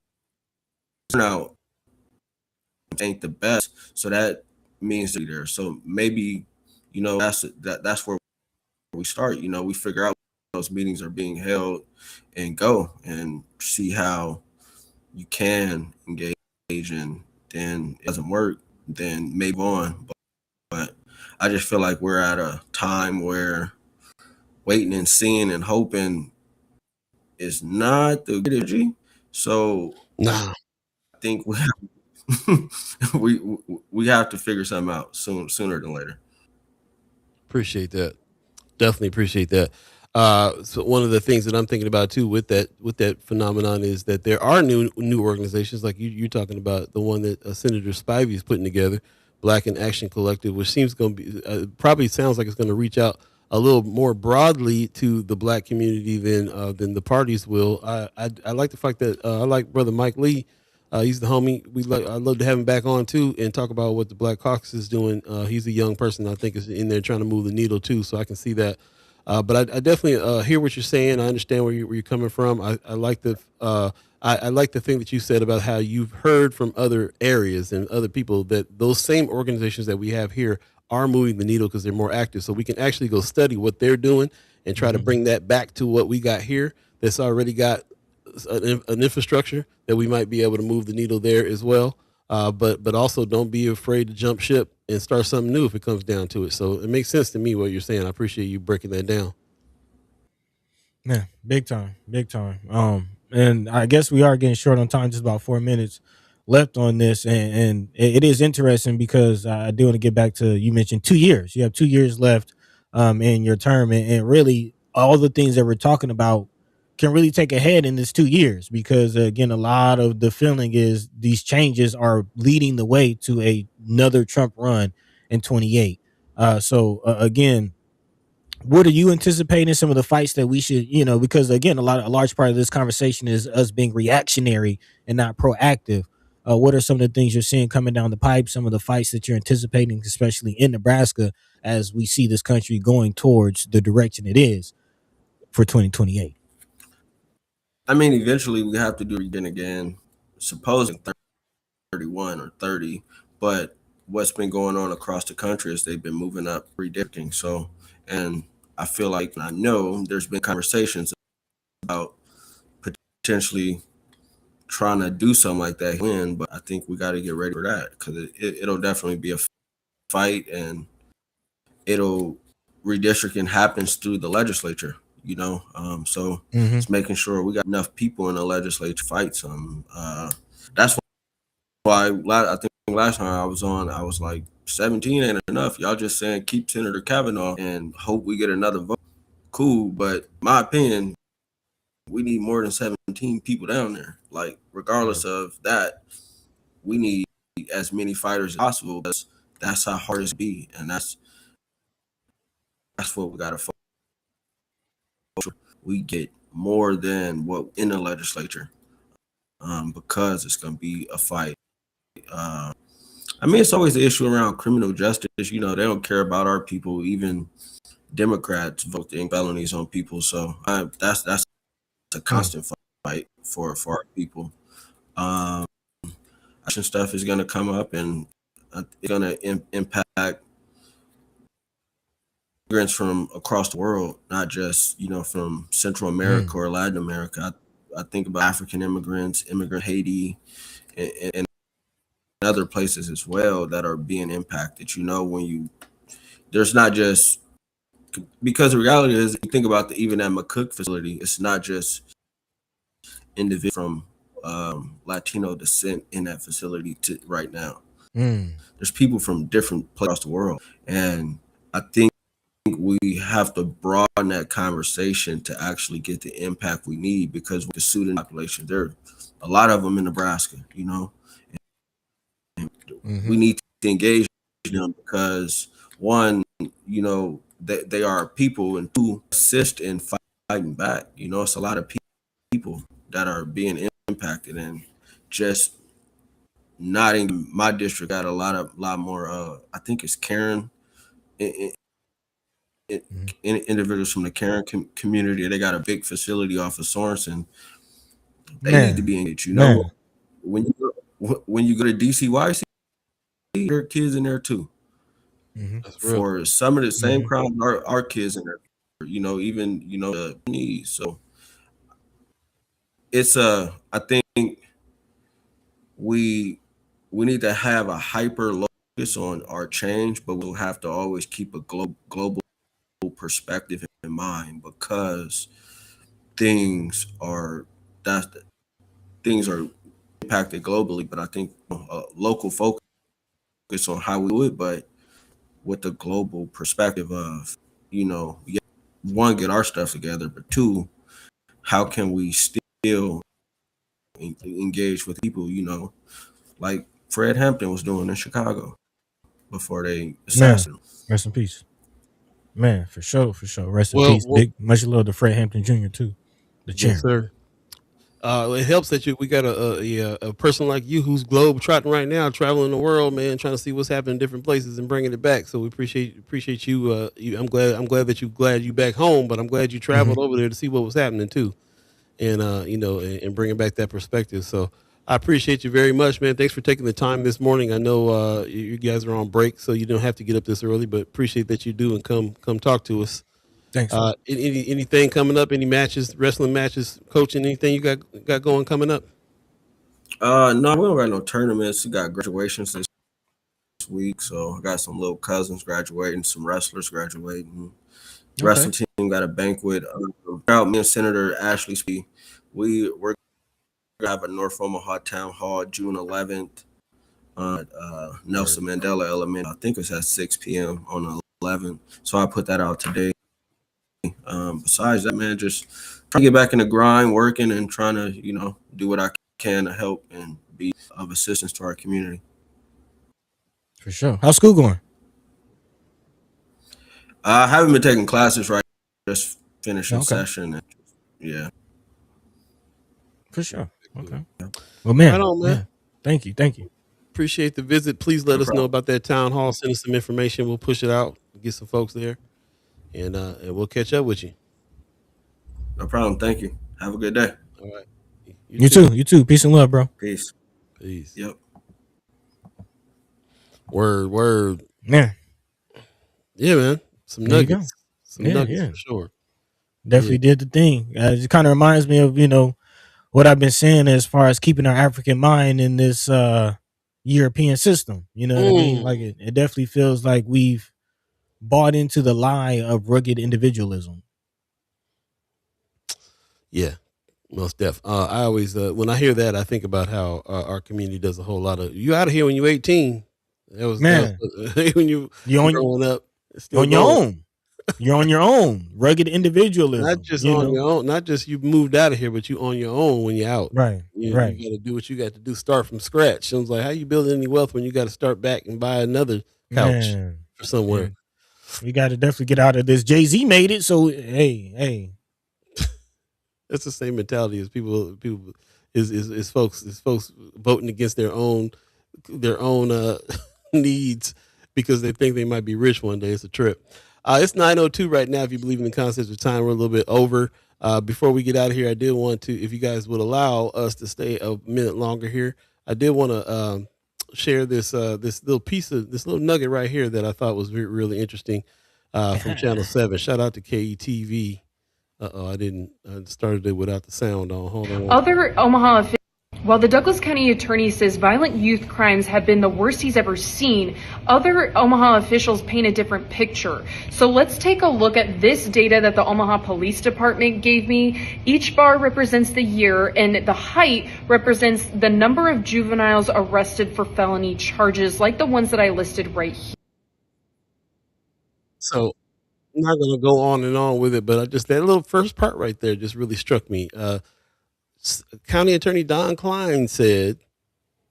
turnout ain't the best, so that means they're there. So maybe, that's where we start. We figure out those meetings are being held, and go and see how you can engage, and then it doesn't work, then maybe on. But I just feel like we're at a time where waiting and seeing and hoping is not the good energy. So I think we have to figure something out sooner than later. Appreciate that. Definitely appreciate that. So one of the things that I'm thinking about too with that phenomenon is that there are new organizations, like you're talking about, the one that Senator Spivey is putting together, Black in Action Collective, which seems going to be probably sounds like it's going to reach out a little more broadly to the Black community than the parties will. I like the fact that I like Brother Mike Lee. He's the homie. I'd love to have him back on too and talk about what the Black Caucus is doing. He's a young person, I think, is in there trying to move the needle too. So I can see that. But I definitely hear what you're saying. I understand where you're coming from. I like the I like the thing that you said about how you've heard from other areas and other people that those same organizations that we have here are moving the needle because they're more active. So we can actually go study what they're doing and try to bring that back to what we got here that's already got an infrastructure that we might be able to move the needle there as well. But also don't be afraid to jump ship and start something new if it comes down to it. So it makes sense to me what you're saying. I appreciate you breaking that down. Yeah, big time, big time. And I guess we are getting short on time, just about 4 minutes left on this, and it is interesting because I do want to get back to, you mentioned 2 years. You have 2 years left in your term, and really all the things that we're talking about can really take a head in this 2 years because again, a lot of the feeling is these changes are leading the way to another Trump run in 28. So again, what are you anticipating some of the fights that we should, because again, a large part of this conversation is us being reactionary and not proactive. What are some of the things you're seeing coming down the pipe, some of the fights that you're anticipating, especially in Nebraska, as we see this country going towards the direction it is for 2028? I mean, eventually we have to do it again, supposing 31 or 30, but what's been going on across the country is they've been moving up redistricting. So, and I feel like, I know there's been conversations about potentially trying to do something like that win, but I think we got to get ready for that because it'll definitely be a fight, and redistricting happens through the legislature, so it's making sure we got enough people in the legislature to fight some. That's why I think last time I was on, I was like, 17 ain't enough. Y'all just saying keep Senator Kavanaugh and hope we get another vote. Cool, but my opinion, we need more than 17 people down there. Like, regardless of that, we need as many fighters as possible. That's how hard it's be, and that's what we got to focus on. We get more than what in the legislature, because it's going to be a fight. I mean, it's always the issue around criminal justice. They don't care about our people. Even Democrats voting felonies on people. So that's a constant fight for our people. Stuff is going to come up, and it's going to impact immigrants from across the world, not just from Central America or Latin America. I think about African immigrants, immigrant Haiti, and other places as well that are being impacted. There's not just, because the reality is, you think about even that McCook facility, it's not just individuals from Latino descent in that facility right now. There's people from different places across the world, and I think we have to broaden that conversation to actually get the impact we need, because with the student population, there a lot of them in Nebraska, we need to engage them because, one, they are people, and two, assist in fighting back. It's a lot of people that are being impacted, and just not in my district got a lot more. I think it's Karen, individuals from the Karen community. They got a big facility off of Sorensen. They need to be engaged. When you go to DCYC, there are kids in there too. For some of the same crowd, our kids in there. Even the needs. So it's I think we need to have a hyper focus on our change, but we'll have to always keep a global perspective in mind, because things are impacted globally. But I think local focus on how we do it, but with the global perspective of, one, get our stuff together, but two, how can we still engage with people, like Fred Hampton was doing in Chicago before they assassinated him. Rest in peace. Man, for sure. Rest in peace. Big, much love to Fred Hampton Jr. too. The chairman. Yes, sir. It helps that we got a person like you who's globe trotting right now, traveling the world, man, trying to see what's happening in different places and bringing it back. So we appreciate you. I'm glad that you back home, but I'm glad you traveled over there to see what was happening too. and and bringing back that perspective. So I appreciate you very much, man. Thanks for taking the time this morning. I know you guys are on break, so you don't have to get up this early, but appreciate that you do and come talk to us. Thanks. Anything coming up? Any matches, wrestling matches, coaching? Anything you got going coming up? No, we don't got no tournaments. We got graduations this week, so I got some little cousins graduating, some wrestlers graduating. Okay. Wrestling team got a banquet. Me and Senator Ashley Spivey, we're gonna have a North Omaha Town Hall June 11th on Nelson Mandela Element. I think it's at 6 p.m. on the 11th. So I put that out today. Besides that, man, just trying to get back in the grind, working and trying to, do what I can to help and be of assistance to our community. For sure. How's school going? I haven't been taking classes right now, just finishing Okay. session. And, yeah. For sure. Okay. Well, man. Right on, man. Yeah. Thank you. Appreciate the visit. Please let us know about that town hall. Send us some information. We'll push it out, get some folks there, and we'll catch up with you. No problem. Thank you. Have a good day. All right. You too. Peace and love, bro. Peace. Yep. Word. Yeah. Yeah, man. Some There you go. nuggets. Some nuggets Yeah. for sure. Definitely did the thing. It kind of reminds me of, what I've been saying as far as keeping our African mind in this European system. You know what I mean? Like it definitely feels like we've bought into the lie of rugged individualism. Yeah, most def. I always when I hear that, I think about how our community does a whole lot of. You out of here when you're 18. That was when you're growing up. You're on your own. You're on your own. Rugged individualism. Not just on your own. Not just you moved out of here, but you on your own when you're out. Right. Right. You got to do what you got to do. Start from scratch. I was like, how you building any wealth when you got to start back and buy another couch for somewhere? Man. We got to definitely get out of this. Jay-Z made it, so hey. That's the same mentality as people is folks voting against their own needs because they think they might be rich one day. It's a trip. It's 9:02 right now. If you believe in the concept of time, we're a little bit over. Before we get out of here, I did want to, if you guys would allow us to stay a minute longer here, I did want to share this little nugget right here that I thought was really interesting from Channel 7. Shout out to KETV. I started it without the sound on. Hold on. Other Omaha officials, while the Douglas County attorney says violent youth crimes have been the worst he's ever seen, other Omaha officials paint a different picture. So let's take a look at this data that the Omaha Police Department gave me. Each bar represents the year, and the height represents the number of juveniles arrested for felony charges, like the ones that I listed right here. So I'm not going to go on and on with it, but that little first part right there just really struck me. County Attorney Don Klein said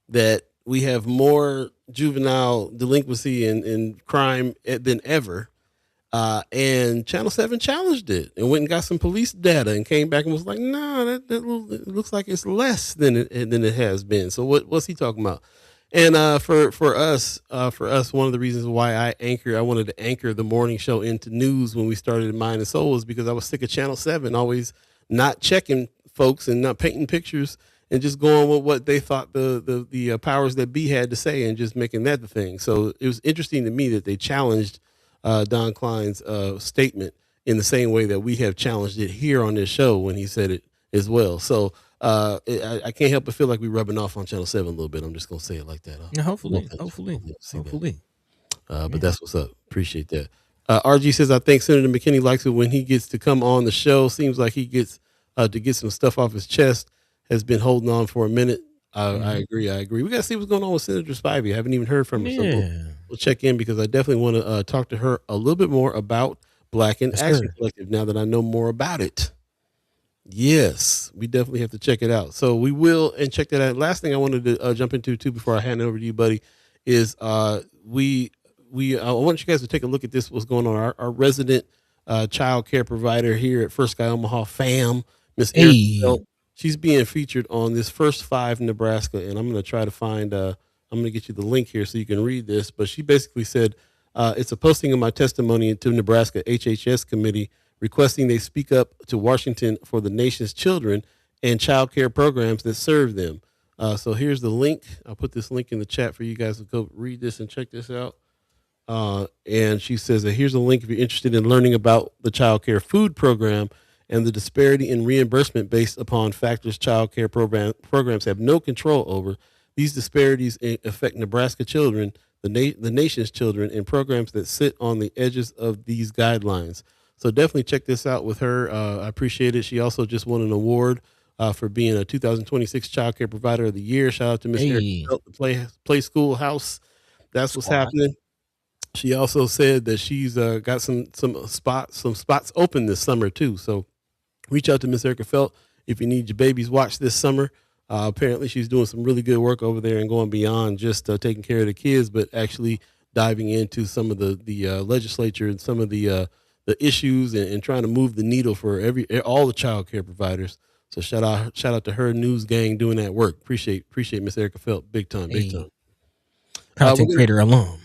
that we have more juvenile delinquency and crime than ever. And Channel 7 challenged it and went and got some police data and came back and was like, no, it looks like it's less than it has been. So what's he talking about? And for us, one of the reasons why I wanted to anchor the morning show into news when we started Mind and Soul is because I was sick of Channel 7 always not checking folks and not painting pictures and just going with what they thought the powers that be had to say and just making that the thing. So it was interesting to me that they challenged Don Klein's statement in the same way that we have challenged it here on this show when he said it as well. So I can't help but feel like we're rubbing off on Channel 7 a little bit. I'm just going to say it like that. Hopefully. But that's what's up. Appreciate that. RG says, I think Senator McKinney likes it when he gets to come on the show. Seems like he gets to get some stuff off his chest, has been holding on for a minute. I agree. We got to see what's going on with Senator Spivey. I haven't even heard from her. So we'll check in because I definitely want to talk to her a little bit more about Black in Action Collective now that I know more about it. Yes, we definitely have to check it out. So we will and check that out. Last thing I wanted to jump into too before I hand it over to you, buddy, is I want you guys to take a look at this. What's going on? Our resident child care provider here at First Sky Omaha, FAM, Miss Erica. She's being featured on this First Five Nebraska, and I'm going to try to find. I'm going to get you the link here so you can read this. But she basically said it's a posting of my testimony to Nebraska HHS committee requesting they speak up to Washington for the nation's children and child care programs that serve them. So here's the link. I'll put this link in the chat for you guys to go read this and check this out. And she says that here's a link if you're interested in learning about the child care food program and the disparity in reimbursement based upon factors child care programs have no control over. These disparities affect Nebraska children, the nation's children, in programs that sit on the edges of these guidelines. So definitely check this out with her. I appreciate it. She also just won an award for being a 2026 Child Care Provider of the Year. Shout out to Miss Erica Felt, the Play School House. That's what's happening. She also said that she's got some spots open this summer too. So reach out to Miss Erica Felt if you need your baby's watch this summer. Apparently she's doing some really good work over there and going beyond just taking care of the kids, but actually diving into some of the legislature and some of the issues and trying to move the needle for all the child care providers. So shout out to her news gang doing that work. Appreciate Miss Erica Felt big time. Content creator alum.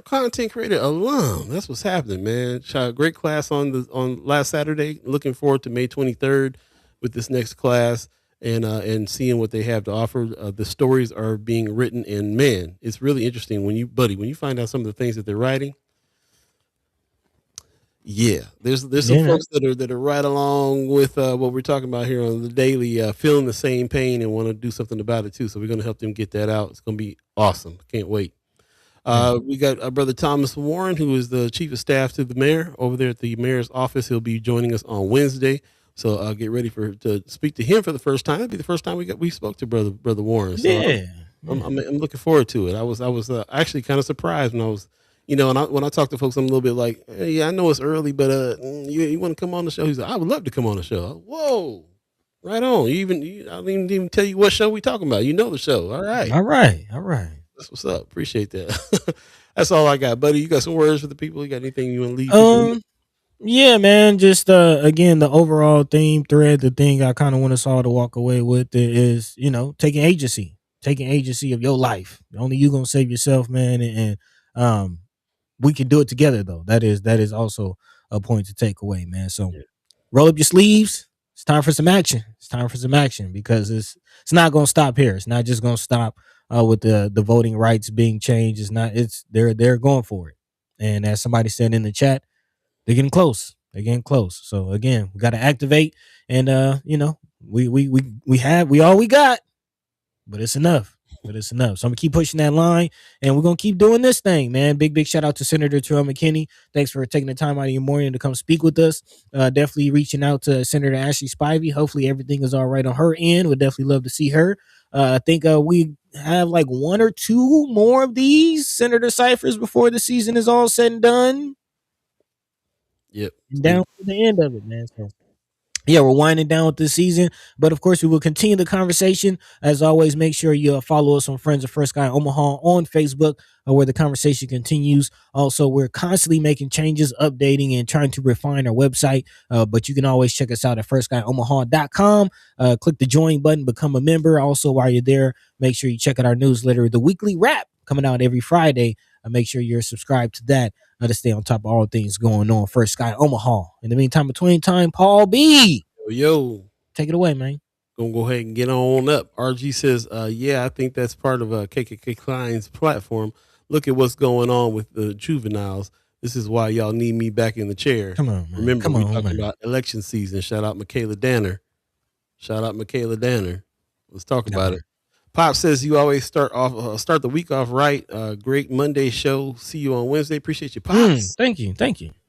Content creator alum. That's what's happening, man. Great class on last Saturday. Looking forward to May 23rd with this next class and seeing what they have to offer. The stories are being written, and man, it's really interesting when you find out some of the things that they're writing. Yeah, there's some folks that are right along with what we're talking about here on the daily, feeling the same pain and want to do something about it too. So we're going to help them get that out. It's going to be awesome. Can't wait. We got our brother Thomas Warren, who is the chief of staff to the mayor over there at the mayor's office. He'll be joining us on Wednesday. So get ready to speak to him for the first time. It'll be the first time we spoke to brother Warren. So I'm looking forward to it. I was actually kind of surprised when I was, when I talk to folks, I'm a little bit like, hey, yeah, I know it's early, but you want to come on the show? He's like, I would love to come on the show. Whoa, right on. I didn't even tell you what show we talking about. You know the show. All right. That's what's up. Appreciate that. That's all I got, buddy. You got some words for the people? You got anything you want to leave people with? Yeah, man. Just again, the overall theme thread, the thing I kind of want us all to walk away with is, taking agency of your life. Only you gonna save yourself, man. And we can do it together, though. That is also a point to take away, man. So roll up your sleeves. It's time for some action. Because it's not gonna stop here. It's not just gonna stop with the voting rights being changed. They're going for it. And as somebody said in the chat, they're getting close. So again, we got to activate, and we all we got, but it's enough. So I'm gonna keep pushing that line, and we're gonna keep doing this thing, man. Big shout out to Senator McKinney. Thanks for taking the time out of your morning to come speak with us. Definitely reaching out to Senator Ashley Spivey. Hopefully everything is all right on her end. Would definitely love to see her. I think we have like one or two more of these Senator Cyphers before the season is all said and done. Yep. Down to the end of it, man. So, yeah, we're winding down with this season, but of course we will continue the conversation. As always, make sure you follow us on Friends of First Guy Omaha on Facebook, where the conversation continues. Also, we're constantly making changes, updating, and trying to refine our website, but you can always check us out at firstguyomaha.com. Click the join button, become a member. Also, while you're there, make sure you check out our newsletter, The Weekly Wrap, coming out every Friday. Make sure you're subscribed to that to stay on top of all things going on. First Guy Omaha. In the meantime, between time, Paul B. Yo. Take it away, man. Gonna go ahead and get on up. RG says, yeah, I think that's part of KKK Klein's platform. Look at what's going on with the juveniles. This is why y'all need me back in the chair. Come on, man. Remember, we talking about election season. Shout out Michaela Danner. Let's talk about it. Pop says you always start the week off right. Great Monday show. See you on Wednesday. Appreciate you, Pops. Thank you.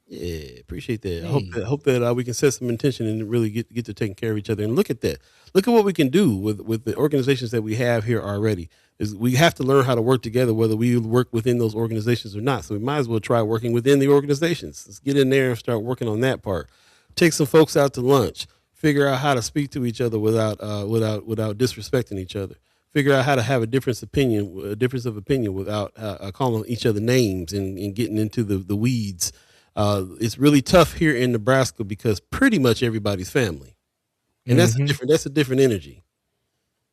Yeah, appreciate that. I hope that we can set some intention and really get to taking care of each other. And look at that. Look at what we can do with the organizations that we have here already. Is we have to learn how to work together, whether we work within those organizations or not. So we might as well try working within the organizations. Let's get in there and start working on that part. Take some folks out to lunch. Figure out how to speak to each other without disrespecting each other. Figure out how to have a difference of opinion without calling each other names and getting into the weeds. It's really tough here in Nebraska because pretty much everybody's family, and that's a different energy.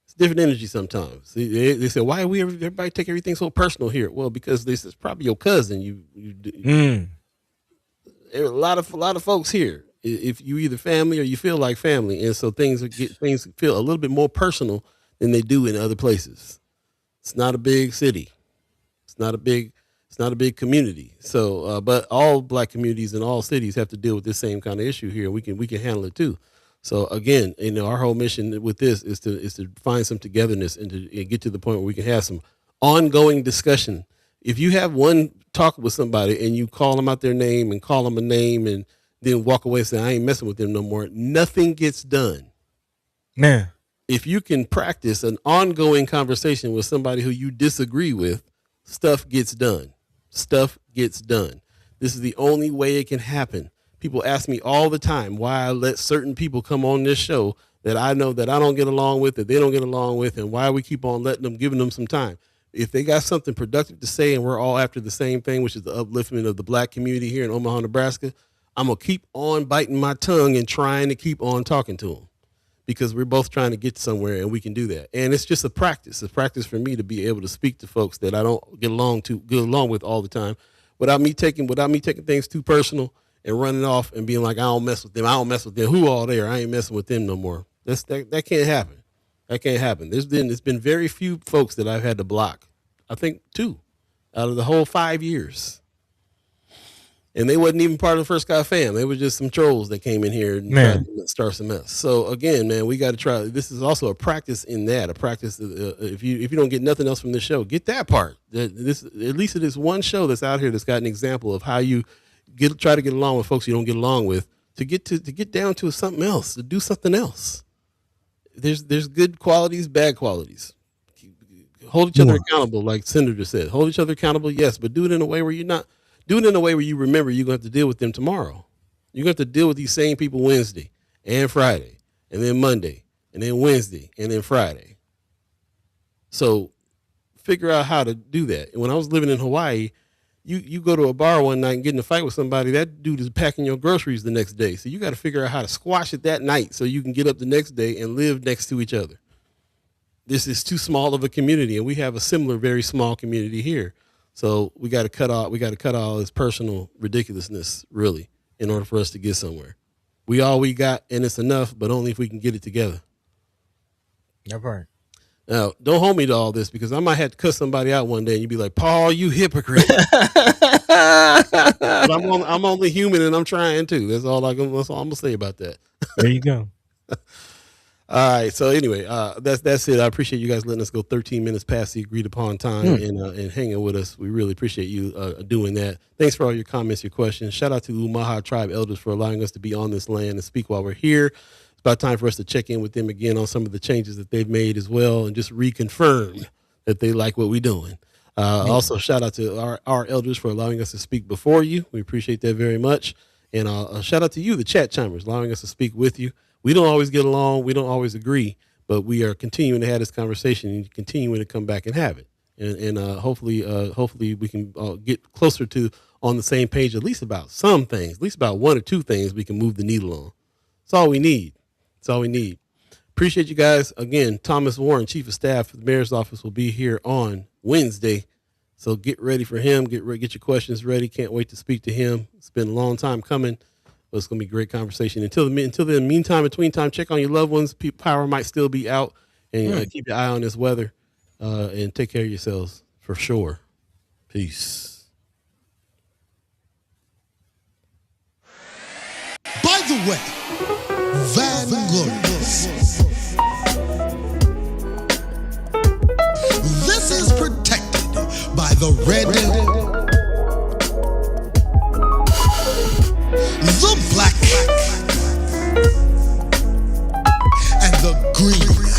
It's different energy sometimes. They say, why everybody take everything so personal here? Well, because this is probably your cousin. A lot of folks here. if you either family or you feel like family, and so things feel a little bit more personal than they do in other places. It's not a big city. It's not a big community. So, but all black communities in all cities have to deal with this same kind of issue here. We can handle it too. So again, our whole mission with this is to find some togetherness and to get to the point where we can have some ongoing discussion. If you have one talk with somebody and you call them out their name and call them a name and then walk away and say, I ain't messing with them no more, nothing gets done. Man. If you can practice an ongoing conversation with somebody who you disagree with, stuff gets done. Stuff gets done. This is the only way it can happen. People ask me all the time why I let certain people come on this show that I know that I don't get along with, that they don't get along with, and why we keep on letting them, giving them some time. If they got something productive to say and we're all after the same thing, which is the upliftment of the black community here in Omaha, Nebraska, I'm going to keep on biting my tongue and trying to keep on talking to them because we're both trying to get somewhere and we can do that. And it's just a practice for me to be able to speak to folks that I don't get along with all the time without me taking things too personal and running off and being like, I don't mess with them. Who all there? I ain't messing with them no more. That can't happen. That can't happen. There's been very few folks that I've had to block. I think 2 out of the whole 5 years. And they wasn't even part of the First Guy fam. They were just some trolls that came in here and tried to start some mess. So again, man, we got to try. This is also a practice in that. A practice. If you don't get nothing else from this show, get that part. At least it is one show that's out here that's got an example of how you try to get along with folks you don't get along with to get down to something else, to do something else. There's good qualities, bad qualities. Hold each other accountable, like Senator said. Hold each other accountable, yes, but do it in a way where you're not. Do it in a way where you remember you're going to have to deal with them tomorrow. You're going to have to deal with these same people Wednesday and Friday, and then Monday, and then Wednesday, and then Friday. So figure out how to do that. When I was living in Hawaii, you go to a bar one night and get in a fight with somebody, that dude is packing your groceries the next day. So you got to figure out how to squash it that night so you can get up the next day and live next to each other. This is too small of a community, and we have a similar, very small community here. So we got to cut all this personal ridiculousness, really, in order for us to get somewhere. We all we got, and it's enough, but only if we can get it together. That part. Now, don't hold me to all this because I might have to cut somebody out one day, and you'd be like, "Paul, you hypocrite." But I'm only human, and I'm trying to. That's all I'm gonna say about that. There you go. All right. So anyway, that's it. I appreciate you guys letting us go 13 minutes past the agreed upon time and hanging with us. We really appreciate you doing that. Thanks for all your comments, your questions. Shout out to Umaha Tribe Elders for allowing us to be on this land and speak while we're here. It's about time for us to check in with them again on some of the changes that they've made as well and just reconfirm that they like what we're doing. Also, shout out to our elders for allowing us to speak before you. We appreciate that very much. And shout out to you, the chat chimers, allowing us to speak with you. We don't always get along. We don't always agree, but we are continuing to have this conversation and continuing to come back and have it. And hopefully we can get closer to on the same page, at least about some things, at least about 1 or 2 things we can move the needle on. That's all we need. That's all we need. Appreciate you guys. Again, Thomas Warren, Chief of Staff of the Mayor's Office, will be here on Wednesday. So get ready for him. Get your questions ready. Can't wait to speak to him. It's been a long time coming. But it's going to be a great conversation. Until then, meantime, between time, check on your loved ones. Power might still be out. And keep your eye on this weather. And take care of yourselves for sure. Peace. By the way, Vanglorious. This is protected by the red, the black, and the green.